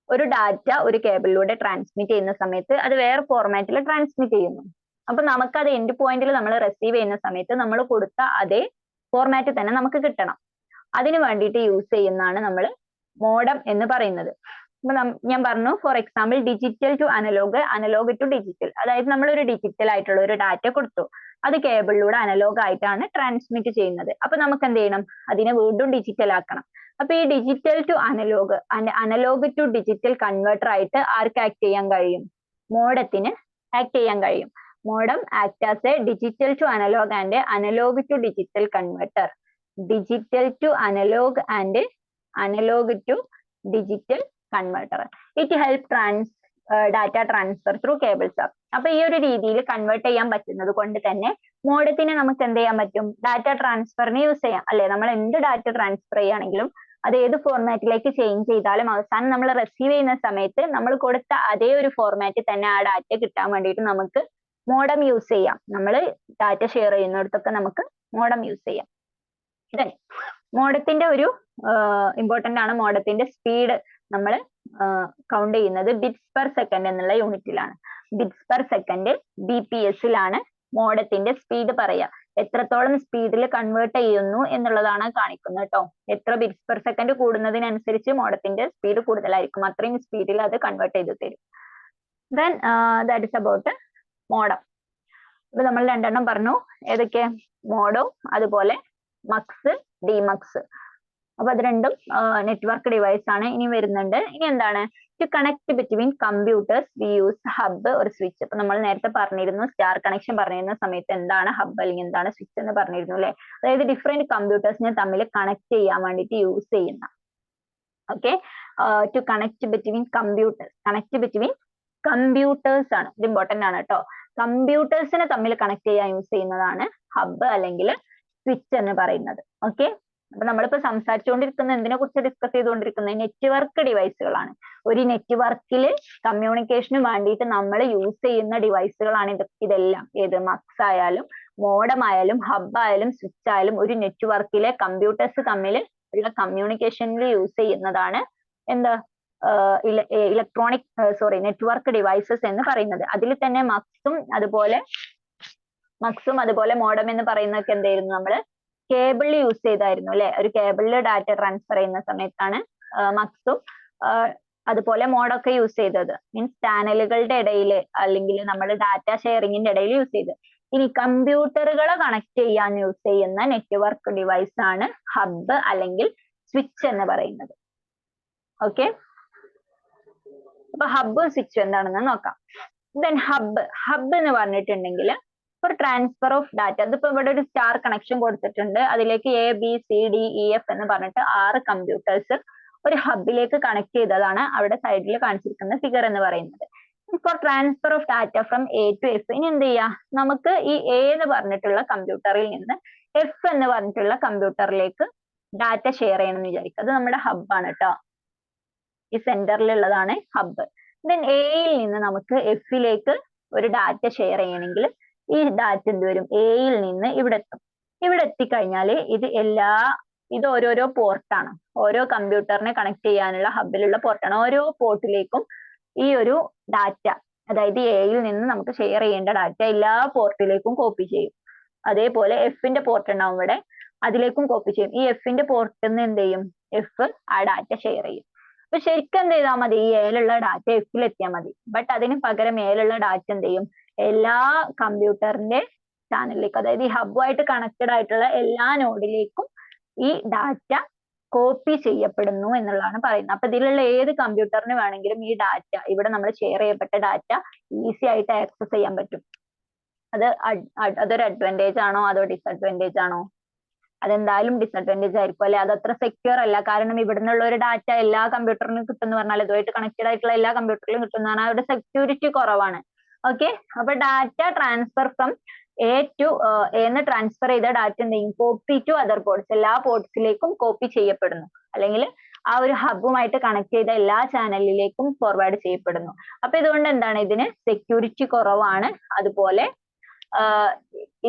ഒരു ഡാറ്റ ഒരു കേബിളിലൂടെ ട്രാൻസ്മിറ്റ് ചെയ്യുന്ന സമയത്ത് അത് വേറെ ഫോർമാറ്റിൽ ട്രാൻസ്മിറ്റ് ചെയ്യുന്നു. അപ്പൊ നമുക്ക് അത് എൻഡ് പോയിന്റിൽ നമ്മൾ റിസീവ് ചെയ്യുന്ന സമയത്ത് നമ്മൾ കൊടുത്ത അതേ ഫോർമാറ്റ് തന്നെ നമുക്ക് കിട്ടണം. അതിന് വേണ്ടിയിട്ട് യൂസ് ചെയ്യുന്നതാണ് നമ്മൾ മോഡം എന്ന് പറയുന്നത്. അപ്പൊ ഞാൻ പറഞ്ഞു, for example digital to analogue, analogue to digital. അതായത് നമ്മൾ ഒരു ഡിജിറ്റൽ ആയിട്ടുള്ള ഒരു ഡാറ്റ കൊടുത്തു, അത് കേബിളിലൂടെ അനലോഗ് ആയിട്ടാണ് ട്രാൻസ്മിറ്റ് ചെയ്യുന്നത്. അപ്പൊ നമുക്ക് എന്ത് ചെയ്യണം? അതിനെ വീണ്ടും ഡിജിറ്റൽ ആക്കണം. അപ്പൊ ഈ digital to analogue, analogue to digital converter ആയിട്ട് ആർക്ക് ആക്ട് ചെയ്യാൻ കഴിയും? മോഡത്തിന് ആക്ട് ചെയ്യാൻ കഴിയും. Modem act as a digital to analogue and analogue to digital converter. Digital to analogue and analogue to digital converter. It help data transfer through cables. അപ്പൊ ഈ ഒരു രീതിയിൽ കൺവേർട്ട് ചെയ്യാൻ പറ്റുന്നത് കൊണ്ട് തന്നെ മോഡത്തിന് നമുക്ക് എന്ത് ചെയ്യാൻ പറ്റും? ഡാറ്റ ട്രാൻസ്ഫറിന് യൂസ് ചെയ്യാം അല്ലെ? നമ്മൾ എന്ത് ഡാറ്റ ട്രാൻസ്ഫർ ചെയ്യുകയാണെങ്കിലും അത് ഏത് ഫോർമാറ്റിലേക്ക് ചേഞ്ച് ചെയ്താലും അവസാനം നമ്മൾ റിസീവ് ചെയ്യുന്ന സമയത്ത് നമ്മൾ കൊടുത്ത അതേ ഒരു ഫോർമാറ്റിൽ തന്നെ ആ ഡാറ്റ കിട്ടാൻ വേണ്ടിയിട്ട് നമുക്ക് മോഡം യൂസ് ചെയ്യാം. നമ്മൾ ഡാറ്റ ഷെയർ ചെയ്യുന്നിടത്തൊക്കെ നമുക്ക് മോഡം യൂസ് ചെയ്യാം. മോഡത്തിന്റെ ഒരു ഇമ്പോർട്ടന്റ് ആണ്, മോഡത്തിന്റെ സ്പീഡ് നമ്മൾ കൗണ്ട് ചെയ്യുന്നത് ബിറ്റ്സ് പെർ സെക്കൻഡ് എന്നുള്ള യൂണിറ്റിലാണ്. ബിറ്റ്സ് പെർ സെക്കൻഡ് BPS-ലാണ് മോഡത്തിന്റെ സ്പീഡ് പറയാ. എത്രത്തോളം സ്പീഡിൽ കൺവേർട്ട് ചെയ്യുന്നു എന്നുള്ളതാണ് കാണിക്കുന്നത് കേട്ടോ. എത്ര ബിറ്റ്സ് പെർ സെക്കൻഡ് കൂടുന്നതിനനുസരിച്ച് മോഡത്തിന്റെ സ്പീഡ് കൂടുതലായിരിക്കും, അത്രയും സ്പീഡിൽ അത് കൺവേർട്ട് ചെയ്ത് തരും. Then that is about modem. ഇപ്പൊ നമ്മൾ രണ്ടെണ്ണം പറഞ്ഞു, ഏതൊക്കെ? മോഡോ, അതുപോലെ മക്സ്, ഡിമക്സ്. അപ്പൊ അത് രണ്ടും നെറ്റ്വർക്ക് ഡിവൈസ് ആണ്. ഇനി വരുന്നുണ്ട്, ഇനി എന്താണ്? To connect between computers we use hub ഒരു സ്വിച്ച്. അപ്പൊ നമ്മൾ നേരത്തെ പറഞ്ഞിരുന്നു, സ്റ്റാർ കണക്ഷൻ പറഞ്ഞിരുന്ന സമയത്ത് എന്താണ് ഹബ്ബ് അല്ലെങ്കിൽ എന്താണ് സ്വിച്ച് എന്ന് പറഞ്ഞിരുന്നു അല്ലെ? അതായത് ഡിഫറെന്റ് കമ്പ്യൂട്ടേഴ്സിനെ തമ്മിൽ കണക്ട് ചെയ്യാൻ വേണ്ടിയിട്ട് യൂസ് ചെയ്യുന്ന. Okay, to connect between computers, connect between computers ആണ്, ഇത് ഇമ്പോർട്ടന്റ് ആണ് കേട്ടോ. കമ്പ്യൂട്ടേഴ്സിനെ തമ്മിൽ കണക്ട് ചെയ്യാൻ യൂസ് ചെയ്യുന്നതാണ് ഹബ്ബ് അല്ലെങ്കിൽ സ്വിച്ച് എന്ന് പറയുന്നത്. ഓക്കെ, അപ്പൊ നമ്മളിപ്പോ സംസാരിച്ചുകൊണ്ടിരിക്കുന്ന എന്തിനെ കുറിച്ച് ഡിസ്കസ് ചെയ്തുകൊണ്ടിരിക്കുന്നത്? നെറ്റ്വർക്ക് ഡിവൈസുകളാണ്. ഒരു നെറ്റ്വർക്കിൽ കമ്മ്യൂണിക്കേഷന് വേണ്ടിയിട്ട് നമ്മൾ യൂസ് ചെയ്യുന്ന ഡിവൈസുകളാണ് ഇതെല്ലാം. ഏത്? മക്സ് ആയാലും മോഡം ആയാലും ഹബ്ബ് ആയാലും സ്വിച്ച് ആയാലും ഒരു നെറ്റ്വർക്കിലെ കമ്പ്യൂട്ടേഴ്സ് തമ്മിൽ ഉള്ള കമ്മ്യൂണിക്കേഷനിൽ യൂസ് ചെയ്യുന്നതാണ് എന്ത്? നെറ്റ്വർക്ക് ഡിവൈസസ് എന്ന് പറയുന്നത്. അതിൽ തന്നെ മക്സും അതുപോലെ മോഡം എന്ന് പറയുന്നതൊക്കെ എന്തായിരുന്നു? നമ്മള് കേബിളിൽ യൂസ് ചെയ്തായിരുന്നു അല്ലെ? ഒരു കേബിളിൽ ഡാറ്റ ട്രാൻസ്ഫർ ചെയ്യുന്ന സമയത്താണ് മക്സും അതുപോലെ മോഡൊക്കെ യൂസ് ചെയ്തത്. മീൻസ് ചാനലുകളുടെ ഇടയിൽ അല്ലെങ്കിൽ നമ്മൾ ഡാറ്റ ഷെയറിങ്ങിന്റെ ഇടയിൽ യൂസ് ചെയ്തത്. ഇനി കമ്പ്യൂട്ടറുകളെ കണക്ട് ചെയ്യാൻ യൂസ് ചെയ്യുന്ന നെറ്റ്വർക്ക് ഡിവൈസ് ആണ് ഹബ്ബ് അല്ലെങ്കിൽ സ്വിച്ച് എന്ന് പറയുന്നത്. ഓക്കെ, അപ്പൊ ഹബ്ബും സ്വിച്ചും എന്താണെന്ന് നോക്കാം. ദെൻ ഹബ്ബ് എന്ന് പറഞ്ഞിട്ടുണ്ടെങ്കിൽ ഫോർ ട്രാൻസ്ഫർ ഓഫ് ഡാറ്റ. അതിപ്പോ ഇവിടെ ഒരു സ്റ്റാർ കണക്ഷൻ കൊടുത്തിട്ടുണ്ട്, അതിലേക്ക് ABCDEF എന്ന് പറഞ്ഞിട്ട് 6 കമ്പ്യൂട്ടേഴ്സ് ഒരു ഹബിലേക്ക് കണക്ട് ചെയ്തതാണ് അവിടെ സൈഡിൽ കാണിച്ചിരിക്കുന്ന ഫിഗർ എന്ന് പറയുന്നത്. Four transfer of data from A to F. ഇനി എന്ത് ചെയ്യാം? നമുക്ക് ഈ A എന്ന് പറഞ്ഞിട്ടുള്ള കമ്പ്യൂട്ടറിൽ നിന്ന് F എന്ന് പറഞ്ഞിട്ടുള്ള കമ്പ്യൂട്ടറിലേക്ക് ഡാറ്റ ഷെയർ ചെയ്യണം എന്ന് വിചാരിക്കുക. അത് നമ്മുടെ ഹബ്ബാണ് കേട്ടോ, ഈ സെന്ററിലുള്ളതാണ് ഹബ്ബ്. ദെൻ എയിൽ നിന്ന് നമുക്ക് എഫിലേക്ക് ഒരു ഡാറ്റ ഷെയർ ചെയ്യണമെങ്കിൽ ഈ ഡാറ്റ എന്ത് വരും? എയിൽ നിന്ന് ഇവിടെ എത്തും. ഇവിടെ എത്തിക്കഴിഞ്ഞാൽ ഇത് ഓരോരോ പോർട്ടാണ്, ഓരോ കമ്പ്യൂട്ടറിനെ കണക്ട് ചെയ്യാനുള്ള ഹബിലുള്ള പോർട്ടാണ്. ഓരോ പോർട്ടിലേക്കും ഈ ഒരു ഡാറ്റ, അതായത് എയിൽ നിന്ന് നമുക്ക് ഷെയർ ചെയ്യേണ്ട ഡാറ്റ എല്ലാ പോർട്ടിലേക്കും കോപ്പി ചെയ്യും. അതേപോലെ എഫിന്റെ പോർട്ട് ഉണ്ടാവും ഇവിടെ, അതിലേക്കും കോപ്പി ചെയ്യും. ഈ എഫിന്റെ പോർട്ടിൽ നിന്ന് എന്ത് ചെയ്യും, എഫ് ആ ഡാറ്റ ഷെയർ ചെയ്യും. അപ്പൊ ശരിക്കും എന്ത് ചെയ്താൽ മതി, ഈ എയിലുള്ള ഡാറ്റ എഫിൽ എത്തിയാൽ മതി. ബട്ട് അതിന് പകരം എയിലുള്ള ഡാറ്റ എന്ത് ചെയ്യും, എല്ലാ കമ്പ്യൂട്ടറിന്റെ ചാനലിലേക്ക്, അതായത് ഈ ഹബ്ബുമായിട്ട് കണക്റ്റഡ് ആയിട്ടുള്ള എല്ലാ നോഡിലേക്കും ഈ ഡാറ്റ കോപ്പി ചെയ്യപ്പെടുന്നു എന്നുള്ളതാണ് പറയുന്നത്. അപ്പൊ ഇതിലുള്ള ഏത് കമ്പ്യൂട്ടറിന് വേണമെങ്കിലും ഈ ഡാറ്റ, ഇവിടെ നമ്മൾ ഷെയർ ചെയ്യപ്പെട്ട ഡാറ്റ ഈസി ആയിട്ട് ആക്സസ് ചെയ്യാൻ പറ്റും. അതൊരു അഡ്വാൻറ്റേജ് ആണോ അതോ ഡിസഡ്വാൻറ്റേജ് ആണോ? അതെന്തായാലും ഡിസഡ്വാൻറ്റേജ് ആയിരിക്കും അല്ലെ, അതത്ര സെക്യൂർ അല്ല. കാരണം ഇവിടുന്നുള്ള ഒരു ഡാറ്റ എല്ലാ കമ്പ്യൂട്ടറിനും കിട്ടുമെന്ന് പറഞ്ഞാൽ, ഇതുമായിട്ട് കണക്റ്റഡ് ആയിട്ടുള്ള എല്ലാ കമ്പ്യൂട്ടറിലും കിട്ടുന്ന പറഞ്ഞാൽ അവിടെ സെക്യൂരിറ്റി കുറവാണ്. ഓക്കെ, അപ്പൊ ഡാറ്റ ട്രാൻസ്ഫർ ഫ്രം എന്ന് ട്രാൻസ്ഫർ ചെയ്ത ഡാറ്റ എന്ത് ചെയ്യും, കോപ്പി ടു അതർ പോർട്സ്, എല്ലാ പോർട്സിലേക്കും കോപ്പി ചെയ്യപ്പെടുന്നു, അല്ലെങ്കിൽ ആ ഒരു ഹബ്ബുമായിട്ട് കണക്ട് ചെയ്ത എല്ലാ ചാനലിലേക്കും ഫോർവേഡ് ചെയ്യപ്പെടുന്നു. അപ്പൊ ഇതുകൊണ്ട് എന്താണ്, ഇതിന് സെക്യൂരിറ്റി കുറവാണ്. അതുപോലെ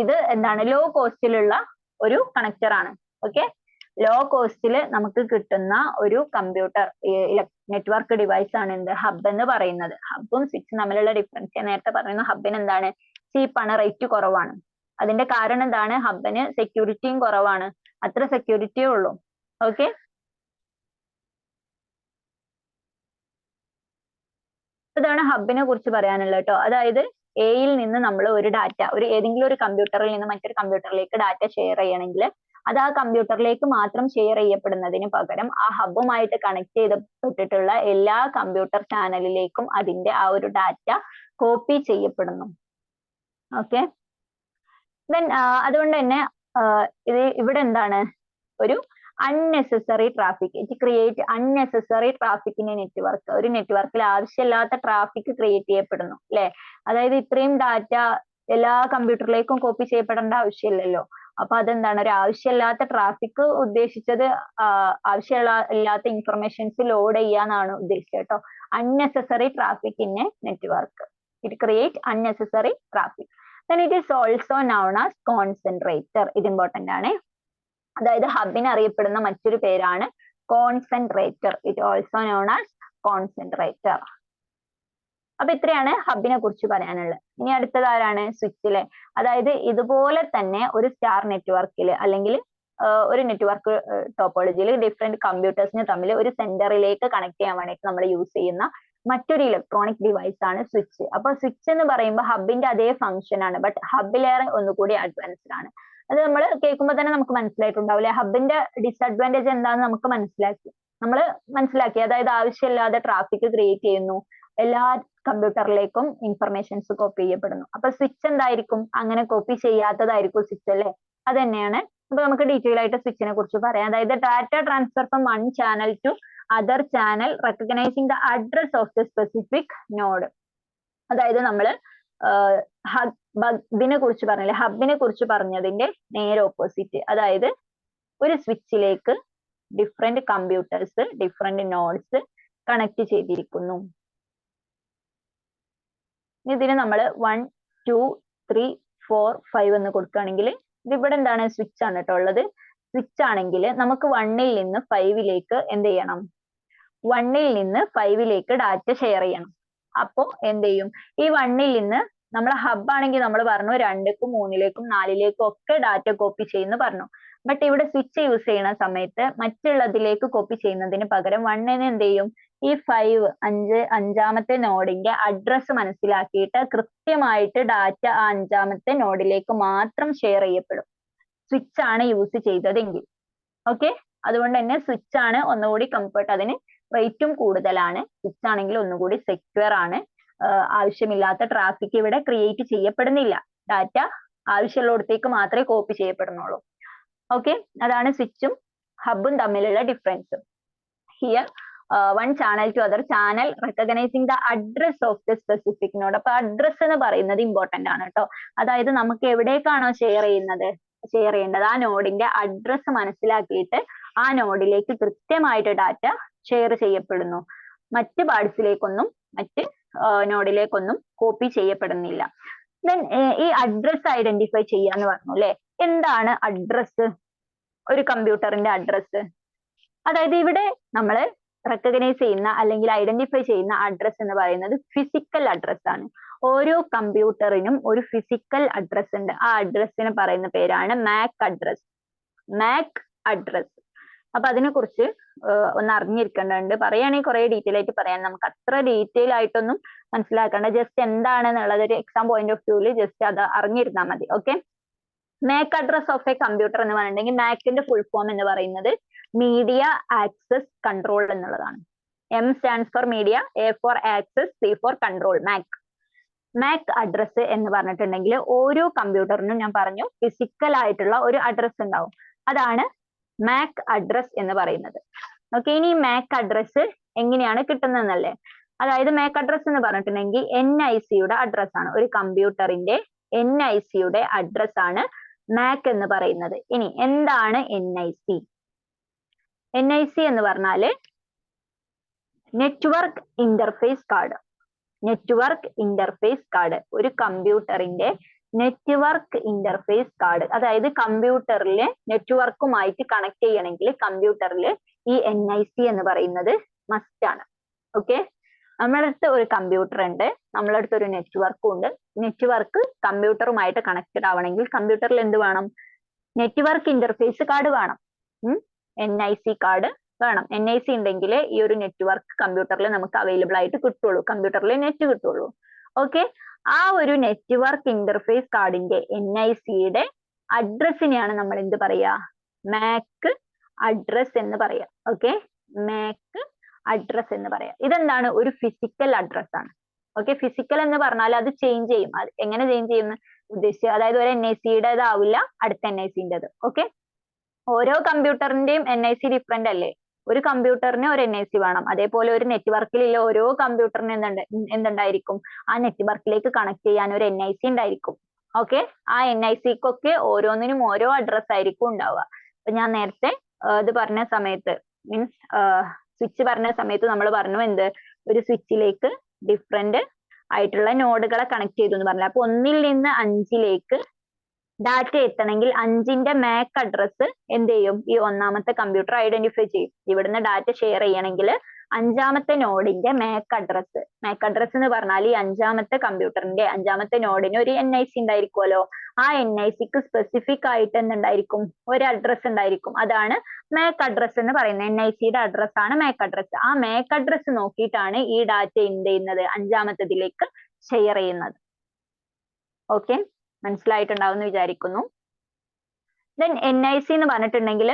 ഇത് എന്താണ്, ലോ കോസ്റ്റിലുള്ള ഒരു കണക്ടർ ആണ്. ഓക്കെ, ലോ കോസ്റ്റിൽ നമുക്ക് കിട്ടുന്ന ഒരു കമ്പ്യൂട്ടർ നെറ്റ്വർക്ക് ഡിവൈസ് ആണ് എന്ത്, ഹബ് എന്ന് പറയുന്നത്. ഹബും സ്വിച്ചും തമ്മിലുള്ള ഡിഫറൻസ് ഞാൻ നേരത്തെ പറയുന്നു. ഹബിന് എന്താണ്, ചീപ്പാണ്, റേറ്റ് കുറവാണ്. അതിന്റെ കാരണം എന്താണ്, ഹബിന് സെക്യൂരിറ്റിയും കുറവാണ്, അത്ര സെക്യൂരിറ്റിയേ ഉള്ളൂ. ഓക്കെ, ഇതാണ് ഹബിനെ കുറിച്ച് പറയാനുള്ളത് കേട്ടോ. അതായത് എയിൽ നിന്ന് നമ്മൾ ഒരു ഡാറ്റ, ഏതെങ്കിലും ഒരു കമ്പ്യൂട്ടറിൽ നിന്ന് മറ്റൊരു കമ്പ്യൂട്ടറിലേക്ക് ഡാറ്റ ഷെയർ ചെയ്യണമെങ്കിൽ അത് ആ കമ്പ്യൂട്ടറിലേക്ക് മാത്രം ഷെയർ ചെയ്യപ്പെടുന്നതിന് പകരം ആ ഹബ്ബുമായിട്ട് കണക്ട് ചെയ്യപ്പെട്ടിട്ടുള്ള എല്ലാ കമ്പ്യൂട്ടർ ചാനലിലേക്കും അതിന്റെ ആ ഒരു ഡാറ്റ കോപ്പി ചെയ്യപ്പെടുന്നു. ഓക്കെ, ദെൻ അതുകൊണ്ട് തന്നെ ഇവിടെ എന്താണ്, ഒരു unnecessary traffic, it create unnecessary traffic in a network. ഒരു നെറ്റ്വർക്കിൽ ആവശ്യമില്ലാത്ത ട്രാഫിക് ക്രിയേറ്റ് ചെയ്യപ്പെടുന്നു അല്ലെ. അതായത് ഇത്രയും ഡാറ്റ എല്ലാ കമ്പ്യൂട്ടറിലേക്കും കോപ്പി ചെയ്യപ്പെടേണ്ട ആവശ്യമില്ലല്ലോ. അപ്പൊ അതെന്താണ്, ഒരു ആവശ്യമില്ലാത്ത ട്രാഫിക് ഉദ്ദേശിച്ചത് ആവശ്യമില്ലാത്ത ഇൻഫർമേഷൻസ് ലോഡ് ചെയ്യാന്നാണ് ഉദ്ദേശിച്ചത് കേട്ടോ. unnecessary traffic in a network, it create unnecessary traffic. Then it is also known as concentrator. ഇത് ഇമ്പോർട്ടന്റ് ആണ്. അതായത് ഹബിന് അറിയപ്പെടുന്ന മറ്റൊരു പേരാണ് concentrator. It also known as concentrator. അപ്പൊ ഇത്രയാണ് ഹബിനെ കുറിച്ച് പറയാനുള്ളത്. ഇനി അടുത്തത് ആരാണ്, സ്വിച്ചിലെ. അതായത് ഇതുപോലെ തന്നെ ഒരു സ്റ്റാർ നെറ്റ്വർക്കിൽ അല്ലെങ്കിൽ ഒരു നെറ്റ്വർക്ക് ടോപ്പോളജിയിൽ ഡിഫറെന്റ് കമ്പ്യൂട്ടേഴ്സിന് തമ്മിൽ ഒരു സെന്ററിലേക്ക് കണക്ട് ചെയ്യാൻ വേണ്ടിയിട്ട് നമ്മൾ യൂസ് ചെയ്യുന്ന മറ്റൊരു ഇലക്ട്രോണിക് ഡിവൈസ് ആണ് സ്വിച്ച്. അപ്പൊ സ്വിച്ച് എന്ന് പറയുമ്പോൾ ഹബിന്റെ അതേ ഫംഗ്ഷൻ ആണ്, ബട്ട് ഹബിലേറെ ഒന്നുകൂടി അഡ്വാൻസ്ഡ് ആണ്. അത് നമ്മൾ കേൾക്കുമ്പോൾ തന്നെ നമുക്ക് മനസ്സിലായിട്ടുണ്ടാവില്ലേ, ഹബിന്റെ ഡിസഡ്വാൻറ്റേജ് എന്താണെന്ന് നമുക്ക് മനസ്സിലാക്കി. അതായത് ആവശ്യമില്ലാതെ ട്രാഫിക് ക്രിയേറ്റ് ചെയ്യുന്നു, എല്ലാ കമ്പ്യൂട്ടറിലേക്കും ഇൻഫർമേഷൻസ് കോപ്പി ചെയ്യപ്പെടുന്നു. അപ്പൊ സ്വിച്ച് എന്തായിരിക്കും, അങ്ങനെ കോപ്പി ചെയ്യാത്തതായിരിക്കും സ്വിച്ച് അല്ലേ. അത് തന്നെയാണ്. അപ്പൊ നമുക്ക് ഡീറ്റെയിൽ ആയിട്ട് സ്വിച്ചിനെ കുറിച്ച് പറയാം. അതായത് data transfer from one channel to other channel recognising the address of the specific node. അതായത് നമ്മള് ഇതിനെ കുറിച്ച് പറഞ്ഞില്ലേ, ഹബിനെ കുറിച്ച് പറഞ്ഞതിന്റെ നേരെ ഓപ്പോസിറ്റ്. അതായത് ഒരു സ്വിച്ചിലേക്ക് different computers, different nodes connect ചെയ്തിരിക്കുന്നു. ഇതിന് നമ്മൾ 1 2 3 4 5 എന്ന് കൊടുക്കുകയാണെങ്കിൽ ഇതിവിടെ എന്താണ്, സ്വിച്ച് ആണ് കേട്ടോ ഉള്ളത്. സ്വിച്ച് ആണെങ്കിൽ നമുക്ക് 1ൽ നിന്ന് 5ലേക്ക് എന്ത് ചെയ്യണം, 1ൽ നിന്ന് 5ലേക്ക് ഡാറ്റ ഷെയർ ചെയ്യണം. അപ്പോ എന്ത് ചെയ്യും, ഈ 1ൽ നിന്ന് നമ്മൾ ഹബ് ആണെങ്കിൽ നമ്മൾ പറഞ്ഞു 2ക്കും 3ലേക്കും 4ലേക്കും ഒക്കെ ഡാറ്റ കോപ്പി ചെയ്യുന്നു പറഞ്ഞു. ബട്ട് ഇവിടെ സ്വിച്ച് യൂസ് ചെയ്യുന്ന സമയത്ത് മറ്റുള്ളതിലേക്ക് കോപ്പി ചെയ്യുന്നതിന് പകരം 1ന് എന്ത് ചെയ്യും, ഈ 5 നോഡിന്റെ അഡ്രസ് മനസ്സിലാക്കിയിട്ട് കൃത്യമായിട്ട് ഡാറ്റ ആ 5ാമത്തെ നോഡിലേക്ക് മാത്രം ഷെയർ ചെയ്യപ്പെടും, സ്വിച്ച് ആണ് യൂസ് ചെയ്തതെങ്കിൽ. ഓക്കെ, അതുകൊണ്ട് തന്നെ സ്വിച്ച് ആണ് ഒന്നുകൂടി കംഫർട്ട്, അതിന് റേറ്റും കൂടുതലാണ്. സ്വിച്ച് ആണെങ്കിൽ ഒന്നുകൂടി സെക്യൂർ ആണ്. ആവശ്യമില്ലാത്ത ട്രാഫിക് ഇവിടെ ക്രിയേറ്റ് ചെയ്യപ്പെടുന്നില്ല, ഡാറ്റ ആവശ്യമുള്ളിടത്തേക്ക് മാത്രമേ കോപ്പി ചെയ്യപ്പെടുന്നുള്ളൂ. ഓക്കെ, അതാണ് സ്വിച്ചും ഹബും തമ്മിലുള്ള difference. Here one channel to other channel recognising the address of the specific node. അപ്പൊ അഡ്രസ് എന്ന് പറയുന്നത് ഇമ്പോർട്ടന്റ് ആണ് കേട്ടോ. അതായത് നമുക്ക് എവിടേക്കാണോ ഷെയർ ചെയ്യേണ്ടത് ആ നോഡിന്റെ അഡ്രസ് മനസ്സിലാക്കിയിട്ട് ആ നോഡിലേക്ക് കൃത്യമായിട്ട് ഡാറ്റ ഷെയർ ചെയ്യപ്പെടുന്നു. മറ്റ് പാർട്സിലേക്കൊന്നും മറ്റ് നോഡിലേക്കൊന്നും കോപ്പി ചെയ്യപ്പെടുന്നില്ല. ദെൻ ഈ അഡ്രസ് ഐഡന്റിഫൈ ചെയ്യാന്ന് പറഞ്ഞു അല്ലെ. എന്താണ് അഡ്രസ്, ഒരു കമ്പ്യൂട്ടറിന്റെ അഡ്രസ്? അതായത് ഇവിടെ നമ്മൾ റെക്കഗ്നൈസ് ചെയ്യുന്ന അല്ലെങ്കിൽ ഐഡന്റിഫൈ ചെയ്യുന്ന അഡ്രസ് എന്ന് പറയുന്നത് ഫിസിക്കൽ അഡ്രസ് ആണ്. ഓരോ കമ്പ്യൂട്ടറിനും ഒരു ഫിസിക്കൽ അഡ്രസ് ഉണ്ട്. ആ അഡ്രസ്സിന് പറയുന്ന പേരാണ് MAC അഡ്രസ്. MAC address. അപ്പൊ അതിനെ കുറിച്ച് ഒന്ന് അറിഞ്ഞിരിക്കേണ്ടതുണ്ട്. പറയുകയാണെങ്കിൽ കുറെ ഡീറ്റെയിൽ ആയിട്ട് പറയാൻ, നമുക്ക് അത്ര ഡീറ്റെയിൽ ആയിട്ടൊന്നും മനസ്സിലാക്കേണ്ട, ജസ്റ്റ് എന്താണെന്നുള്ളത് ഒരു എക്സാം പോയിന്റ് ഓഫ് വ്യൂവിൽ ജസ്റ്റ് അത് അറിഞ്ഞിരുന്നാൽ മതി. Okay. MAC address of A computer എന്ന് പറഞ്ഞിട്ടുണ്ടെങ്കിൽ MACന്റെ ഫുൾ ഫോം എന്ന് പറയുന്നത് മീഡിയ ആക്സസ് കൺട്രോൾ എന്നുള്ളതാണ്. M stands for media, A for access, C for control. MAC address എന്ന് പറഞ്ഞിട്ടുണ്ടെങ്കിൽ ഓരോ കമ്പ്യൂട്ടറിനും ഞാൻ പറഞ്ഞു ഫിസിക്കൽ ആയിട്ടുള്ള ഒരു അഡ്രസ് ഉണ്ടാവും. അതാണ് MAC അഡ്രസ് എന്ന് പറയുന്നത്. ഓക്കെ. ഇനി MAC അഡ്രസ് എങ്ങനെയാണ് കിട്ടുന്നതെന്നല്ലേ. അതായത് MAC അഡ്രസ് എന്ന് പറഞ്ഞിട്ടുണ്ടെങ്കിൽ NICയുടെ അഡ്രസ് ആണ്. ഒരു കമ്പ്യൂട്ടറിന്റെ NICയുടെ അഡ്രസ് ആണ് MAC എന്ന് പറയുന്നത്. ഇനി എന്താണ് NIC? NIC എന്ന് പറഞ്ഞാല് network interface card. Network interface card, ഒരു കമ്പ്യൂട്ടറിന്റെ നെറ്റ്വർക്ക് ഇന്റർഫേസ് കാർഡ്. അതായത് കമ്പ്യൂട്ടറിൽ നെറ്റ്വർക്കുമായിട്ട് കണക്ട് ചെയ്യണമെങ്കിൽ കമ്പ്യൂട്ടറിൽ ഈ NIC എന്ന് പറയുന്നത് മസ്റ്റ് ആണ്. ഓക്കെ. നമ്മുടെ അടുത്ത് ഒരു കമ്പ്യൂട്ടർ ഉണ്ട്, നമ്മളെ അടുത്ത് ഒരു നെറ്റ്വർക്കും ഉണ്ട്. നെറ്റ്വർക്ക് കമ്പ്യൂട്ടറുമായിട്ട് കണക്റ്റഡ് ആവണമെങ്കിൽ കമ്പ്യൂട്ടറിൽ എന്ത് വേണം? നെറ്റ്വർക്ക് ഇന്റർഫേസ് കാർഡ് വേണം. NIC കാർഡ് വേണം. NIC ഉണ്ടെങ്കിൽ ഈ ഒരു നെറ്റ്വർക്ക് കമ്പ്യൂട്ടറിൽ നമുക്ക് അവൈലബിൾ ആയിട്ട് കിട്ടുള്ളൂ, കമ്പ്യൂട്ടറിൽ നെറ്റ് കിട്ടുള്ളൂ. ഓക്കെ. ആ ഒരു നെറ്റ്വർക്ക് ഇന്റർഫേസ് കാർഡിന്റെ NICയുടെ അഡ്രസ്സിനെയാണ് നമ്മൾ എന്ത് പറയാ? MAC അഡ്രസ് എന്ന് പറയാം. ഓക്കെ. MAC അഡ്രസ് എന്ന് പറയാം. ഇതെന്താണ്? ഒരു ഫിസിക്കൽ അഡ്രസ് ആണ്. ഓക്കെ. ഫിസിക്കൽ എന്ന് പറഞ്ഞാൽ അത് ചേഞ്ച് ചെയ്യും. അത് എങ്ങനെ ചേഞ്ച് ചെയ്യുന്നു ഉദ്ദേശിച്ചത്? അതായത് ഒരു NICയുടേതാവില്ല അടുത്ത NICൻ്റെത്. ഓക്കെ. ഓരോ കമ്പ്യൂട്ടറിന്റെയും NIC ഡിഫറെന്റ് അല്ലേ? ഒരു കമ്പ്യൂട്ടറിന് ഒരു NIC വേണം. അതേപോലെ ഒരു നെറ്റ്വർക്കിലുള്ള ഓരോ കമ്പ്യൂട്ടറിന് എന്തുണ്ടായിരിക്കും? ആ നെറ്റ്വർക്കിലേക്ക് കണക്ട് ചെയ്യാൻ ഒരു NIC ഉണ്ടായിരിക്കും. ഓക്കെ. ആ NICക്കൊക്കെ ഓരോന്നിനും ഓരോ അഡ്രസ് ആയിരിക്കും ഉണ്ടാവുക. അപ്പൊ ഞാൻ നേരത്തെ ഇത് പറഞ്ഞ സമയത്ത് മീൻസ് സ്വിച്ച് പറഞ്ഞ സമയത്ത് നമ്മൾ പറഞ്ഞു എന്ത്? ഒരു സ്വിച്ചിലേക്ക് ഡിഫറെന്റ് ആയിട്ടുള്ള നോഡുകളെ കണക്ട് ചെയ്തു എന്ന് പറഞ്ഞു. അപ്പൊ 1 നിന്ന് 5 ഡാറ്റ എത്തണമെങ്കിൽ 5ന്റെ MAC അഡ്രസ് എന്ത് ചെയ്യും? ഈ ഒന്നാമത്തെ കമ്പ്യൂട്ടർ ഐഡന്റിഫൈ ചെയ്യും. ഇവിടുന്ന് ഡാറ്റ ഷെയർ ചെയ്യണമെങ്കിൽ 5ാമത്തെ നോഡിന്റെ MAC അഡ്രസ് എന്ന് പറഞ്ഞാൽ ഈ 5ാമത്തെ കമ്പ്യൂട്ടറിന്റെ 5ാമത്തെ നോഡിന് ഒരു NIC ഉണ്ടായിരിക്കുമല്ലോ. ആ NICക്ക് സ്പെസിഫിക് ആയിട്ട് എന്തുണ്ടായിരിക്കും? ഒരു അഡ്രസ് ഉണ്ടായിരിക്കും. അതാണ് MAC അഡ്രസ് എന്ന് പറയുന്നത്. NICയുടെ അഡ്രസ് ആണ് MAC അഡ്രസ്. ആ MAC അഡ്രസ് നോക്കിയിട്ടാണ് ഈ ഡാറ്റ എന്ത് ചെയ്യുന്നത്? 5ാമത്തേതിലേക്ക് ഷെയർ ചെയ്യുന്നത്. ഓക്കെ. മനസ്സിലായിട്ടുണ്ടാവും എന്ന് വിചാരിക്കുന്നു. ദെൻ NIC എന്ന് പറഞ്ഞിട്ടുണ്ടെങ്കിൽ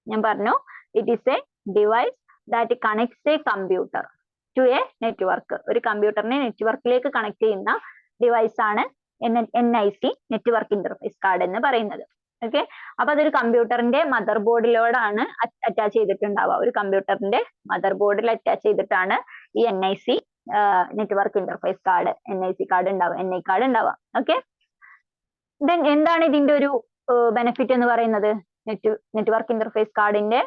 ഞാൻ പറഞ്ഞു it is a device that connects a computer to a network. ഒരു കമ്പ്യൂട്ടറിനെ നെറ്റ്വർക്കിലേക്ക് കണക്ട് ചെയ്യുന്ന ഡിവൈസ് ആണ് NIC, നെറ്റ്വർക്ക് ഇന്റർഫേസ് കാർഡ് എന്ന് പറയുന്നത്. ഓക്കെ. അപ്പൊ അതൊരു കമ്പ്യൂട്ടറിന്റെ മദർ ബോർഡിലോടാണ് അറ്റാച്ച് ചെയ്തിട്ടുണ്ടാവുക. ഒരു കമ്പ്യൂട്ടറിന്റെ മദർ ബോർഡിൽ അറ്റാച്ച് ചെയ്തിട്ടാണ് ഈ NIC network interface card NIC card ഉണ്ടാവുക, NI കാർഡ് ഉണ്ടാവുക. ഓക്കെ. ദെൻ എന്താണ് ഇതിന്റെ ഒരു ബെനിഫിറ്റ് എന്ന് പറയുന്നത്? നെറ്റ്വർക്ക് ഇന്റർഫേസ് കാർഡിന്റെ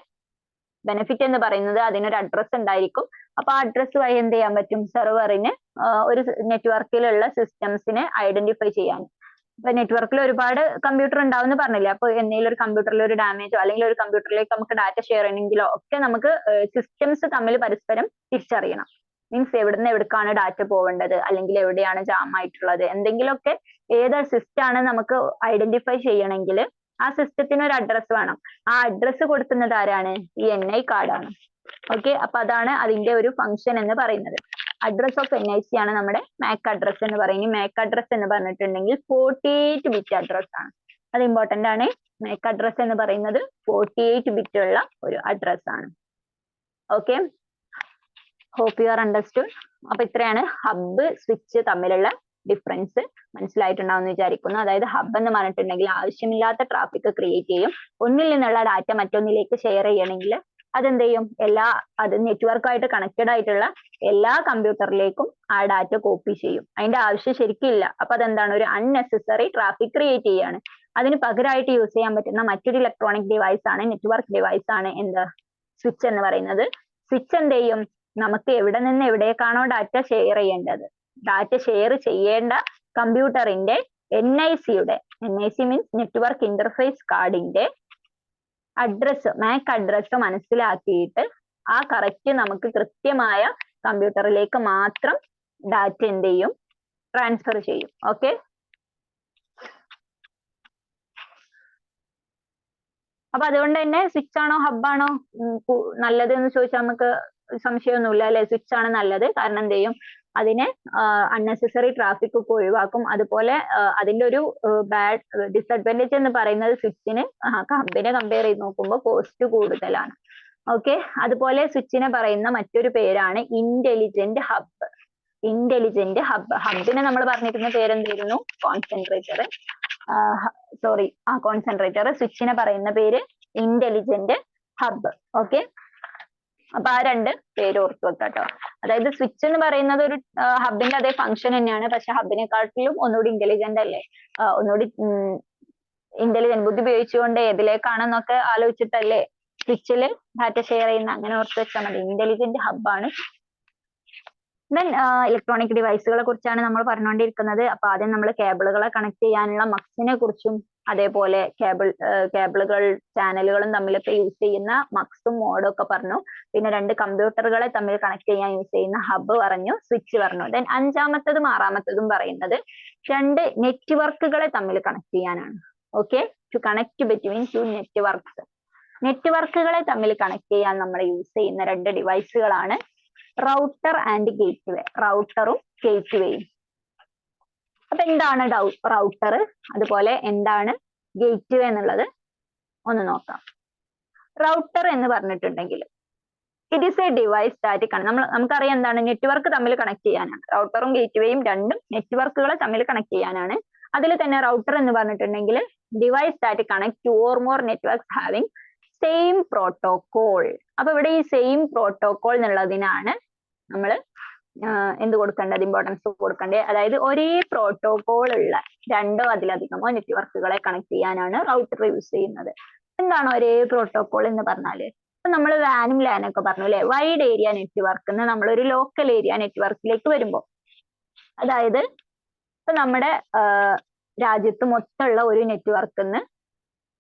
ബെനിഫിറ്റ് എന്ന് പറയുന്നത് അതിനൊരു അഡ്രസ് ഉണ്ടായിരിക്കും. അപ്പൊ ആ അഡ്രസ് വഴി എന്ത് ചെയ്യാൻ പറ്റും? സെർവറിന് ഒരു നെറ്റ്വർക്കിലുള്ള സിസ്റ്റംസിനെ ഐഡന്റിഫൈ ചെയ്യാൻ. ഇപ്പൊ നെറ്റ്വർക്കിൽ ഒരുപാട് കമ്പ്യൂട്ടർ ഉണ്ടാവും എന്ന് പറഞ്ഞില്ലേ. അപ്പൊ എന്തെങ്കിലും ഒരു കമ്പ്യൂട്ടറിൽ ഒരു ഡാമേജോ അല്ലെങ്കിൽ ഒരു കമ്പ്യൂട്ടറിലേക്ക് നമുക്ക് ഡാറ്റ ഷെയർ ചെയ്യണമെങ്കിലോ ഒക്കെ നമുക്ക് സിസ്റ്റംസ് തമ്മിൽ പരസ്പരം തിരിച്ചറിയണം. മീൻസ് എവിടുന്ന് എവിടേക്കാണ് ഡാറ്റ പോവേണ്ടത്, അല്ലെങ്കിൽ എവിടെയാണ് ജാം ആയിട്ടുള്ളത്, എന്തെങ്കിലുമൊക്കെ ഏത് സിസ്റ്റം ആണ് നമുക്ക് ഐഡന്റിഫൈ ചെയ്യണമെങ്കിൽ ആ സിസ്റ്റത്തിന് ഒരു അഡ്രസ് വേണം. ആ അഡ്രസ് കൊടുക്കുന്നത് ആരാണ്? ഈ NI കാർഡാണ്. ഓക്കെ. അപ്പൊ അതാണ് അതിന്റെ ഒരു ഫംഗ്ഷൻ എന്ന് പറയുന്നത്. അഡ്രസ് ഓഫ് NIC ആണ് നമ്മുടെ MAC അഡ്രസ് എന്ന് പറയുന്നത്. MAC അഡ്രസ് എന്ന് പറഞ്ഞിട്ടുണ്ടെങ്കിൽ 48 ബിറ്റ് അഡ്രസ് ആണ്. അത് ഇമ്പോർട്ടന്റ് ആണ്. MAC അഡ്രസ് എന്ന് പറയുന്നത് 48 ബിറ്റ് ഉള്ള ഒരു അഡ്രസ് ആണ്. Okay. Hope you are understood. അപ്പൊ ഇത്രയാണ് ഹബ്ബ് സ്വിച്ച് തമ്മിലുള്ള ഡിഫറൻസ് മനസ്സിലായിട്ടുണ്ടാവും എന്ന് വിചാരിക്കുന്നു. അതായത് ഹബ്ബ് എന്ന് പറഞ്ഞിട്ടുണ്ടെങ്കിൽ ആവശ്യമില്ലാത്ത ട്രാഫിക് ക്രിയേറ്റ് ചെയ്യും. ഒന്നിൽ നിന്നുള്ള ഡാറ്റ മറ്റൊന്നിലേക്ക് ഷെയർ ചെയ്യണമെങ്കിൽ അതെന്ത് ചെയ്യും? അത് നെറ്റ്വർക്കായിട്ട് കണക്റ്റഡ് ആയിട്ടുള്ള എല്ലാ കമ്പ്യൂട്ടറിലേക്കും ആ ഡാറ്റ കോപ്പി ചെയ്യും. അതിന്റെ ആവശ്യം ശരിക്കില്ല. അപ്പൊ അതെന്താണ്? ഒരു അൺനെസസറി ട്രാഫിക് ക്രിയേറ്റ് ചെയ്യാണ്. അതിന് പകരമായിട്ട് യൂസ് ചെയ്യാൻ പറ്റുന്ന മറ്റൊരു ഇലക്ട്രോണിക് ഡിവൈസ് ആണ്, നെറ്റ്വർക്ക് ഡിവൈസ് ആണ് എന്ത്? സ്വിച്ച് എന്ന് പറയുന്നത്. സ്വിച്ച് എന്ത് ചെയ്യും? നമുക്ക് എവിടെ നിന്ന് എവിടേക്കാണോ ഡാറ്റ ഷെയർ ചെയ്യേണ്ടത്, ഡാറ്റ ഷെയർ ചെയ്യേണ്ട കമ്പ്യൂട്ടറിന്റെ NICയുടെ NIC മീൻസ് നെറ്റ്വർക്ക് ഇന്റർഫേസ് കാർഡിന്റെ അഡ്രസ് MAC അഡ്രസ് മനസ്സിലാക്കിയിട്ട് ആ കറക്റ്റ് നമുക്ക് കൃത്യമായ കമ്പ്യൂട്ടറിലേക്ക് മാത്രം ഡാറ്റ എന്ത് ചെയ്യും? ട്രാൻസ്ഫർ ചെയ്യും. ഓക്കെ, അപ്പൊ അതുകൊണ്ട് തന്നെ സ്വിച്ച് ആണോ ഹബ്ബാണോ നല്ലത് എന്ന് ചോദിച്ചാൽ നമുക്ക് സംശയമൊന്നുമില്ല അല്ലെ, സ്വിച്ച് ആണ് നല്ലത്. കാരണം എന്ത് ചെയ്യും, അതിനെ അൺനെസസറി ട്രാഫിക് ഒക്കെ ഒഴിവാക്കും. അതുപോലെ അതിന്റെ ഒരു ബാഡ് ഡിസഡ്വാൻറ്റേജ് എന്ന് പറയുന്നത് സ്വിച്ചിന് ഹബിനെ കമ്പയർ ചെയ്ത് നോക്കുമ്പോൾ കോസ്റ്റ് കൂടുതലാണ്. ഓക്കെ, അതുപോലെ സ്വിച്ചിനെ പറയുന്ന മറ്റൊരു പേരാണ് ഇന്റലിജന്റ് ഹബ്. ഇന്റലിജന്റ് ഹബ്, ഹബിനെ നമ്മൾ പറഞ്ഞിരുന്ന പേരെന്തായിരുന്നു, കോൺസെൻട്രേറ്റർ. Sorry, concentrator. സ്വിച്ചിനെ പറയുന്ന പേര് ഇന്റലിജന്റ് ഹബ്. ഓക്കെ, അപ്പൊ ആ രണ്ട് പേര് ഓർത്തു വെക്കാട്ടോ. അതായത് സ്വിച്ച് എന്ന് പറയുന്നത് ഒരു ഹബിന്റെ അതേ ഫംഗ്ഷൻ തന്നെയാണ്, പക്ഷെ ഹബിനെക്കാട്ടിലും ഒന്നുകൂടി ഇന്റലിജന്റ് അല്ലേ, ഒന്നുകൂടി ഇന്റലിജന്റ് ബുദ്ധി ഉപയോഗിച്ചുകൊണ്ട് ഏതിലേക്കാണെന്നൊക്കെ ആലോചിച്ചിട്ടല്ലേ സ്വിച്ചിൽ ഡാറ്റ ഷെയർ ചെയ്യുന്ന. അങ്ങനെ ഓർത്ത് വെച്ചാൽ മതി, ഇന്റലിജന്റ് ഹബാണ്. ദെൻ ഇലക്ട്രോണിക് ഡിവൈസുകളെ കുറിച്ചാണ് നമ്മൾ പറഞ്ഞുകൊണ്ടിരിക്കുന്നത്. അപ്പൊ ആദ്യം നമ്മൾ കേബിളുകളെ കണക്ട് ചെയ്യാനുള്ള മക്സിനെ കുറിച്ചും അതേപോലെ കേബിളുകൾ ചാനലുകളും തമ്മിലൊക്കെ യൂസ് ചെയ്യുന്ന മക്സും മോഡും ഒക്കെ പറഞ്ഞു. പിന്നെ രണ്ട് കമ്പ്യൂട്ടറുകളെ തമ്മിൽ കണക്ട് ചെയ്യാൻ യൂസ് ചെയ്യുന്ന ഹബ്ബ് പറഞ്ഞു, സ്വിച്ച് പറഞ്ഞു. ദെൻ അഞ്ചാമത്തതും ആറാമത്തതും പറയുന്നത് രണ്ട് നെറ്റ്വർക്കുകളെ തമ്മിൽ കണക്ട് ചെയ്യാനാണ്. Okay, to connect between two networks. നെറ്റ്വർക്കുകളെ തമ്മിൽ കണക്ട് ചെയ്യാൻ നമ്മൾ യൂസ് ചെയ്യുന്ന രണ്ട് ഡിവൈസുകളാണ് റൗട്ടർ ആൻഡ് ഗേറ്റ്വേ. റൗട്ടറും ഗേറ്റ്വേയും. അപ്പൊ എന്താണ് റൗട്ടർ, അതുപോലെ എന്താണ് ഗേറ്റ്വേ എന്നുള്ളത് ഒന്ന് നോക്കാം. റൗട്ടർ എന്ന് പറഞ്ഞിട്ടുണ്ടെങ്കിൽ it is a device that നമുക്കറിയാം എന്താണ്, നെറ്റ്വർക്ക് തമ്മിൽ കണക്ട് ചെയ്യാനാണ്. റൗട്ടറും ഗേറ്റ്വേയും രണ്ടും നെറ്റ്വർക്കുകളെ തമ്മിൽ കണക്ട് ചെയ്യാനാണ്. അതിൽ തന്നെ റൗട്ടർ എന്ന് പറഞ്ഞിട്ടുണ്ടെങ്കിൽ device that connect two or more networks having same protocol. അപ്പൊ ഇവിടെ ഈ സെയിം പ്രോട്ടോകോൾ എന്നുള്ളതിനാണ് നമ്മൾ എന്ത് കൊടുക്കേണ്ടത്, ഇമ്പോർട്ടൻസ് കൊടുക്കേണ്ടത്. അതായത് ഒരേ പ്രോട്ടോകോൾ ഉള്ള രണ്ടോ അതിലധികമോ നെറ്റ്വർക്കുകളെ കണക്ട് ചെയ്യാനാണ് റൗട്ടർ യൂസ് ചെയ്യുന്നത്. എന്താണ് ഒരേ പ്രോട്ടോകോൾ എന്ന് പറഞ്ഞാല്, ഇപ്പൊ നമ്മൾ വാനും ലാനൊക്കെ പറഞ്ഞു അല്ലെ, വൈഡ് ഏരിയ നെറ്റ്വർക്ക് നമ്മൾ ഒരു ലോക്കൽ ഏരിയ നെറ്റ്വർക്കിലേക്ക് വരുമ്പോൾ, അതായത് ഇപ്പൊ നമ്മുടെ രാജ്യത്ത് മൊത്തമുള്ള ഒരു നെറ്റ്വർക്കിന്ന്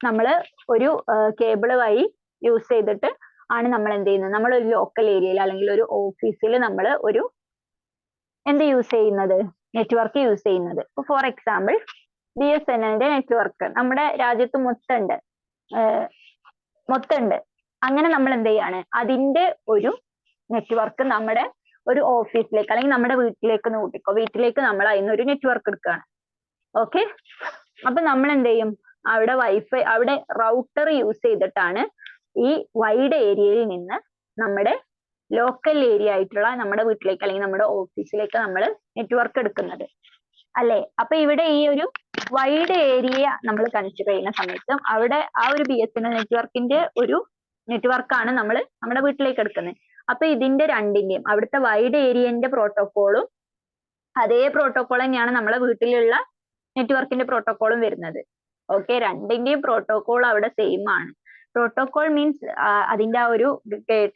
നമ്മൾ ഒരു കേബിള് വഴി യൂസ് ചെയ്തിട്ട് ആണ് നമ്മൾ എന്ത് ചെയ്യുന്നത്, നമ്മൾ ഒരു ലോക്കൽ ഏരിയയിൽ അല്ലെങ്കിൽ ഒരു ഓഫീസിൽ നമ്മൾ ഒരു എന്ത് യൂസ് ചെയ്യുന്നത്, നെറ്റ്വർക്ക് യൂസ് ചെയ്യുന്നത്. ഇപ്പൊ ഫോർ എക്സാമ്പിൾ BSNLന്റെ നെറ്റ്വർക്ക് നമ്മുടെ രാജ്യത്ത് മൊത്തമുണ്ട്. അങ്ങനെ നമ്മൾ എന്ത് ചെയ്യാണ്, അതിന്റെ ഒരു നെറ്റ്വർക്ക് നമ്മുടെ ഒരു ഓഫീസിലേക്ക് അല്ലെങ്കിൽ നമ്മുടെ വീട്ടിലേക്ക് കൂട്ടിക്കോ, വീട്ടിലേക്ക് നമ്മൾ അതിന് ഒരു നെറ്റ്വർക്ക് എടുക്കുകയാണ്. ഓക്കെ, അപ്പൊ നമ്മൾ എന്ത് ചെയ്യും, അവിടെ വൈഫൈ, അവിടെ റൗട്ടർ യൂസ് ചെയ്തിട്ടാണ് ഈ വൈഡ് ഏരിയയിൽ നിന്ന് നമ്മുടെ ലോക്കൽ ഏരിയ ആയിട്ടുള്ള നമ്മുടെ വീട്ടിലേക്ക് അല്ലെങ്കിൽ നമ്മുടെ ഓഫീസിലേക്ക് നമ്മൾ നെറ്റ്വർക്ക് എടുക്കുന്നത് അല്ലെ. അപ്പൊ ഇവിടെ ഈ ഒരു വൈഡ് ഏരിയ നമ്മൾ കൺസിഡർ ചെയ്യുന്ന സമയത്ത് അവിടെ ആ ഒരു BSNL നെറ്റ്വർക്കിന്റെ ഒരു നെറ്റ്വർക്കാണ് നമ്മൾ നമ്മുടെ വീട്ടിലേക്ക് എടുക്കുന്നത്. അപ്പൊ ഇതിന്റെ രണ്ടിന്റെയും അവിടുത്തെ വൈഡ് ഏരിയന്റെ പ്രോട്ടോകോളും അതേ പ്രോട്ടോകോൾ തന്നെയാണ് നമ്മളെ വീട്ടിലുള്ള നെറ്റ്വർക്കിന്റെ പ്രോട്ടോകോളും വരുന്നത്. ഓക്കെ, രണ്ടിന്റെയും പ്രോട്ടോകോൾ അവിടെ സെയിം ആണ്. പ്രോട്ടോകോൾ മീൻസ് അതിന്റെ ആ ഒരു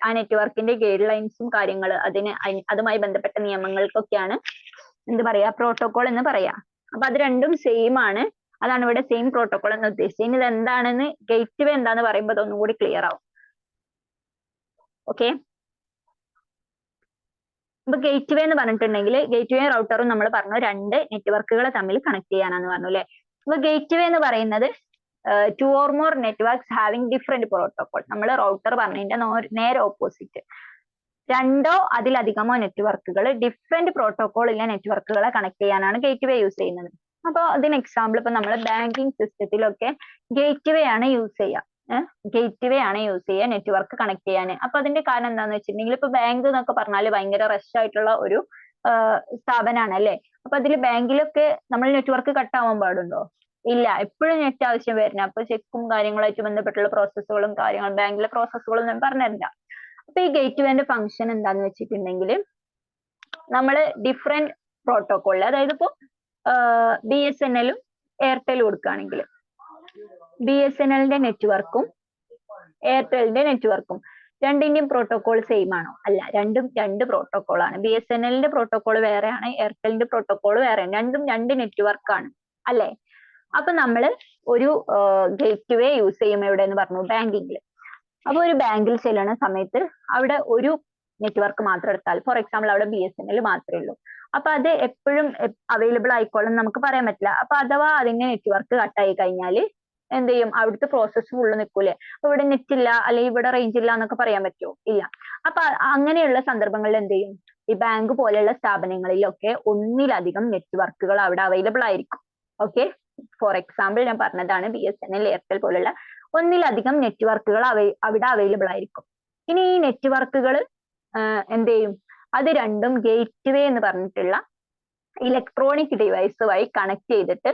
ആ നെറ്റ്വർക്കിന്റെ ഗൈഡ് ലൈൻസും കാര്യങ്ങൾ അതുമായി ബന്ധപ്പെട്ട നിയമങ്ങൾക്കൊക്കെയാണ് എന്ത് പറയാ, പ്രോട്ടോകോൾ എന്ന് പറയാ. അപ്പൊ അത് രണ്ടും സെയിം ആണ്, അതാണ് ഇവിടെ സെയിം പ്രോട്ടോകോൾ എന്ന് ഉദ്ദേശിച്ചത്. ഇനി ഇത് എന്താണെന്ന് ഗേറ്റ്വേ എന്താന്ന് പറയുമ്പോൾ അതൊന്നും കൂടി ക്ലിയർ ആവും. ഓക്കെ, അപ്പൊ ഗേറ്റ്വേ എന്ന് പറഞ്ഞിട്ടുണ്ടെങ്കിൽ ഗേറ്റ്വേ റൗട്ടറും നമ്മൾ പറഞ്ഞു രണ്ട് നെറ്റ്വർക്കുകളെ തമ്മിൽ കണക്ട് ചെയ്യാനാന്ന് പറഞ്ഞു അല്ലെ. അപ്പൊ ഗേറ്റ്വേ എന്ന് പറയുന്നത് to or more networks having different protocol. നമ്മൾ റൗട്ടർ പറഞ്ഞതിന്റെ നേരെ ഓപ്പോസിറ്റ്, രണ്ടോ അതിലധികമോ നെറ്റ്വർക്കുകൾ ഡിഫറെന്റ് പ്രോട്ടോകോൾ ഉള്ള നെറ്റ്വർക്കുകളെ കണക്ട് ചെയ്യാനാണ് ഗേറ്റ്വേ യൂസ് ചെയ്യുന്നത്. അപ്പൊ അതിന് എക്സാമ്പിൾ ഇപ്പൊ നമ്മൾ ബാങ്കിങ് സിസ്റ്റത്തിലൊക്കെ ഗേറ്റ്വേ ആണ് യൂസ് ചെയ്യുക. നെറ്റ്വർക്ക് കണക്ട് ചെയ്യാൻ. അപ്പൊ അതിന്റെ കാരണം എന്താന്ന് വെച്ചിട്ടുണ്ടെങ്കിൽ ഇപ്പൊ ബാങ്ക് എന്നൊക്കെ പറഞ്ഞാൽ ഭയങ്കര റഷ് ആയിട്ടുള്ള ഒരു സ്ഥാപനമാണ് അല്ലെ. അപ്പൊ അതിൽ ബാങ്കിലൊക്കെ നമ്മൾ നെറ്റ്വർക്ക് കട്ടാവാൻ പാടുണ്ടോ? ഇല്ല, എപ്പോഴും നെറ്റ് ആവശ്യം വരുന്നത്. അപ്പൊ ചെക്കും കാര്യങ്ങളായിട്ട് ബന്ധപ്പെട്ടുള്ള പ്രോസസ്സുകളും കാര്യങ്ങളും ബാങ്കിലെ പ്രോസസ്സുകളും ഞാൻ പറഞ്ഞുതരില്ല. അപ്പൊ ഈ ഗേറ്റ്വേന്റെ ഫംഗ്ഷൻ എന്താന്ന് വെച്ചിട്ടുണ്ടെങ്കിൽ നമ്മൾ ഡിഫറെന്റ് പ്രോട്ടോകോളിൽ, അതായത് ഇപ്പൊ BSNLും എയർടെലും കൊടുക്കുകയാണെങ്കിൽ BSNLന്റെ നെറ്റ്വർക്കും എയർടെലിന്റെ നെറ്റ്വർക്കും രണ്ടിന്റെയും പ്രോട്ടോകോൾ സെയിം ആണോ? അല്ല, രണ്ടും രണ്ട് പ്രോട്ടോകോൾ ആണ്. BSNLന്റെ പ്രോട്ടോകോൾ വേറെയാണ്, എയർടെലിന്റെ പ്രോട്ടോകോൾ വേറെയാണ്. രണ്ടും രണ്ട് നെറ്റ്വർക്കാണ് അല്ലെ. അപ്പൊ നമ്മൾ ഒരു ഗേറ്റ്വേ യൂസ് ചെയ്യും എവിടെ എന്ന് പറഞ്ഞു, ബാങ്കിങ്ങിൽ. അപ്പൊ ഒരു ബാങ്കിൽ ചെല്ലുന്ന സമയത്ത് അവിടെ ഒരു നെറ്റ്വർക്ക് മാത്രം എടുത്താൽ, ഫോർ എക്സാമ്പിൾ അവിടെ BSNL മാത്രമേ ഉള്ളൂ. അപ്പൊ അത് എപ്പോഴും അവൈലബിൾ ആയിക്കോളും നമുക്ക് പറയാൻ പറ്റില്ല. അപ്പൊ അഥവാ അതിന്റെ നെറ്റ്വർക്ക് കട്ടായി കഴിഞ്ഞാൽ എന്ത് ചെയ്യും, അവിടുത്തെ പ്രോസസ്സ് ഫുള്ള് നിൽക്കൂലേ, അപ്പൊ ഇവിടെ നെറ്റ് ഇല്ല അല്ലെങ്കിൽ ഇവിടെ റേഞ്ച് ഇല്ല എന്നൊക്കെ പറയാൻ പറ്റുമോ? ഇല്ല. അപ്പൊ അങ്ങനെയുള്ള സന്ദർഭങ്ങളിൽ എന്ത് ചെയ്യും, ഈ ബാങ്ക് പോലെയുള്ള സ്ഥാപനങ്ങളിലൊക്കെ ഒന്നിലധികം നെറ്റ്വർക്കുകൾ അവിടെ അവൈലബിൾ ആയിരിക്കും. ഓക്കെ, ഫോർ എക്സാമ്പിൾ ഞാൻ പറഞ്ഞതാണ് BSNL, എയർടെൽ പോലുള്ള ഒന്നിലധികം നെറ്റ്വർക്കുകൾ അവിടെ അവൈലബിൾ ആയിരിക്കും. ഇനി ഈ നെറ്റ്വർക്കുകൾ എന്ത് ചെയ്യും, അത് രണ്ടും ഗേറ്റ് വേ എന്ന് പറഞ്ഞിട്ടുള്ള ഇലക്ട്രോണിക് ഡിവൈസ് വഴി കണക്ട് ചെയ്തിട്ട്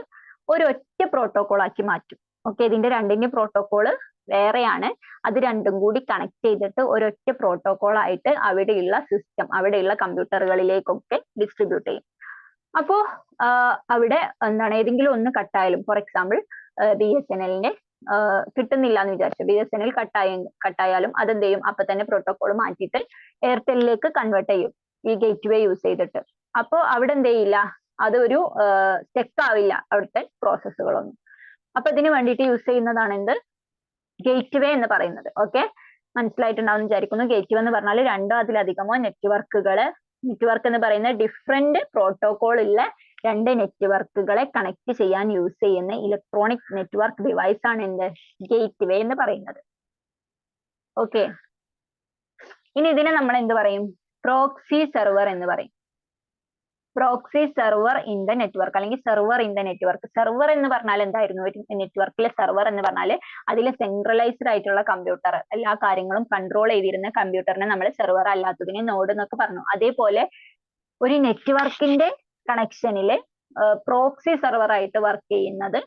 ഒരൊറ്റ പ്രോട്ടോകോൾ ആക്കി മാറ്റും. ഓക്കെ, ഇതിന്റെ രണ്ടിന്റെ പ്രോട്ടോകോള് വേറെയാണ്. അത് രണ്ടും കൂടി കണക്ട് ചെയ്തിട്ട് ഒരൊറ്റ പ്രോട്ടോകോൾ ആയിട്ട് അവിടെയുള്ള സിസ്റ്റം, അവിടെയുള്ള കമ്പ്യൂട്ടറുകളിലേക്കൊക്കെ ഡിസ്ട്രിബ്യൂട്ട് ചെയ്യും. അപ്പോ അവിടെ എന്താണ്, ഏതെങ്കിലും ഒന്ന് കട്ടായാലും, ഫോർ എക്സാമ്പിൾ BSNLന്റെ കിട്ടുന്നില്ല എന്ന് വിചാരിച്ചു, BSNL കട്ടായാലും അതെന്ത് ചെയ്യും, അപ്പൊ തന്നെ പ്രോട്ടോകോൾ മാറ്റിയിട്ട് എയർടെല്ലിലേക്ക് കൺവേർട്ട് ചെയ്യും ഈ ഗേറ്റ് വേ യൂസ് ചെയ്തിട്ട്. അപ്പോ അവിടെ എന്ത് ചെയ്യില്ല, അതൊരു സ്റ്റെക്ക് ആവില്ല അവിടുത്തെ പ്രോസസ്സുകളൊന്നും. അപ്പൊ ഇതിന് വേണ്ടിയിട്ട് യൂസ് ചെയ്യുന്നതാണ് എന്ത്, ഗേറ്റ് വേ എന്ന് പറയുന്നത്. ഓക്കെ, മനസ്സിലായിട്ടുണ്ടാവും വിചാരിക്കുന്നു. ഗേറ്റ് വേ എന്ന് പറഞ്ഞാൽ രണ്ടോ അതിലധികമോ നെറ്റ്വർക്ക് എന്ന് പറയുന്ന ഡിഫറെന്റ് പ്രോട്ടോകോൾ ഉള്ള രണ്ട് നെറ്റ്വർക്കുകളെ കണക്ട് ചെയ്യാൻ യൂസ് ചെയ്യുന്ന ഇലക്ട്രോണിക് നെറ്റ്വർക്ക് ഡിവൈസ് ആണ് എന്ത്, ഗേറ്റ് വേ എന്ന് പറയുന്നത്. ഓക്കെ, ഇനി ഇതിനെ നമ്മൾ എന്ത് പറയും, പ്രോക്സി സെർവർ എന്ന് പറയും. Proxy server in the network അല്ലെങ്കിൽ server in the network. Server എന്ന് പറഞ്ഞാൽ എന്തായിരുന്നു, ഒരു നെറ്റ്വർക്കിലെ സെർവർ എന്ന് പറഞ്ഞാൽ അതിൽ സെൻട്രലൈസ്ഡ് ആയിട്ടുള്ള കമ്പ്യൂട്ടർ, എല്ലാ കാര്യങ്ങളും കൺട്രോൾ ചെയ്തിരുന്ന കമ്പ്യൂട്ടറിനെ നമ്മൾ സെർവർ, അല്ലാത്തതിനെ നോഡ് എന്നൊക്കെ പറഞ്ഞു. അതേപോലെ ഒരു നെറ്റ്വർക്കിന്റെ കണക്ഷനില് പ്രോക്സി സെർവർ ആയിട്ട് വർക്ക് ചെയ്യുന്നത്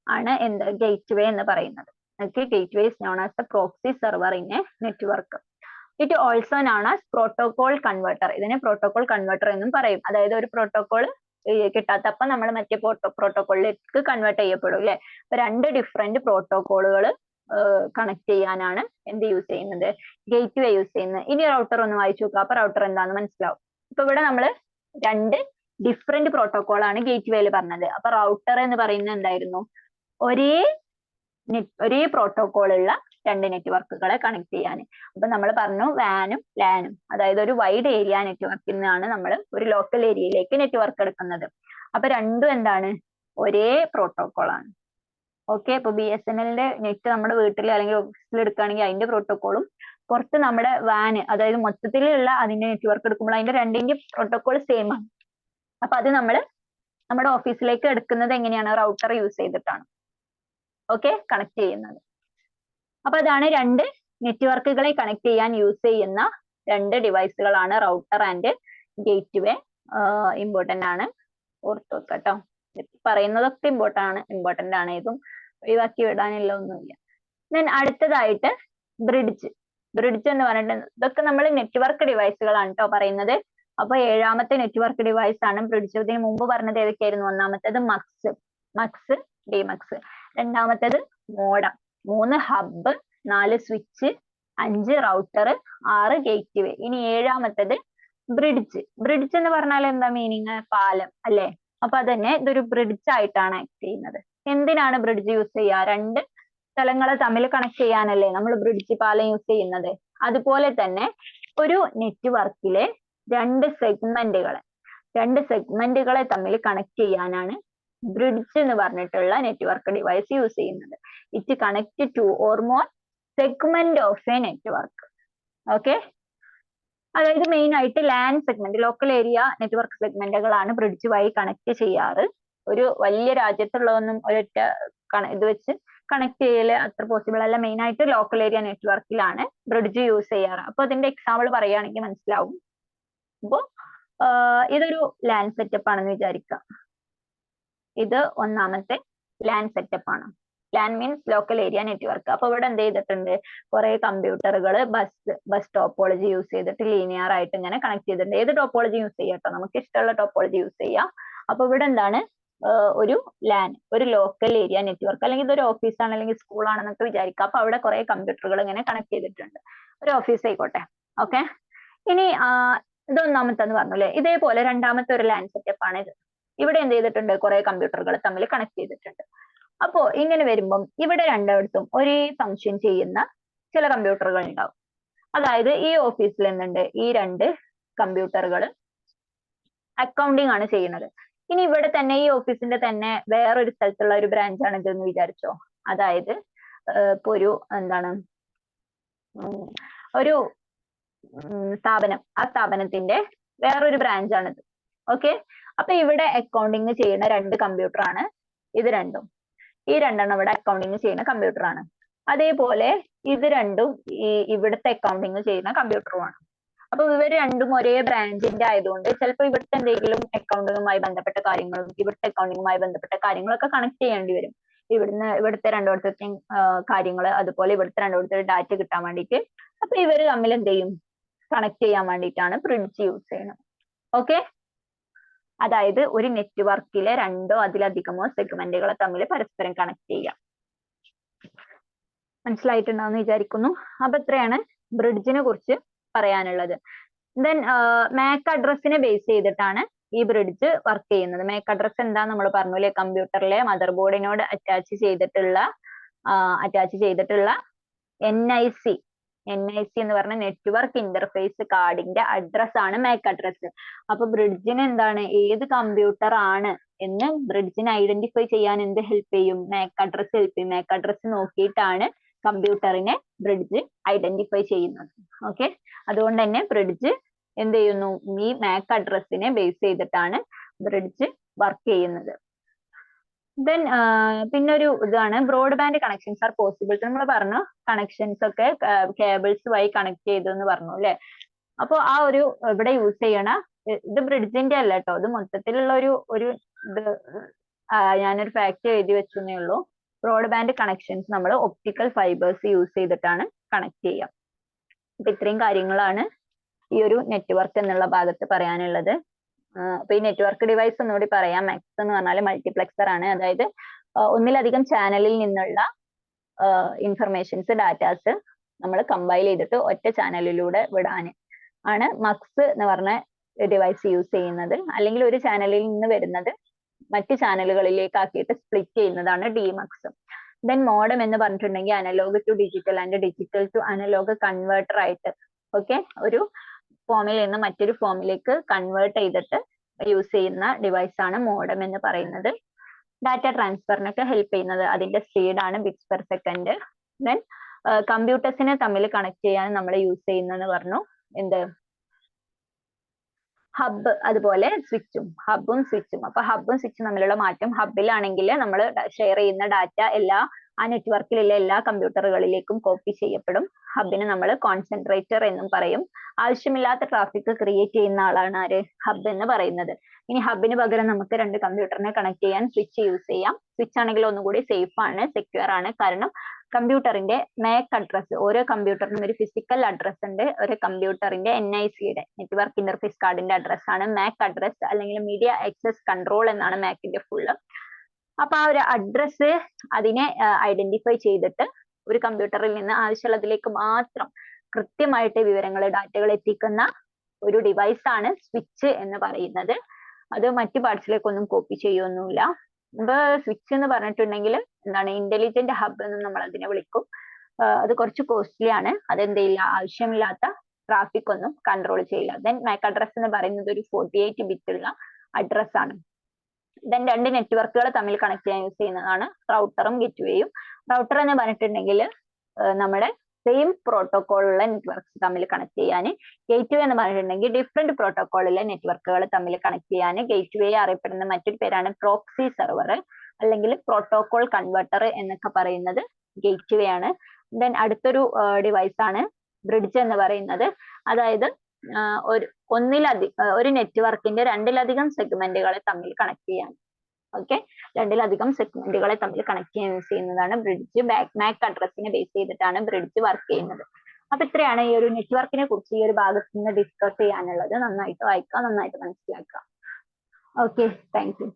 ആണ് എന്ത്, ഗേറ്റ് വേ എന്ന് പറയുന്നത്. Okay, gate way is known as the proxy server in a network. It also known as protocol converter. ഇതിനെ പ്രോട്ടോകോൾ കൺവേർട്ടർ എന്നും പറയും. അതായത് ഒരു പ്രോട്ടോകോൾ കിട്ടാത്തപ്പം നമ്മൾ മറ്റേ പ്രോട്ടോകോളിലേക്ക് കൺവേർട്ട് ചെയ്യപ്പെടും അല്ലെ. അപ്പൊ രണ്ട് ഡിഫറെന്റ് പ്രോട്ടോകോളുകൾ കണക്ട് ചെയ്യാനാണ് എന്ത് യൂസ് ചെയ്യുന്നത്, ഗേറ്റ് വേ യൂസ് ചെയ്യുന്നത്. ഇനി റൗട്ടർ ഒന്ന് വായിച്ചു നോക്കുക, അപ്പൊ റൗട്ടർ എന്താണെന്ന് മനസ്സിലാവും. ഇപ്പൊ ഇവിടെ നമ്മൾ രണ്ട് ഡിഫറെന്റ് പ്രോട്ടോകോൾ ആണ് ഗേറ്റ് വേയിൽ പറഞ്ഞത്. അപ്പൊ റൗട്ടർ എന്ന് പറയുന്നത് എന്തായിരുന്നു, ഒരേ പ്രോട്ടോകോൾ ഉള്ള രണ്ട് നെറ്റ്വർക്കുകളെ കണക്ട് ചെയ്യാൻ. അപ്പൊ നമ്മൾ പറഞ്ഞു വാനും ലാനും, അതായത് ഒരു വൈഡ് ഏരിയ നെറ്റ്വർക്കിൽ നിന്നാണ് നമ്മൾ ഒരു ലോക്കൽ ഏരിയയിലേക്ക് നെറ്റ്വർക്ക് എടുക്കുന്നത്. അപ്പൊ രണ്ടും എന്താണ്, ഒരേ പ്രോട്ടോകോൾ ആണ്. ഓക്കെ, ഇപ്പൊ BSNLന്റെ നെറ്റ് നമ്മുടെ വീട്ടിൽ അല്ലെങ്കിൽ ഓഫീസിൽ എടുക്കുകയാണെങ്കിൽ അതിന്റെ പ്രോട്ടോകോളും, പുറത്ത് നമ്മുടെ വാന് അതായത് മൊത്തത്തിലുള്ള അതിന്റെ നെറ്റ്വർക്ക് എടുക്കുമ്പോൾ അതിന്റെ രണ്ടിന്റെ പ്രോട്ടോകോൾ സെയിം ആണ്. അപ്പൊ അത് നമ്മൾ നമ്മുടെ ഓഫീസിലേക്ക് എടുക്കുന്നത് എങ്ങനെയാണ്, റൗട്ടർ യൂസ് ചെയ്തിട്ടാണ്. ഓക്കെ, കണക്ട് ചെയ്യുന്നത്. അപ്പൊ അതാണ് രണ്ട് നെറ്റ്വർക്കുകളെ കണക്ട് ചെയ്യാൻ യൂസ് ചെയ്യുന്ന രണ്ട് ഡിവൈസുകളാണ് router and gateway. Important ആണ്, ഓർത്ത് വെക്കട്ടോ. പറയുന്നതൊക്കെ ഇമ്പോർട്ടന്റ് ആണ്, ഇതും ഒഴിവാക്കി വിടാനുള്ള ഒന്നുമില്ല. ദെൻ അടുത്തതായിട്ട് ബ്രിഡ്ജ്. ബ്രിഡ്ജ് എന്ന് പറഞ്ഞിട്ട് ഇതൊക്കെ നമ്മൾ നെറ്റ്വർക്ക് ഡിവൈസുകളാണ് കേട്ടോ പറയുന്നത്. അപ്പൊ ഏഴാമത്തെ നെറ്റ്വർക്ക് ഡിവൈസ് ആണ് ബ്രിഡ്ജ്. ഇതിന് മുമ്പ് പറഞ്ഞത് ഏതൊക്കെയായിരുന്നു, ഒന്നാമത്തേത് മക്സ് ഡിമക്സ്, രണ്ടാമത്തേത് modem, 3 hub, 4 switch, 5 router, 6 gate വേ. ഇനി ഏഴാമത്തേത് ബ്രിഡ്ജ്. ബ്രിഡ്ജ് എന്ന് പറഞ്ഞാൽ എന്താ മീനിങ്, പാലം അല്ലെ. അപ്പൊ അതന്നെ ഇതൊരു ബ്രിഡ്ജ് ആയിട്ടാണ് ആക്ട് ചെയ്യുന്നത്. എന്തിനാണ് ബ്രിഡ്ജ് യൂസ് ചെയ്യുക, രണ്ട് സ്ഥലങ്ങളെ തമ്മിൽ കണക്ട് ചെയ്യാനല്ലേ നമ്മൾ ബ്രിഡ്ജ് പാലം യൂസ് ചെയ്യുന്നത്. അതുപോലെ തന്നെ ഒരു നെറ്റ്വർക്കിലെ രണ്ട് സെഗ്മെന്റുകളെ തമ്മിൽ കണക്ട് ചെയ്യാനാണ് ബ്രിഡ്ജ് എന്ന് പറഞ്ഞിട്ടുള്ള നെറ്റ്വർക്ക് ഡിവൈസ് യൂസ് ചെയ്യുന്നത്. It connect two or more segment of a network. Okay, അതായത് മെയിൻ ആയിട്ട് LAN segment, local area network സെഗ്മെന്റുകളാണ് ബ്രിഡ്ജ് വഴി കണക്ട് ചെയ്യാറ്. ഒരു വലിയ രാജ്യത്തുള്ളതൊന്നും ഒരൊറ്റ ഇത് വെച്ച് കണക്ട് ചെയ്യല് അത്ര പോസിബിൾ അല്ല. മെയിൻ ആയിട്ട് ലോക്കൽ ഏരിയ നെറ്റ്വർക്കിലാണ് ബ്രിഡ്ജ് യൂസ് ചെയ്യാറ്. അപ്പൊ അതിന്റെ എക്സാമ്പിൾ പറയുകയാണെങ്കിൽ മനസ്സിലാവും. അപ്പോ ഇതൊരു ലാൻ സെറ്റപ്പ് ആണെന്ന് വിചാരിക്കാം. ഇത് ഒന്നാമത്തെ ലാൻ സെറ്റപ്പ് ആണ്. LAN means local area network. അപ്പൊ ഇവിടെ എന്ത് ചെയ്തിട്ടുണ്ട്, കുറെ കമ്പ്യൂട്ടറുകൾ ബസ് ടോപ്പോളജി യൂസ് ചെയ്തിട്ട് ലീനിയർ ആയിട്ട് ഇങ്ങനെ കണക്ട് ചെയ്തിട്ടുണ്ട്. ഏത് ടോപ്പോളജി യൂസ് ചെയ്യാട്ടോ, നമുക്ക് ഇഷ്ടമുള്ള ടോപ്പോളജി യൂസ് ചെയ്യാം. അപ്പൊ ഇവിടെ എന്താണ്, ഒരു ലാൻ, ഒരു ലോക്കൽ ഏരിയ നെറ്റ്വർക്ക്, അല്ലെങ്കിൽ ഇതൊരു ഓഫീസാണ് അല്ലെങ്കിൽ സ്കൂൾ ആണെന്നൊക്കെ വിചാരിക്കാം. അപ്പൊ അവിടെ കുറെ കമ്പ്യൂട്ടറുകൾ ഇങ്ങനെ കണക്ട് ചെയ്തിട്ടുണ്ട്, ഒരു ഓഫീസ് ആയിക്കോട്ടെ. ഓക്കെ, ഇനി ഇത് ഒന്നാമത്തെന്ന് പറഞ്ഞു അല്ലെ. ഇതേപോലെ രണ്ടാമത്തെ ഒരു ലാൻ സെറ്റപ്പ് ആണ് ഇത്. ഇവിടെ എന്ത് ചെയ്തിട്ടുണ്ട്, കുറെ കമ്പ്യൂട്ടറുകൾ തമ്മിൽ കണക്ട് ചെയ്തിട്ടുണ്ട്. അപ്പോ ഇങ്ങനെ വരുമ്പം ഇവിടെ രണ്ടിടത്തും ഒരേ ഫംഗ്ഷൻ ചെയ്യുന്ന ചില കമ്പ്യൂട്ടറുകൾ ഉണ്ടാവും. അതായത് ഈ ഓഫീസിൽ എന്തുണ്ട്, ഈ രണ്ട് കമ്പ്യൂട്ടറുകൾ അക്കൗണ്ടിങ് ആണ് ചെയ്യുന്നത്. ഇനി ഇവിടെ തന്നെ ഈ ഓഫീസിന്റെ തന്നെ വേറൊരു സ്ഥലത്തുള്ള ഒരു ബ്രാഞ്ചാണ് ഇതെന്ന് വിചാരിച്ചോ. അതായത് ഇപ്പൊ ഒരു എന്താണ് ഒരു സ്ഥാപനം, ആ സ്ഥാപനത്തിന്റെ വേറൊരു ബ്രാഞ്ചാണിത്. ഓക്കെ, അപ്പൊ ഇവിടെ അക്കൗണ്ടിങ് ചെയ്യുന്ന രണ്ട് കമ്പ്യൂട്ടറാണ് ഇത് രണ്ടും. ഈ രണ്ടെണ്ണം ഇവിടെ അക്കൗണ്ടിങ് ചെയ്യുന്ന കമ്പ്യൂട്ടറാണ്. അതേപോലെ ഇത് രണ്ടും ഈ ഇവിടുത്തെ അക്കൗണ്ടിങ് ചെയ്യുന്ന കമ്പ്യൂട്ടറുമാണ്. അപ്പൊ ഇവർ രണ്ടും ഒരേ ബ്രാഞ്ചിന്റെ ആയതുകൊണ്ട് ചിലപ്പോൾ ഇവിടുത്തെ എന്തെങ്കിലും അക്കൗണ്ടിങ്ങുമായി ബന്ധപ്പെട്ട കാര്യങ്ങളും ഇവിടുത്തെ അക്കൗണ്ടിങ്ങുമായി ബന്ധപ്പെട്ട കാര്യങ്ങളൊക്കെ കണക്ട് ചെയ്യേണ്ടി വരും. ഇവിടുത്തെ രണ്ടിടത്തെയും കാര്യങ്ങൾ, അതുപോലെ ഇവിടുത്തെ രണ്ടിടത്തെ ഡാറ്റ കിട്ടാൻ വേണ്ടിയിട്ട്. അപ്പൊ ഇവര് തമ്മിൽ എന്ത് ചെയ്യും, കണക്ട് ചെയ്യാൻ വേണ്ടിയിട്ടാണ് ബ്രിഡ്ജ് യൂസ് ചെയ്യുന്നത്. ഓക്കെ, അതായത് ഒരു നെറ്റ്വർക്കിലെ രണ്ടോ അതിലധികമോ സെഗ്മെന്റുകളെ തമ്മിൽ പരസ്പരം കണക്ട് ചെയ്യാം. മനസ്സിലായിട്ടുണ്ടാവുമെന്ന് വിചാരിക്കുന്നു. അപ്പൊ ഇത്രയാണ് ബ്രിഡ്ജിനെ കുറിച്ച് പറയാനുള്ളത്. ദെൻ മാക് അഡ്രസ്സിനെ ബേസ് ചെയ്തിട്ടാണ് ഈ ബ്രിഡ്ജ് വർക്ക് ചെയ്യുന്നത്. മാക് അഡ്രസ് എന്താ നമ്മൾ പറഞ്ഞു അല്ലെ, കമ്പ്യൂട്ടറിലെ മദർ ബോർഡിനോട് അറ്റാച്ച് ചെയ്തിട്ടുള്ള NIC എന്ന് പറഞ്ഞ നെറ്റ്വർക്ക് ഇന്റർഫേസ് കാർഡിന്റെ അഡ്രസ് ആണ് മാക് അഡ്രസ്. അപ്പൊ ബ്രിഡ്ജിന് എന്താണ്, ഏത് കമ്പ്യൂട്ടർ ആണ് എന്ന് ബ്രിഡ്ജിനെ ഐഡന്റിഫൈ ചെയ്യാൻ എന്ത് ഹെൽപ്പ് ചെയ്യും, മാക് അഡ്രസ് ഹെൽപ്പ് ചെയ്യും. മാക് അഡ്രസ് നോക്കിയിട്ടാണ് കമ്പ്യൂട്ടറിനെ ബ്രിഡ്ജ് ഐഡന്റിഫൈ ചെയ്യുന്നത്. ഓക്കെ, അതുകൊണ്ട് തന്നെ ബ്രിഡ്ജ് എന്ത് ചെയ്യുന്നു, ഈ മാക് അഡ്രസ്സിനെ ബേസ് ചെയ്തിട്ടാണ് ബ്രിഡ്ജ് വർക്ക് ചെയ്യുന്നത്. ദെൻ പിന്നെ ഒരു ഇതാണ് ബ്രോഡ്ബാൻഡ് കണക്ഷൻസ് ആർ പോസിബിൾ. നമ്മൾ പറഞ്ഞു കണക്ഷൻസ് ഒക്കെ കേബിൾസ് വഴി കണക്ട് ചെയ്തു എന്ന് പറഞ്ഞു അല്ലെ. അപ്പൊ ആ ഒരു ഇവിടെ യൂസ് ചെയ്യണ ഇത് ബ്രിഡ്ജിന്റെ അല്ല കേട്ടോ, ഇത് മൊത്തത്തിലുള്ള ഒരു ഇത് ഞാനൊരു ഫാക്ട് എഴുതി വെച്ചേ ഉള്ളൂ. ബ്രോഡ്ബാൻഡ് കണക്ഷൻസ് നമ്മൾ ഒപ്റ്റിക്കൽ ഫൈബേഴ്സ് യൂസ് ചെയ്തിട്ടാണ് കണക്ട് ചെയ്യുക. അപ്പൊ ഇത്രയും കാര്യങ്ങളാണ് ഈ ഒരു നെറ്റ്വർക്ക് എന്നുള്ള ഭാഗത്ത് പറയാനുള്ളത്. അപ്പൊ ഈ നെറ്റ്വർക്ക് ഡിവൈസ് ഒന്നുകൂടി പറയാം. മെക്സ് എന്ന് പറഞ്ഞാൽ മൾട്ടിപ്ലക്സർ ആണ്. അതായത് ഒന്നിലധികം ചാനലിൽ നിന്നുള്ള ഇൻഫർമേഷൻസ്, ഡാറ്റാസ് നമ്മൾ കമ്പൈൽ ചെയ്തിട്ട് ഒറ്റ ചാനലിലൂടെ വിടാൻ ആണ് മക്സ് എന്ന് പറഞ്ഞ ഡിവൈസ് യൂസ് ചെയ്യുന്നത്. അല്ലെങ്കിൽ ഒരു ചാനലിൽ നിന്ന് വരുന്നത് മറ്റ് ചാനലുകളിലേക്ക് ആക്കിയിട്ട് സ്പ്ലിറ്റ് ചെയ്യുന്നതാണ് ഡിമക്സ്. ദെൻ മോഡം എന്ന് പറഞ്ഞിട്ടുണ്ടെങ്കിൽ analogue to digital and digital to analogue converter ആയിട്ട് ഓക്കെ, ഒരു ഫോമിൽ നിന്ന് മറ്റൊരു ഫോമിലേക്ക് കൺവേർട്ട് ചെയ്തിട്ട് യൂസ് ചെയ്യുന്ന ഡിവൈസ് ആണ് മോഡം എന്ന് പറയുന്നത്. ഡാറ്റ ട്രാൻസ്ഫറിനൊക്കെ ഹെൽപ്പ് ചെയ്യുന്നത് അതിന്റെ സ്പീഡാണ്, ബിറ്റ്സ് പെർ സെക്കൻഡ്. ദെൻ കമ്പ്യൂട്ടേഴ്സിനെ തമ്മിൽ കണക്ട് ചെയ്യാൻ നമ്മൾ യൂസ് ചെയ്യുന്നതെന്ന് പറഞ്ഞു എന്ത്, ഹബ്ബ്, അതുപോലെ സ്വിച്ചും. ഹബ്ബും സ്വിച്ചും. അപ്പൊ ഹബ്ബും സ്വിച്ചും തമ്മിലുള്ള മാറ്റം, ഹബ്ബിലാണെങ്കിൽ നമ്മൾ ഷെയർ ചെയ്യുന്ന ഡാറ്റ ആ നെറ്റ്വർക്കിലുള്ള എല്ലാ കമ്പ്യൂട്ടറുകളിലേക്കും കോപ്പി ചെയ്യപ്പെടും. ഹബിന് നമ്മൾ കോൺസെൻട്രേറ്റർ എന്നും പറയും. ആവശ്യമില്ലാത്ത ട്രാഫിക് ക്രിയേറ്റ് ചെയ്യുന്ന ആളാണ് ആര്, ഹബ് എന്ന് പറയുന്നത്. ഇനി ഹബിന് പകരം നമുക്ക് രണ്ട് കമ്പ്യൂട്ടറിനെ കണക്ട് ചെയ്യാൻ സ്വിച്ച് യൂസ് ചെയ്യാം. സ്വിച്ച് ആണെങ്കിൽ ഒന്നുകൂടി സേഫ് ആണ്, സെക്യൂർ ആണ്. കാരണം കമ്പ്യൂട്ടറിന്റെ മാക് അഡ്രസ്, ഓരോ കമ്പ്യൂട്ടറിനും ഒരു ഫിസിക്കൽ അഡ്രസ് ഉണ്ട്. ഒരു കമ്പ്യൂട്ടറിന്റെ NICയുടെ നെറ്റ്വർക്ക് ഇന്റർഫേസ് കാർഡിന്റെ അഡ്രസ് ആണ് മാക് അഡ്രസ്, അല്ലെങ്കിൽ മീഡിയ ആക്സസ് കൺട്രോൾ എന്നാണ് മാക്കിന്റെ ഫുള്ള്. അപ്പൊ ആ ഒരു അഡ്രസ് അതിനെ ഐഡന്റിഫൈ ചെയ്തിട്ട് ഒരു കമ്പ്യൂട്ടറിൽ നിന്ന് ആവശ്യമുള്ളതിലേക്ക് മാത്രം കൃത്യമായിട്ട് വിവരങ്ങൾ, ഡാറ്റകൾ എത്തിക്കുന്ന ഒരു ഡിവൈസ് ആണ് സ്വിച്ച് എന്ന് പറയുന്നത്. അത് മറ്റു പാർട്സിലേക്കൊന്നും കോപ്പി ചെയ്യൊന്നുമില്ല. ഇപ്പൊ സ്വിച്ച് എന്ന് പറഞ്ഞിട്ടുണ്ടെങ്കിൽ എന്താണ്, ഇന്റലിജന്റ് ഹബ് എന്ന് നമ്മൾ അതിനെ വിളിക്കും. അത് കുറച്ച് കോസ്റ്റ്ലി ആണ്. അതെന്ത് ചെയ്യില്ല, ആവശ്യമില്ലാത്ത ട്രാഫിക് ഒന്നും കൺട്രോൾ ചെയ്യില്ല. ദെൻ മാക് അഡ്രസ് എന്ന് പറയുന്നത് ഒരു 48 ബിറ്റ് ഉള്ള അഡ്രസ് ആണ്. ദെൻ രണ്ട് നെറ്റ്വർക്കുകൾ തമ്മിൽ കണക്ട് ചെയ്യാൻ യൂസ് ചെയ്യുന്നതാണ് റൗട്ടറും ഗേറ്റ്വേയും. റൗട്ടർ എന്ന് പറഞ്ഞിട്ടുണ്ടെങ്കിൽ നമ്മുടെ സെയിം പ്രോട്ടോകോളുള്ള നെറ്റ്വർക്ക്സ് തമ്മിൽ കണക്ട് ചെയ്യാൻ. ഗേറ്റ്വേ എന്ന് പറഞ്ഞിട്ടുണ്ടെങ്കിൽ ഡിഫറെന്റ് പ്രോട്ടോകോളിലെ നെറ്റ്വർക്കുകൾ തമ്മിൽ കണക്ട് ചെയ്യാൻ. ഗേറ്റ്വേ അറിയപ്പെടുന്ന മറ്റൊരു പേരാണ് പ്രോക്സി സെർവർ, അല്ലെങ്കിൽ പ്രോട്ടോകോൾ കൺവേർട്ടർ എന്നൊക്കെ പറയുന്നത് ഗേറ്റ്വേ ആണ്. ദെൻ അടുത്തൊരു ഡിവൈസ് ആണ് ബ്രിഡ്ജ് എന്ന് പറയുന്നത്. അതായത് ഒരു നെറ്റ്വർക്കിന്റെ രണ്ടിലധികം സെഗ്മെന്റുകളെ തമ്മിൽ കണക്ട് ചെയ്യാൻ. ഓക്കെ, രണ്ടിലധികം സെഗ്മെന്റുകളെ തമ്മിൽ കണക്ട് ചെയ്യാൻ യൂസ് ചെയ്യുന്നതാണ് ബ്രിഡ്ജ്. മാക് അഡ്രസ്സിനെ ബേസ് ചെയ്തിട്ടാണ് ബ്രിഡ്ജ് വർക്ക് ചെയ്യുന്നത്. അപ്പൊ ഇത്രയാണ് ഈ ഒരു നെറ്റ്വർക്കിനെ കുറിച്ച് ഈ ഒരു ഭാഗത്ത് നിന്ന് ഡിസ്കസ് ചെയ്യാനുള്ളത്. നന്നായിട്ട് വായിക്കുക, നന്നായിട്ട് മനസ്സിലാക്കുക. Okay, thank you.